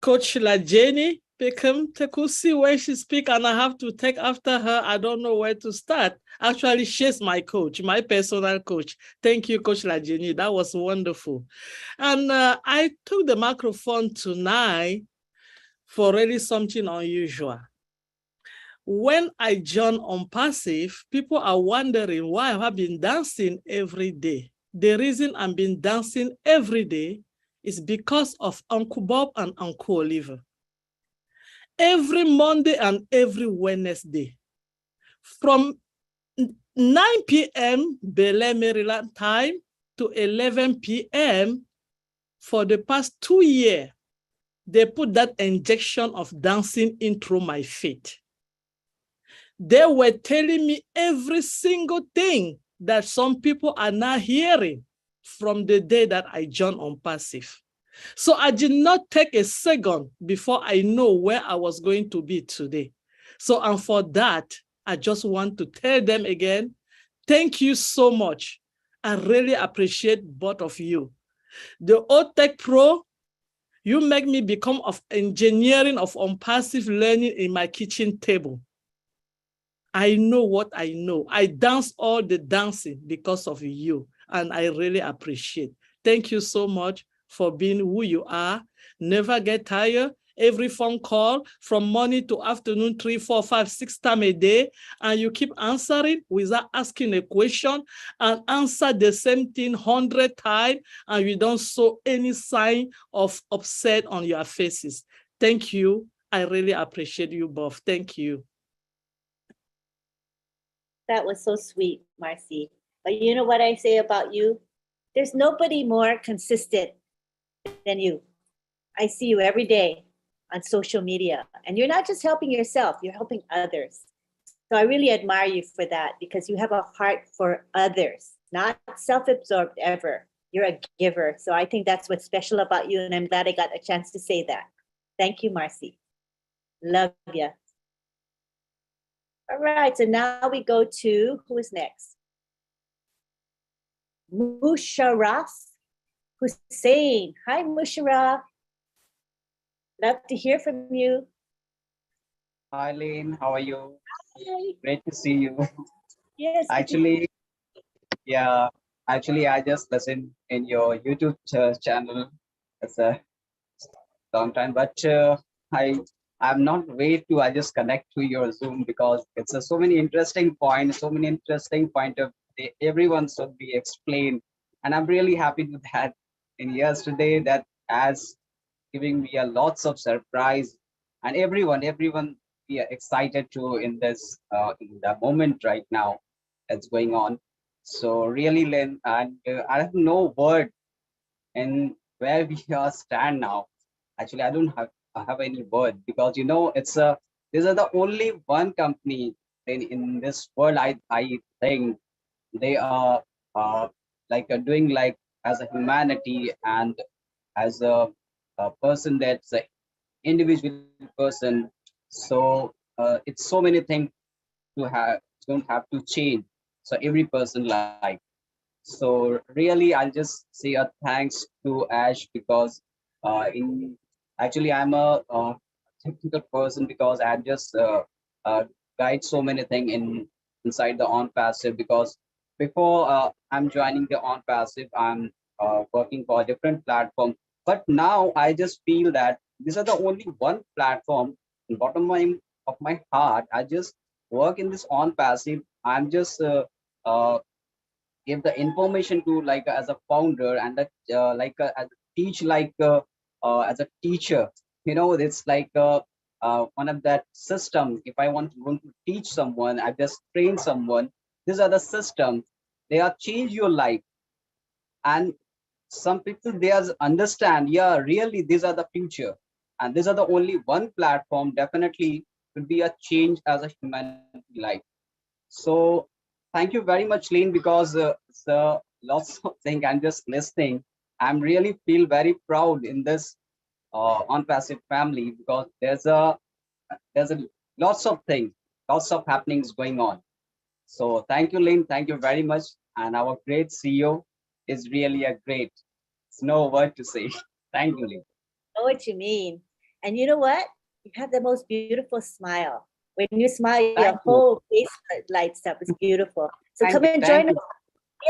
Coach Lajeni? Become Tekusi when she speak and I have to take after her. I don't know where to start. Actually, she's my coach, my personal coach. Thank you, Coach Lajini. That was wonderful. And I took the microphone tonight for really something unusual. When I joined on Passive, people are wondering why I have been dancing every day. The reason I've been dancing every day is because of Uncle Bob and Uncle Oliver. Every Monday and every Wednesday, from 9 p.m. Bel-Air, Maryland time to 11 p.m. for the past 2 years, they put that injection of dancing into my feet. They were telling me every single thing that some people are now hearing from the day that I joined on Passive. So I did not take a second before I know where I was going to be today. So, and for that, I just want to tell them again, thank you so much. I really appreciate both of you. The OTech Pro, you make me become of engineering of passive learning in my kitchen table. I know what I know. I dance all the dancing because of you, and I really appreciate. Thank you so much for being who you are. Never get tired. Every phone call from morning to afternoon, 3, 4, 5, 6 times a day, and you keep answering without asking a question and answer the same thing 100 times, and you don't show any sign of upset on your faces. Thank you. I really appreciate you both. Thank you. That was so sweet, Marcy. But you know what I say about you? There's nobody more consistent than you. I see you every day on social media, and you're not just helping yourself, you're helping others. So I really admire you for that, because you have a heart for others, not self-absorbed ever. You're a giver. So I think that's what's special about you, and I'm glad I got a chance to say that. Thank you, Marcy. Love you. All right, so now we go to, who is next? Musharraf Hussein. Hi, Musharraf. Love to hear from you. Hi, Lynn. How are you? Hi. Great to see you. Yes. Actually, yeah. Actually, I just listened in your YouTube channel. It's a long time, but I'm not wait to. I just connect to your Zoom because it's so many interesting points, so many interesting point of everyone should be explained, and I'm really happy with that. And yesterday, that has giving me a lots of surprise, and everyone be excited to in this in the moment right now that's going on. So really, Len, and I have no word in where we are stand now. Actually, I have any word because it's a these are the only one company in this world. I think they are like doing like as a humanity and as a person that's an individual person. So it's so many things to have don't have to change. So every person like. So really, I'll just say a thanks to Ash because in actually I'm a technical person because I've just guide so many things inside the on passive because before I'm joining the on passive, I'm working for a different platform. But now I just feel that these are the only one platform in bottom line of my heart. I just work in this on passive. I'm just uh, give the information to like as a founder and that as a teach as a teacher. It's like one of that system. If I want to teach someone, I just train someone. These are the systems. They are change your life. And some people they understand, yeah, really these are the future. And these are the only one platform definitely could be a change as a humanity life. So thank you very much, Lynn, because it's lots of things I'm just listening. I'm really feel very proud in this on passive family because there's a lots of things, lots of happenings going on. So thank you, Lynn. Thank you very much. And our great CEO is really a great. It's no word to say. Thank you, Lynn. I know what you mean. And you know what? You have the most beautiful smile. When you smile, your Thank you. whole face lights up. It's beautiful. So Thank come you, and thank join you. us.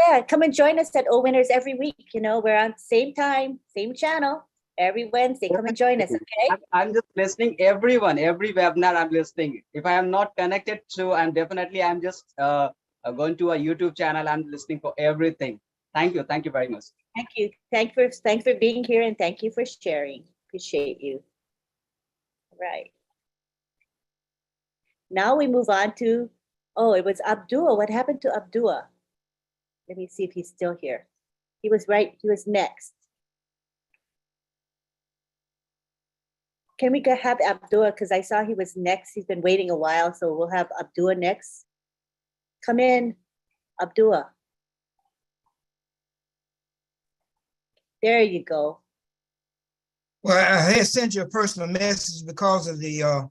Yeah, come and join us at OWinners every week. You know, we're on same time, same channel, every Wednesday. Come and join us, okay? I'm just listening everyone, every webinar I'm listening. If I am not connected to, I'm just going to a YouTube channel. I'm listening for everything. Thank you very much. Thank you. Thanks for being here, and thank you for sharing. Appreciate you. Right. Now we move on to, oh, it was Abdul. What happened to Abdul? Let me see if he's still here. He was next. Can we have Abdul? Because I saw he was next. He's been waiting a while, so we'll have Abdul next. Come in, Abdul. There you go. Well, I had sent you a personal message because of the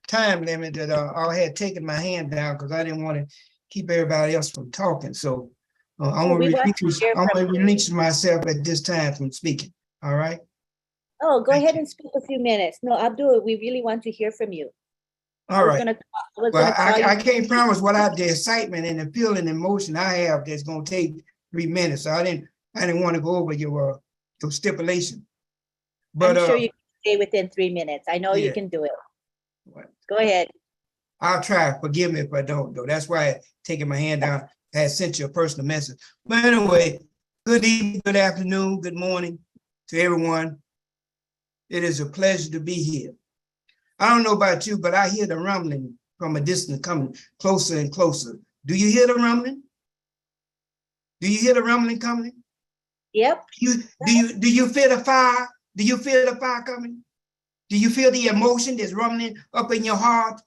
time limit that I had taken my hand down because I didn't want to keep everybody else from talking. So I'm going to release myself at this time from speaking. All right. Oh, go ahead and speak a few minutes. No, Abdul, we really want to hear from you. All right. Well, I can't promise what the excitement and the feeling and emotion I have that's going to take 3 minutes. So I didn't want to go over your stipulation. But I'm sure you can stay within 3 minutes. I know you can do it. Go ahead. I'll try. Forgive me if I don't, though. That's why I taking my hand down. I had sent you a personal message. But anyway, good evening, good afternoon, good morning to everyone. It is a pleasure to be here. I don't know about you, but I hear the rumbling from a distance coming closer and closer. Do you hear the rumbling? Do you hear the rumbling coming? Yep. Do you feel the fire? Do you feel the fire coming? Do you feel the emotion that's rumbling up in your heart?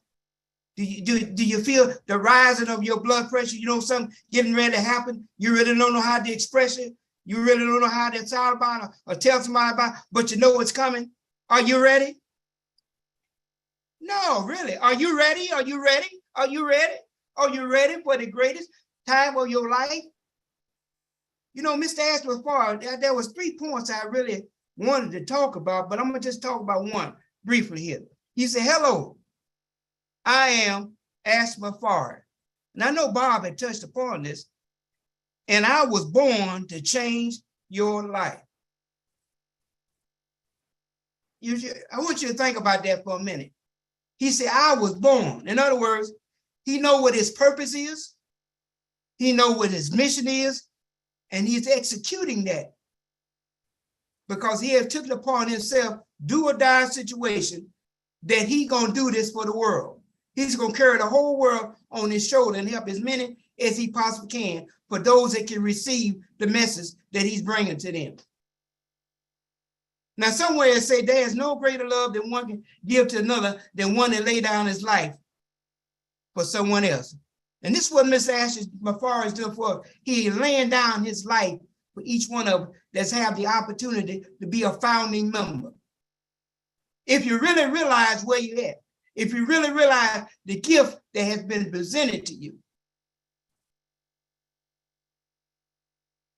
Do you feel the rising of your blood pressure? You know something getting ready to happen? You really don't know how to express it. You really don't know how to talk about it or tell somebody about it, but you know it's coming. Are you ready? No, really. Are you ready? Are you ready? Are you ready? Are you ready for the greatest time of your life? You know, Mr. asked before, there was 3 points I really wanted to talk about, but I'm going to just talk about one briefly here. He said, hello, I am Asma Farr. And I know Bob had touched upon this, and I was born to change your life. I want you to think about that for a minute. He said, I was born. In other words, he knows what his purpose is. He knows what his mission is, and he's executing that because he has took it upon himself, do or die situation, that he gonna do this for the world. He's gonna carry the whole world on his shoulder and help as many as he possibly can for those that can receive the message that he's bringing to them. Now, somewhere it say there is no greater love than one can give to another than one that lay down his life for someone else. And this is what Mr. Ashley Mafar is doing for us. He laying down his life for each one of us that's have the opportunity to be a founding member. If you really realize where you're at, if you really realize the gift that has been presented to you,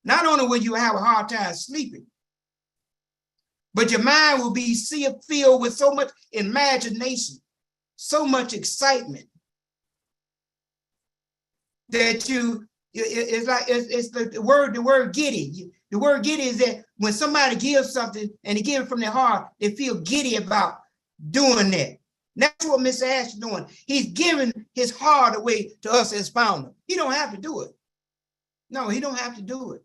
not only will you have a hard time sleeping, but your mind will be filled with so much imagination, so much excitement that it's the word giddy. The word giddy is that when somebody gives something and they give it from their heart, they feel giddy about doing that. And that's what Mr. Ash is doing. He's giving his heart away to us as founder. He don't have to do it. No, he don't have to do it.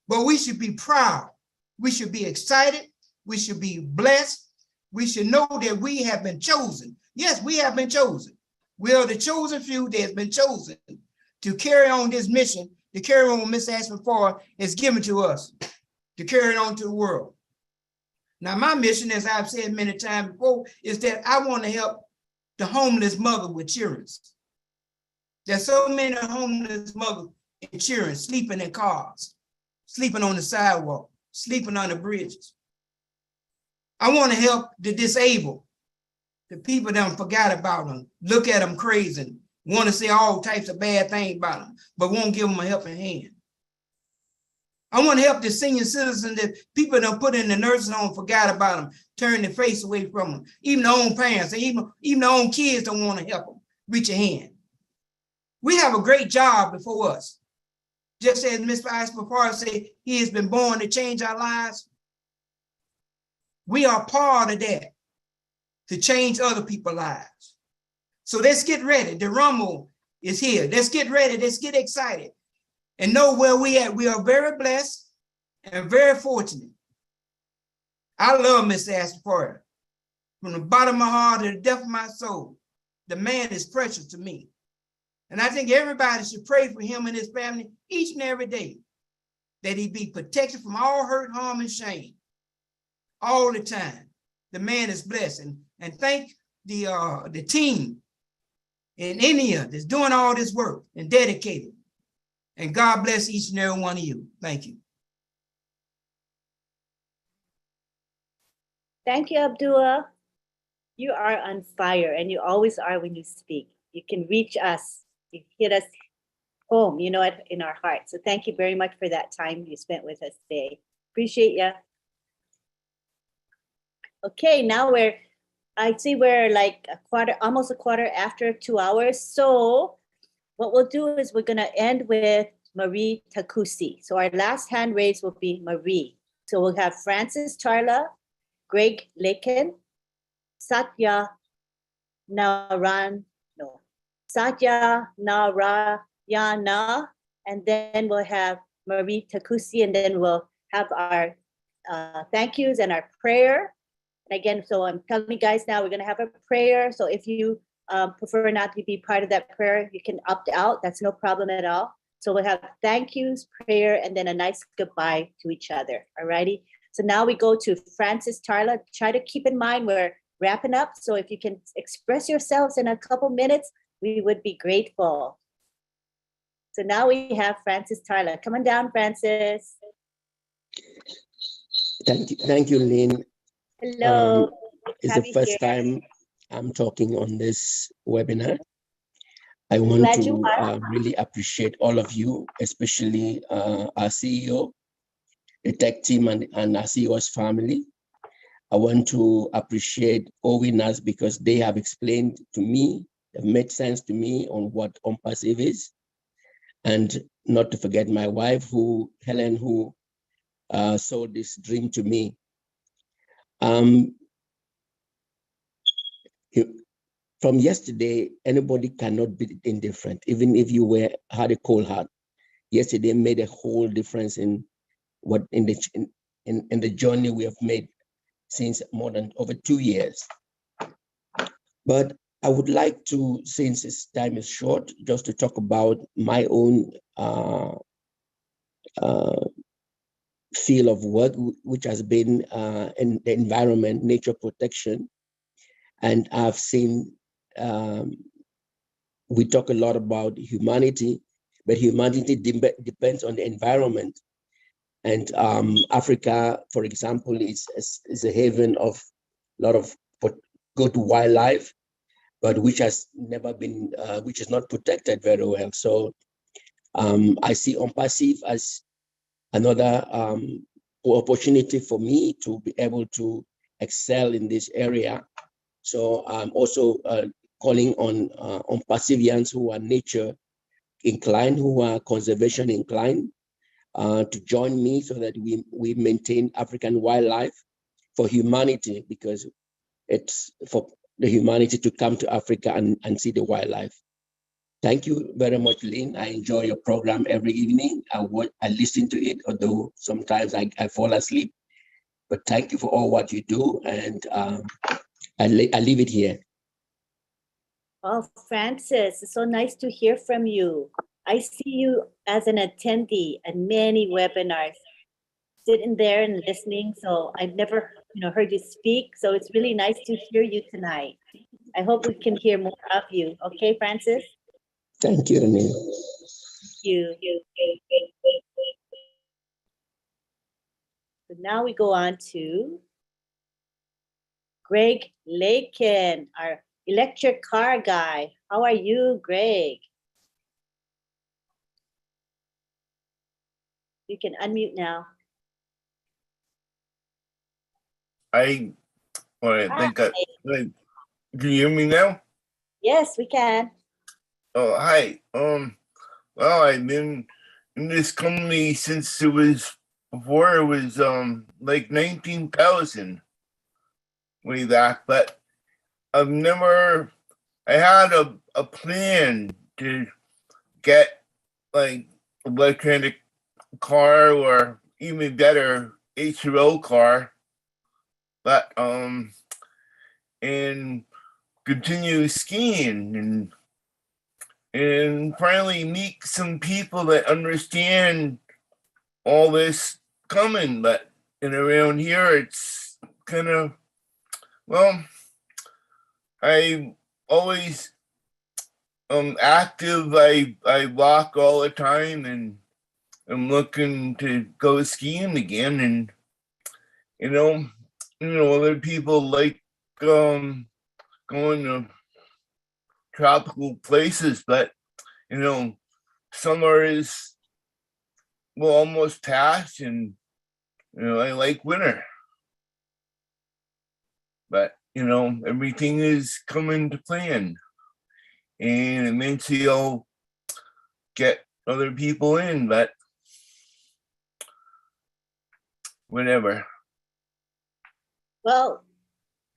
But we should be proud. We should be excited. We should be blessed. We should know that we have been chosen. Yes, we have been chosen. We are the chosen few that has been chosen to carry on this mission, to carry on what Mr. Ashman Ford has given to us, to carry it on to the world. Now, my mission, as I've said many times before, is that I want to help the homeless mother with children. There's so many homeless mothers and children sleeping in cars, sleeping on the sidewalk, sleeping on the bridges. I want to help the disabled, the people that forgot about them, look at them crazy, want to say all types of bad things about them, but won't give them a helping hand. I want to help the senior citizens that people done put in the nursing home, forgot about them, turn their face away from them. Even their own parents, and even their own kids don't want to help them. Reach a hand. We have a great job before us. Just as Mr. Ispapar said, he has been born to change our lives. We are part of that, to change other people's lives. So let's get ready. The rumble is here. Let's get ready. Let's get excited. And know where we at. We are very blessed and very fortunate. I love Mr. Ispapar. From the bottom of my heart to the depth of my soul, the man is precious to me. And I think everybody should pray for him and his family each and every day, that he be protected from all hurt, harm, and shame all the time. The man is blessed. And thank the team in India that's doing all this work and dedicated. And God bless each and every one of you. Thank you. Thank you, Abdullah. You are on fire, and you always are when you speak. You can reach us. You hit us home, you know, in our hearts. So thank you very much for that time you spent with us today. Appreciate you. Okay, now I see we're like almost a quarter after 2 hours. So what we'll do is we're gonna end with Marie Takusi. So our last hand raise will be Marie. So we'll have Francis Charla, Greg Lakin, Satya Narayana, and then we'll have Marie Takusi, and then we'll have our thank yous and our prayer. And again, so I'm telling you guys now, we're gonna have a prayer. So if you prefer not to be part of that prayer, you can opt out. That's no problem at all. So we'll have thank yous, prayer, and then a nice goodbye to each other. All righty. So now we go to Francis Charla. Try to keep in mind we're wrapping up. So if you can express yourselves in a couple minutes, we would be grateful. So now we have Francis Charla. Come on down, Francis. Thank you, Lynn. Hello. It's the first time I'm talking on this webinar. I want to really appreciate all of you, especially our CEO, the tech team, and our CEO's family. I want to appreciate OWinners because they have explained to me, have made sense to me on what OnPassive is. And not to forget my wife, Helen, who sold this dream to me. From yesterday, anybody cannot be indifferent, even if you had a cold heart. Yesterday made a whole difference in the journey we have made since more than over 2 years. But I would like to, since this time is short, just to talk about my own field of work, which has been in the environment, nature protection. And I've seen, we talk a lot about humanity, but humanity depends on the environment. And Africa, for example, is a haven of a lot of good wildlife, but which has never been, which is not protected very well. So I see OnPassive as another opportunity for me to be able to excel in this area. So I'm also calling on OnPassivians who are nature inclined, who are conservation inclined, to join me so that we maintain African wildlife for humanity, because it's for the humanity to come to Africa and see the wildlife. Thank you very much, Lynn. I enjoy your program every evening. I listen to it, although sometimes I fall asleep. But thank you for all what you do, and I leave it here. Oh, Francis, it's so nice to hear from you. I see you as an attendee at many webinars, sitting there and listening. So I've never, heard you speak. So it's really nice to hear you tonight. I hope we can hear more of you. Okay, Francis? Thank you, Lynn. Thank you. So now we go on to Greg Lakin, our electric car guy. How are you, Greg? You can unmute now. I think can you hear me now? Yes, we can. Oh, hi. Well, I've been in this company since it was before it was like 19,000 way back, but I had a plan to get like electronic car or even better HRO car, but and continue skiing and finally meet some people that understand all this coming. But around here it's kind of, well, I always active. I walk all the time and I'm looking to go skiing again. And other people like going to tropical places, but summer is almost past, and I like winter. But everything is coming to plan, and eventually I'll get other people in, but whatever. Well,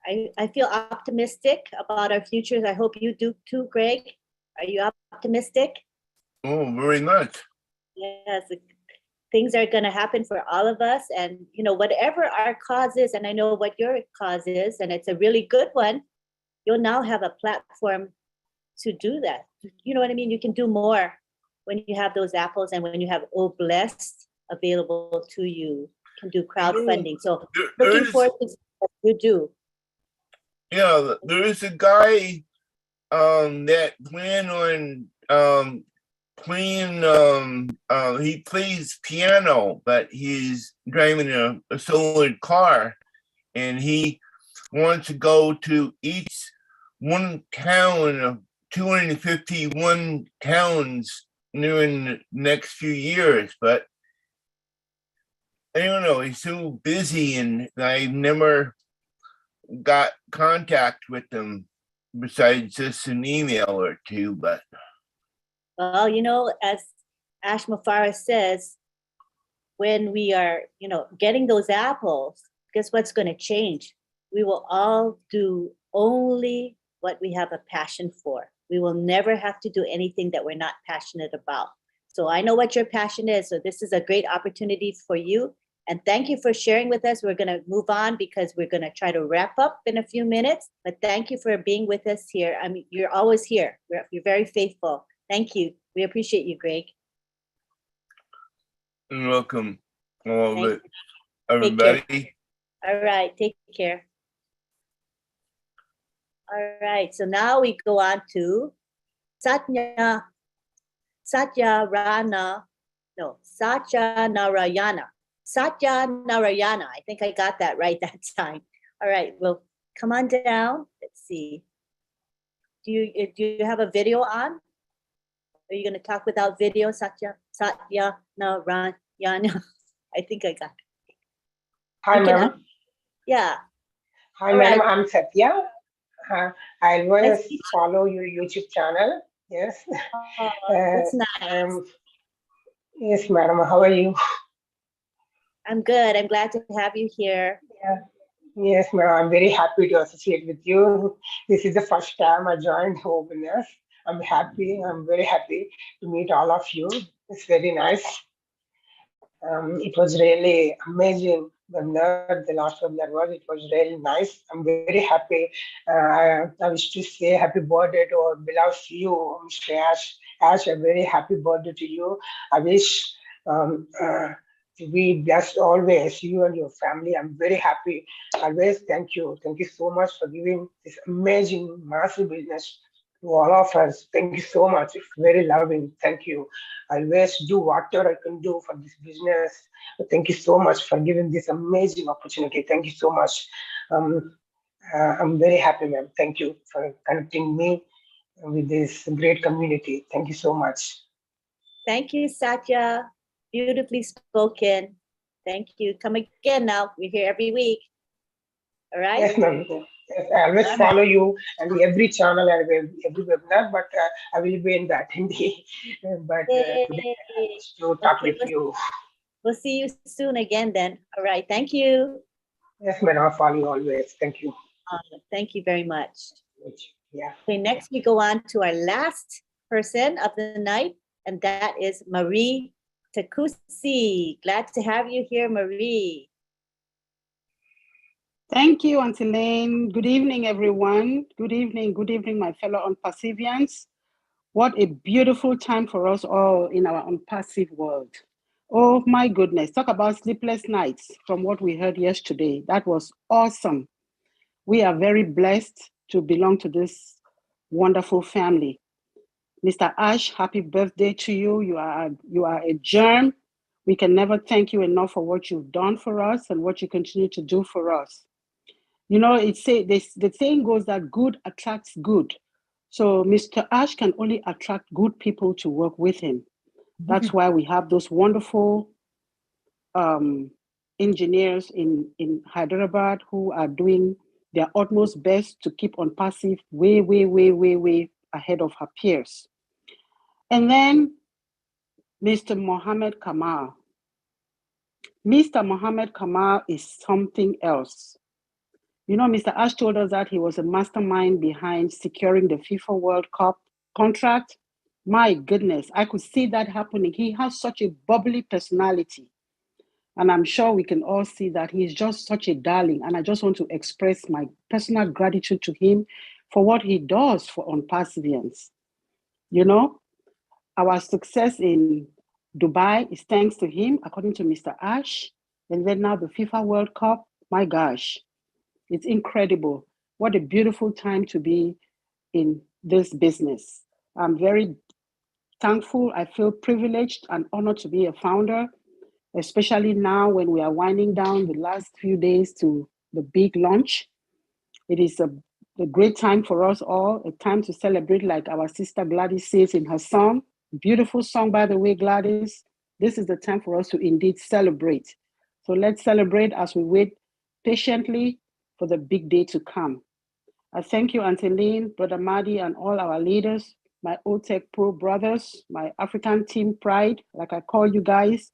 I feel optimistic about our futures. I hope you do too, Greg. Are you optimistic? Oh, very much. Yes, things are going to happen for all of us. And, whatever our cause is, and I know what your cause is, and it's a really good one, you'll now have a platform to do that. You know what I mean? You can do more when you have those apples and when you have Oh Blessed available to you. You can do crowdfunding. So looking forward to what you do. Yeah, there is a guy that plan on playing he plays piano, but he's driving a solar car, and he wants to go to each one town of 251 towns during the next few years. But I don't know, he's so busy, and I never got contact with him besides just an email or two. But well, as Ash Mufara says, when we are getting those apples, guess what's going to change? We will all do only what we have a passion for. We will never have to do anything that we're not passionate about. So I know what your passion is, so this is a great opportunity for you. And thank you for sharing with us. We're going to move on because we're going to try to wrap up in a few minutes. But thank you for being with us here. I mean, you're always here. You're very faithful. Thank you. We appreciate you, Greg. You're welcome. Everybody. All right. Take care. All right. So now we go on to Satya Narayana. Satya Narayana. I think I got that right that time. All right. Well, come on down. Let's see. Do you have a video on? Are you going to talk without video, Satya Narayana? I think I got it. Hi, ma'am. Yeah. Hi, ma'am. I'm Satya. I always follow your YouTube channel. Yes. That's nice. Yes, madam. How are you? I'm good. I'm glad to have you here. Yeah. Yes, ma'am. I'm very happy to associate with you. This is the first time I joined OWinners. I'm happy. I'm very happy to meet all of you. It's very nice. It was really amazing. The last webinar it was really nice. I'm very happy. I wish to say happy birthday to our beloved you, Mr. Ash. Ash, a very happy birthday to you. I wish to be blessed always, you and your family. I'm very happy. Always thank you. Thank you so much for giving this amazing, massive business to all of us. Thank you so much. It's very loving. Thank you. I always do whatever I can do for this business. Thank you so much for giving this amazing opportunity. Thank you so much. I'm very happy, ma'am. Thank you for connecting me with this great community. Thank you so much. Thank you, Satya. Beautifully spoken. Thank you. Come again now. We're here every week. All right? Yes, ma'am. Yes, I always All follow you and every channel and every webinar, but I will be in the attendee. But Yay. today I was to talk Okay, with you. we'll see you soon again then. All right. Thank you. Yes, madam. I follow you always. Thank you. Thank you very much. Yeah. Okay, next we go on to our last person of the night, and that is Marie Takusi. Glad to have you here, Marie. Thank you, Auntie Lane. Good evening, everyone. Good evening, my fellow Unpassivians. What a beautiful time for us all in our unpassive world. Oh my goodness, talk about sleepless nights from what we heard yesterday. That was awesome. We are very blessed to belong to this wonderful family. Mr. Ash, happy birthday to you. You are a germ. We can never thank you enough for what you've done for us and what you continue to do for us. You know, the saying goes that good attracts good. So Mr. Ash can only attract good people to work with him. That's why we have those wonderful engineers in Hyderabad who are doing their utmost best to keep Unpassive way ahead of her peers. And then Mr. Mohammed Kamal. Mr. Mohammed Kamal is something else. You know, Mr. Ash told us that he was a mastermind behind securing the FIFA World Cup contract. My goodness, I could see that happening. He has such a bubbly personality. And I'm sure we can all see that he's just such a darling. And I just want to express my personal gratitude to him for what he does for Unpassivians. You know, our success in Dubai is thanks to him, according to Mr. Ash. And then now the FIFA World Cup, my gosh. It's incredible. What a beautiful time to be in this business. I'm very thankful. I feel privileged and honored to be a founder, especially now when we are winding down the last few days to the big launch. It is a great time for us all, a time to celebrate, like our sister Gladys says in her song. Beautiful song, by the way, Gladys. This is the time for us to indeed celebrate. So let's celebrate as we wait patiently for the big day to come. I thank you, Auntie Lynn, Brother Madi, and all our leaders, my OTech Pro brothers, my African Team Pride, like I call you guys.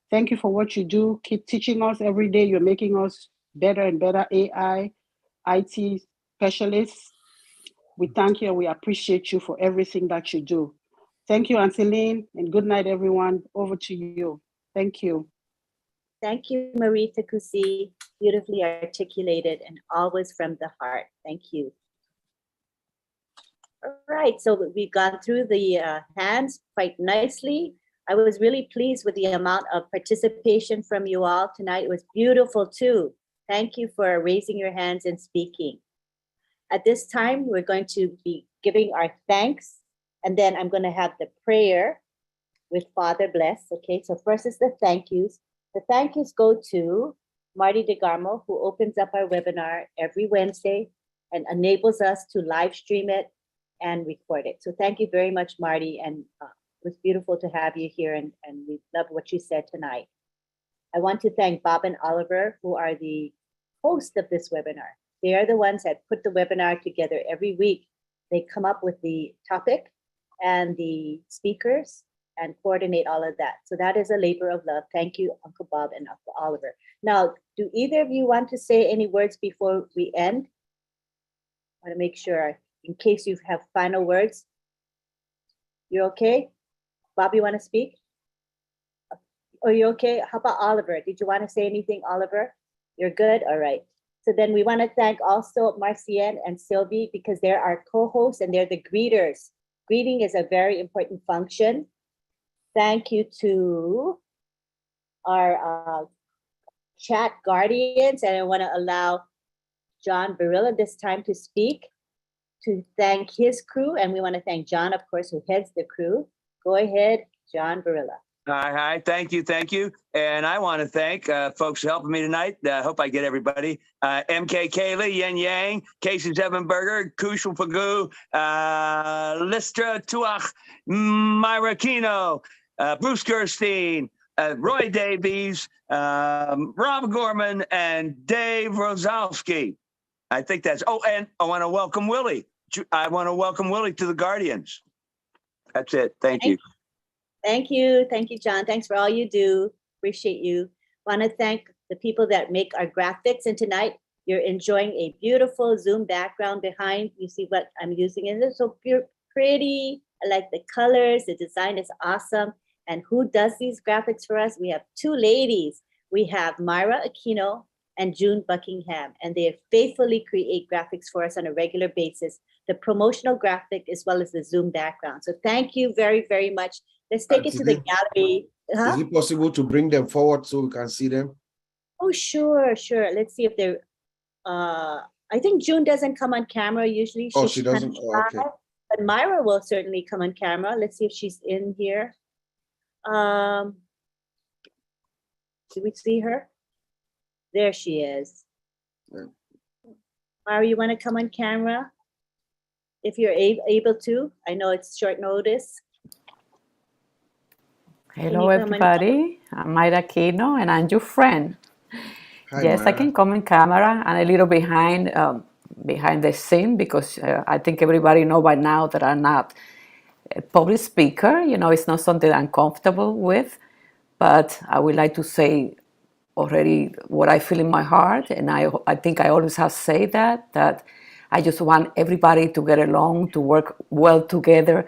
Thank you for what you do. Keep teaching us every day. You're making us better and better AI, IT specialists. We thank you and we appreciate you for everything that you do. Thank you, Auntie Lynn, and good night, everyone. Over to you. Thank you. Thank you, Marie Takusi. Beautifully articulated and always from the heart. Thank you. All right, so we've gone through the hands quite nicely. I was really pleased with the amount of participation from you all tonight. It was beautiful too. Thank you for raising your hands and speaking. At this time, we're going to be giving our thanks, and then I'm going to have the prayer with Father Bless. Okay, so first is the thank yous. The thank yous go to Marty DeGarmo, who opens up our webinar every Wednesday and enables us to live stream it and record it. So thank you very much, Marty, and it was beautiful to have you here, and we love what you said tonight. I want to thank Bob and Oliver, who are the host of this webinar. They are the ones that put the webinar together every week. They come up with the topic and the speakers and coordinate all of that. So that is a labor of love. Thank you, Uncle Bob and Uncle Oliver. Now, do either of you want to say any words before we end? I want to make sure, in case you have final words. You're okay? Bob, you want to speak? Are you okay? How about Oliver? Did you want to say anything, Oliver? You're good? All right. So then we want to thank also Marcienne and Sylvie, because they're our co-hosts and they're the greeters. Greeting is a very important function. Thank you to our chat guardians, and I want to allow John Barilla this time to speak, to thank his crew, and we want to thank John, of course, who heads the crew. Go ahead, John Barilla. Hi, thank you. And I want to thank folks for helping me tonight. I hope I get everybody. MK Kaylee, Yen Yang, Casey Zevenberger, Kushal Pagu, Listra Tuach, Myra Kino, Bruce Gerstein, Roy Davies, Rob Gorman, and Dave Rosalski. I think that's, oh, and I want to welcome Willie. I want to welcome Willie to the Guardians. That's it. Thank you. Thank you. Thank you, John. Thanks for all you do. Appreciate you. Want to thank the people that make our graphics. And tonight, you're enjoying a beautiful Zoom background behind. You see what I'm using. And it's so pretty. I like the colors. The design is awesome. And who does these graphics for us? We have two ladies. We have Myra Aquino and June Buckingham. And they faithfully create graphics for us on a regular basis, the promotional graphic as well as the Zoom background. So thank you very, very much. Let's take it to the gallery. Is it possible to bring them forward so we can see them? Oh, sure, sure. Let's see if they're, I think June doesn't come on camera usually. Oh, she doesn't? Oh, okay. But Myra will certainly come on camera. Let's see if she's in here. Do we see her? There she is. Yeah. Myra, you want to come on camera? If you're able to. I know it's short notice. Hello, everybody. I'm Myra Aquino, and I'm your friend. Hi, yes, Myra. I can come in camera and a little behind the scene because I think everybody know by now that I'm not a public speaker. You know, it's not something I'm comfortable with, but I would like to say already what I feel in my heart, and I think I always have said that I just want everybody to get along, to work well together.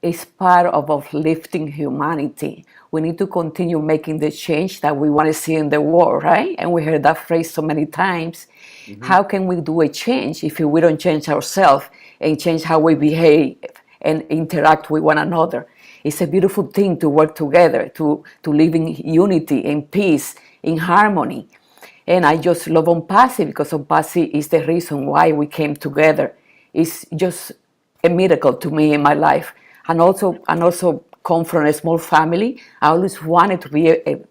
It's part of uplifting humanity. We need to continue making the change that we want to see in the world, right? And we heard that phrase so many times. Mm-hmm. How can we do a change if we don't change ourselves and change how we behave and interact with one another? It's a beautiful thing to work together, to live in unity, in peace, in harmony. And I just love OWinners because OWinners is the reason why we came together. It's just a miracle to me in my life. And also come from a small family. I always wanted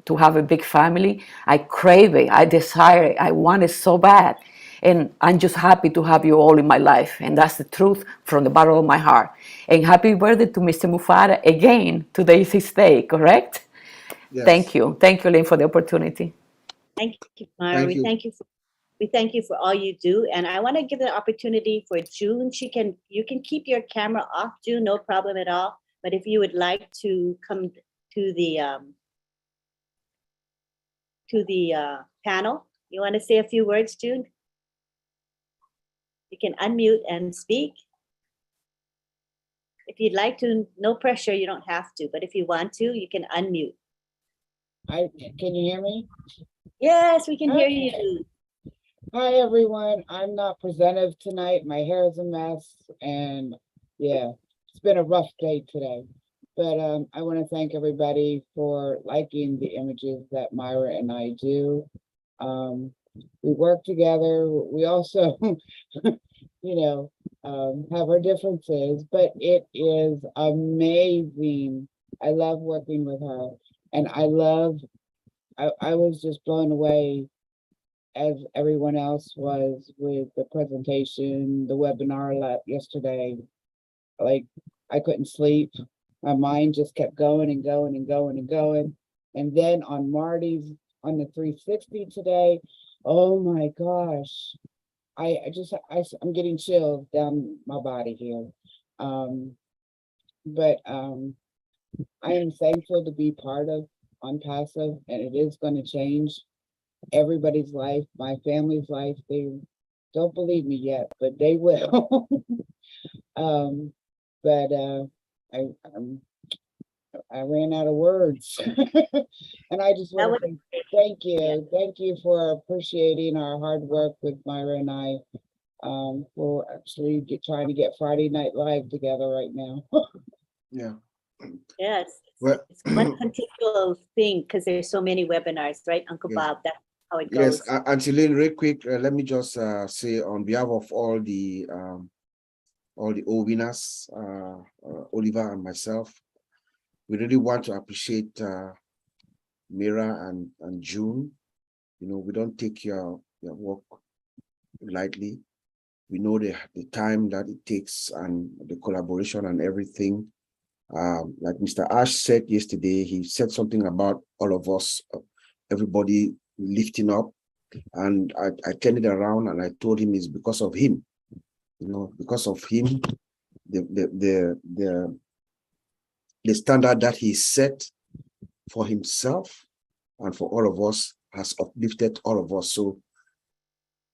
to have a big family. I crave it, I desire it, I want it so bad. And I'm just happy to have you all in my life. And that's the truth from the bottom of my heart. And happy birthday to Mr. Mufara again. Today is his day, correct? Yes. Thank you. Thank you, Lynn, for the opportunity. Thank you, Myra. We thank you for all you do. And I want to give the opportunity for June. You can keep your camera off, June, no problem at all. But if you would like to come to the panel, you want to say a few words, June? You can unmute and speak. If you'd like to, no pressure, you don't have to. But if you want to, you can unmute. Can you hear me? Yes, we can hear you. Hi, everyone. I'm not presentative tonight. My hair is a mess. And yeah, it's been a rough day today. But I want to thank everybody for liking the images that Myra and I do. We work together. We also, have our differences, but it is amazing. I love working with her. And I was just blown away, as everyone else was, with the presentation, the webinar yesterday. Like, I couldn't sleep. My mind just kept going and going and going and going. And then on the 360 today, oh my gosh, I'm getting chills down my body here. But I am thankful to be part of OWinners, and it is going to change everybody's life, my family's life. They don't believe me yet, but they will. I ran out of words. And I just want to say thank you. Thank you for appreciating our hard work with Myra and I, for actually trying to get Friday Night Live together right now. Yeah. Yes, it's one continual thing because there's so many webinars, right, Uncle Bob? That's how it goes. Yes, Angeline, real quick, let me just say on behalf of all the OWinners, Oliver and myself, we really want to appreciate Mira and June. We don't take your work lightly. We know the time that it takes and the collaboration and everything. Like Mr. Ash said yesterday, he said something about all of us, everybody lifting up. And I turned it around and I told him it's because of him. You know, because of him, the standard that he set for himself and for all of us has uplifted all of us. So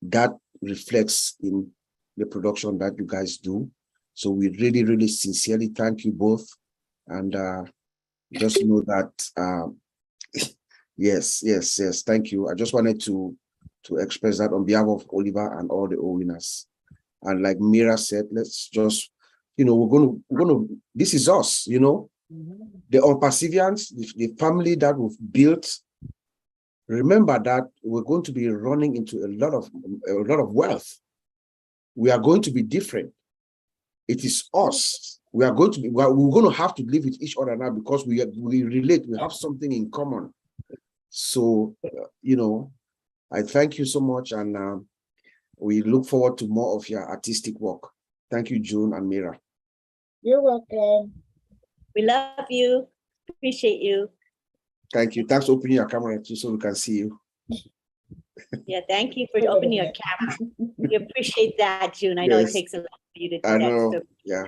that reflects in the production that you guys do. So we really, really sincerely thank you both. And just know that, yes, thank you. I just wanted to express that on behalf of Oliver and all the OWinners. And like Mira said, let's just, you know, we're gonna, this is us, you know, the unperseverance, the family that we've built. Remember that we're going to be running into a lot of wealth. We are going to be different. It is us. We are going to be, we're going to have to live with each other now because we relate, we have something in common. So, you know, I thank you so much, and we look forward to more of your artistic work. Thank you, June and Mira. You're welcome. We love you. Appreciate you. Thank you. Thanks for opening your camera too so we can see you. Yeah, thank you for opening your camera. We appreciate that, June. I know it Yes. takes a lot for you to do I that. know, So yeah.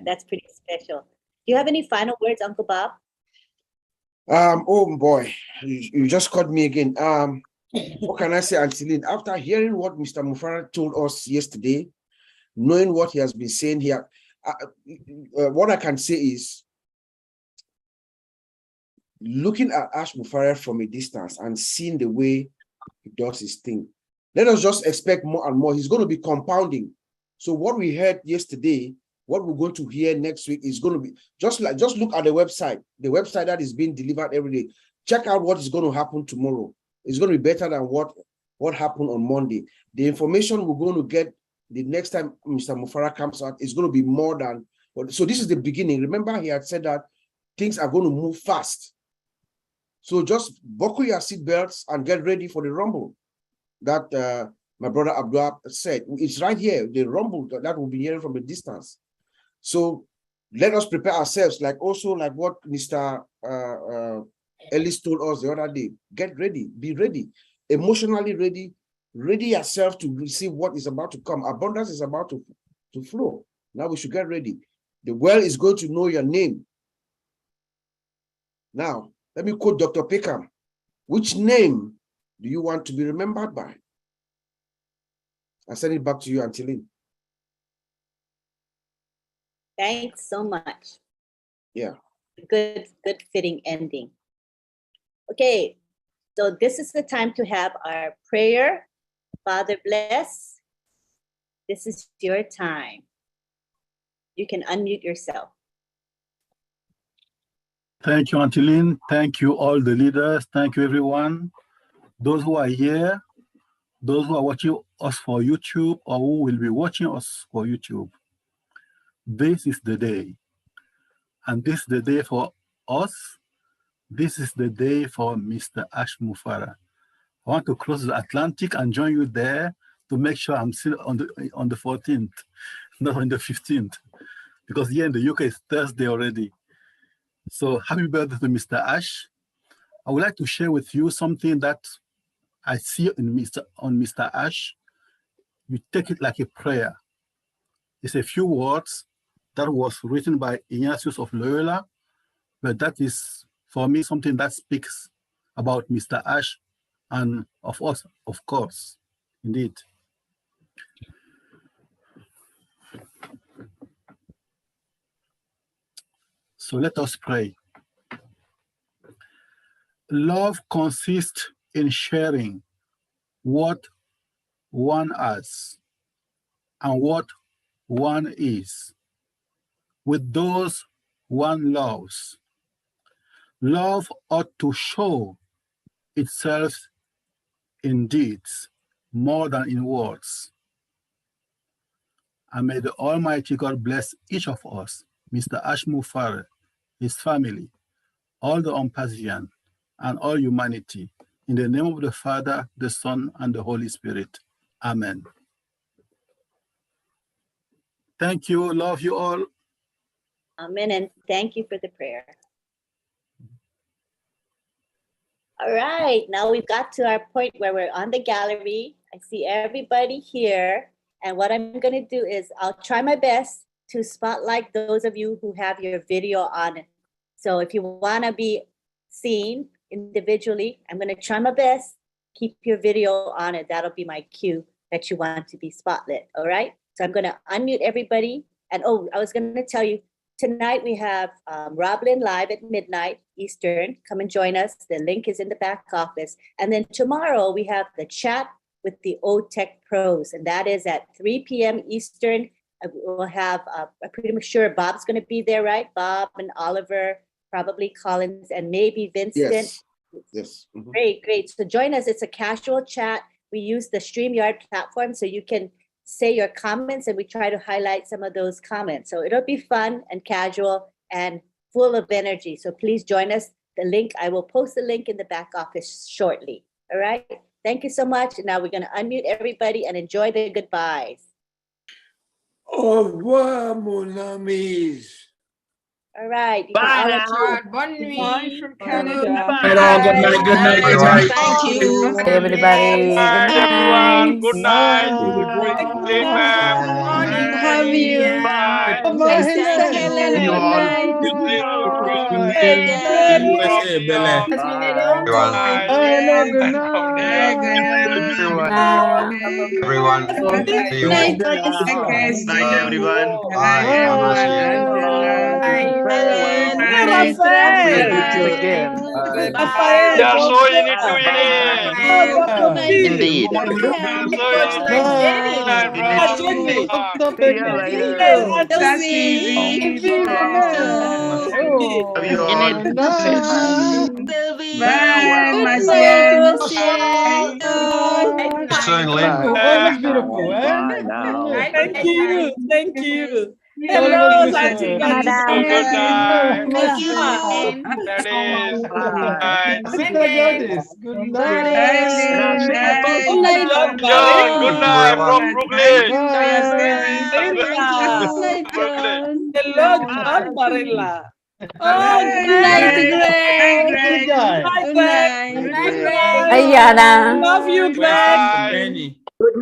that's pretty special. Do you have any final words, Uncle Bob? Oh boy, you just caught me again. What can I say, Auntie Lynn? After hearing what Mr. Mufara told us yesterday, knowing what he has been saying here, what I can say is, looking at Ash Mufara from a distance and seeing the way he does his thing, let us just expect more and more. He's going to be compounding. So what we heard yesterday, what we're going to hear next week is going to be just look at the website that is being delivered every day. Check out what is going to happen tomorrow. It's going to be better than what happened on Monday. The information we're going to get the next time Mr. Mufara comes out is going to be more than what. So this is the beginning. Remember, he had said that things are going to move fast. So just buckle your seatbelts and get ready for the rumble that my brother Abdul said. It's right here, the rumble that we'll be hearing from a distance. So let us prepare ourselves, like what Mr. Ellis told us the other day. Get ready, be ready, emotionally ready, ready yourself to receive what is about to come. Abundance is about to flow. Now we should get ready. The world is going to know your name. Now, let me quote Dr. Peckham. Which name do you want to be remembered by? I send it back to you, Auntie Lynn. Thanks so much. Yeah. Good fitting ending. Okay, so this is the time to have our prayer. Father bless. This is your time. You can unmute yourself. Thank you, Auntie Lynn. Thank you, all the leaders. Thank you, everyone. Those who are here, those who are watching us for YouTube, or who will be watching us for YouTube. This is the day. And this is the day for us. This is the day for Mr. Ash Mufara. I want to cross the Atlantic and join you there to make sure I'm still on the 14th, not on the 15th, because here in the UK it's Thursday already. So happy birthday to Mr. Ash. I would like to share with you something that I see on Mr. Ash. You take it like a prayer. It's a few words that was written by Ignatius of Loyola, but that is, for me, something that speaks about Mr. Ash and of us, of course, indeed. So let us pray. Love consists in sharing what one has and what one is with those one loves. Love ought to show itself in deeds more than in words. And may the Almighty God bless each of us, Mr. Ash Mufara, his family, all the Umpasian, and all humanity. In the name of the Father, the Son, and the Holy Spirit. Amen. Thank you. Love you all. Amen. And thank you for the prayer. All right, now we've got to our point where we're on the gallery. I see everybody here. And what I'm going to do is I'll try my best to spotlight those of you who have your video on. So if you want to be seen individually, I'm going to try my best. Keep your video on it. That'll be my cue that you want to be spotlit. All right. So I'm going to unmute everybody. And oh, I was going to tell you, tonight we have Roblin live at midnight Eastern. Come and join us. The link is in the back office. And then tomorrow we have the chat with the O-Tech pros, and that is at 3 p.m. Eastern. We'll have, I'm pretty sure Bob's going to be there, right? Bob and Oliver, probably Collins, and maybe Vincent. Yes. Yes. Mhm. Great, great. So join us. It's a casual chat. We use the StreamYard platform so you can say your comments, and we try to highlight some of those comments. So it'll be fun and casual and full of energy. So please join us. The link, I will post the link in the back office shortly. All right. Thank you so much. And now we're going to unmute everybody and enjoy the goodbyes. Au revoir, mon amis. All right. You Bye can all now. achieve- Bonne nuit from Canada. Goodbye. Good night, good night, good night. Thank you. Hey, everybody. Good night. Good night. It was a great day, man. Love you. Bye. Bye, Sister Helen. See you Good all. night. USA, Bele. It's been a long time. Hello, good Good night. Everyone. See you all. Good night. Night, everyone. Bye. Have a nice evening. Helen. Hey, Nice Raphael. again. Raphael. That's don't all you go. need to hear. Oh, Dr. B. Indeed. That's all you Coach need. Jenny. Good night, Jenny. brother. See you later. Hey, Auntie Sylvie. Love you all. Sylvie. Bye, Good my night, friend. Rochelle. See you soon, Lynn. Always beautiful, eh? Bye now. Thank you. Thank you. Always Hello, beautiful. Auntie Gladys. Good night. Thank you. That is. Good night. Sister Gladys, good night. Bye, Lynn. Bye, Good night, John John, good Barry. night from Bye. Brooklyn. Enjoy yourself. Marilla. Brooklyn. Hello, John Marilla. Oh, Bye, good night, Greg. Bye, Greg. Greg. Good Good guy. night, Greg. Good night, Hey, Greg. Yana. Love you, Good Greg. night. Bye.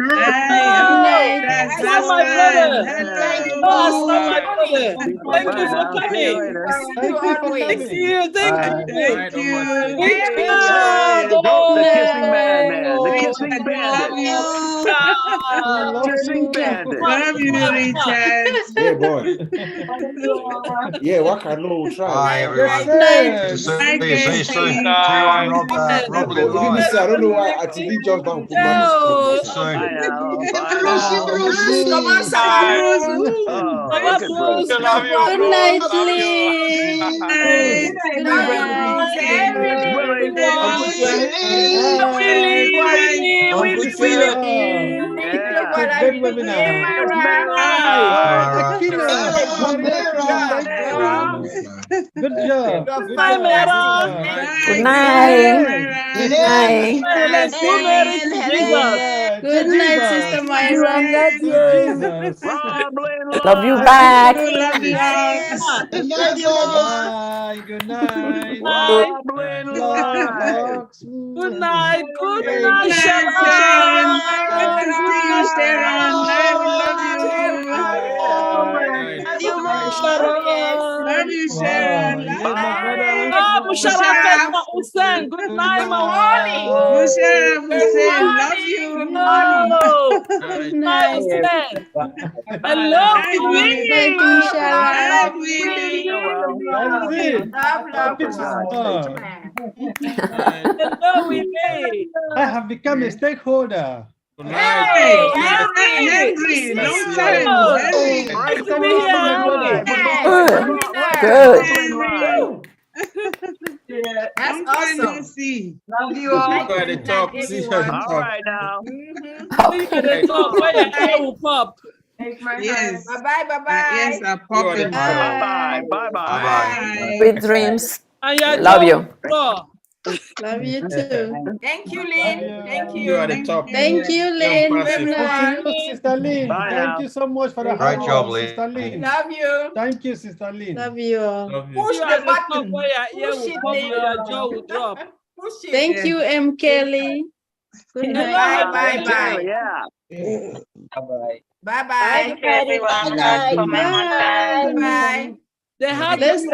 Oh, That's I saw my husband. brother. Hello. Oh, I saw my brother. Bye Thank you for now. See you coming. later. Thank you for Thank coming. you. Thank Bye. you. Thank you. Good Very night. good. Oh, the kissing man, the Oh, kissing Love bandit, you. We love kissing you. bandit. Love you, Richard. Yeah, boy. Yeah, what can we try? Bye, Yes, everyone. sir. Bye, See you soon. See Casey. you on But Roblin even Live. this, I don't know why I didn't just down put my no. music. Soon. Bye now. Bye. Bruce. Night. Bruce. Ooh. Oh, Baba look at Bruce. Bruce. Love you, Good bro. night, Love you. Lynn. Night. Good Everyone. night. Willie. Uncle Jenny, good Willie, night. Willie, Uncle Willie. Cheryl. Yeah. Great webinar. There's Good Mara. night. Akina, very Akina, thank you. Good job. Good Bye, job. Mara. Good job. Good Bye. night. Yes. Good night. Helen, so married to Good Jesus. night. To Good night, Sister Jesus. Myra. To Jesus. Roblin Love you Live. back. Love you all. Good night. Good night. Night. Roblin Love, Live. hugs. Good night. Good Hey, night, Good night, Sharon. Sharon. Good to see you, Sharon. Love you. night. Love Sharon. you, Wow. Sharon. Yeah, my brother. Ah, Musharaka Musharraf. Ma Hussein. Good Good night, Ma night. Musharraf Hussein. Love you. Good morning. Oh, Good good night, night. Hussein. Hello, Hi, Willie. Thank you, Willie. Musharraf. Hi, Willie. That's it. Oh, Keep for it God's small. Hello, Willie. I have become a stakeholder. Hey, Henry. Henry. Long Good. time. Henry. Right Good to from be here, Roblin Henry. Live. We're going Good. right Good. from Roblin Live. Long time no see. Love you all. Look at the top. See at the All top. right now. See you at the top where your hair will pop. Yes. Bye-bye. Yes, I See pop you at the it. top. Bye-bye. Bye-bye. Bye. Sweet dreams. And your Love job you. will draw. Love you too. Thank you, Lynn. Thank you. You are the top. Thank you, Lynn. Passive. Goodbye. Sister Lynn. Bye Thank now. you so much for the Great hard job, work, Lynn. Sister Lynn. Love you. Thank you, Sister Lynn. Love you all. Love you. Push You are the the top button. where your ear Push will it, come Lynn. and your jaw will drop. Push it. Thank you, M. Kelly. Good Hello, night. Bye, hello, bye, hello. bye. Bye-bye. Bye, Bye, bye. everybody. Good night. Bye. Bye. They had Let's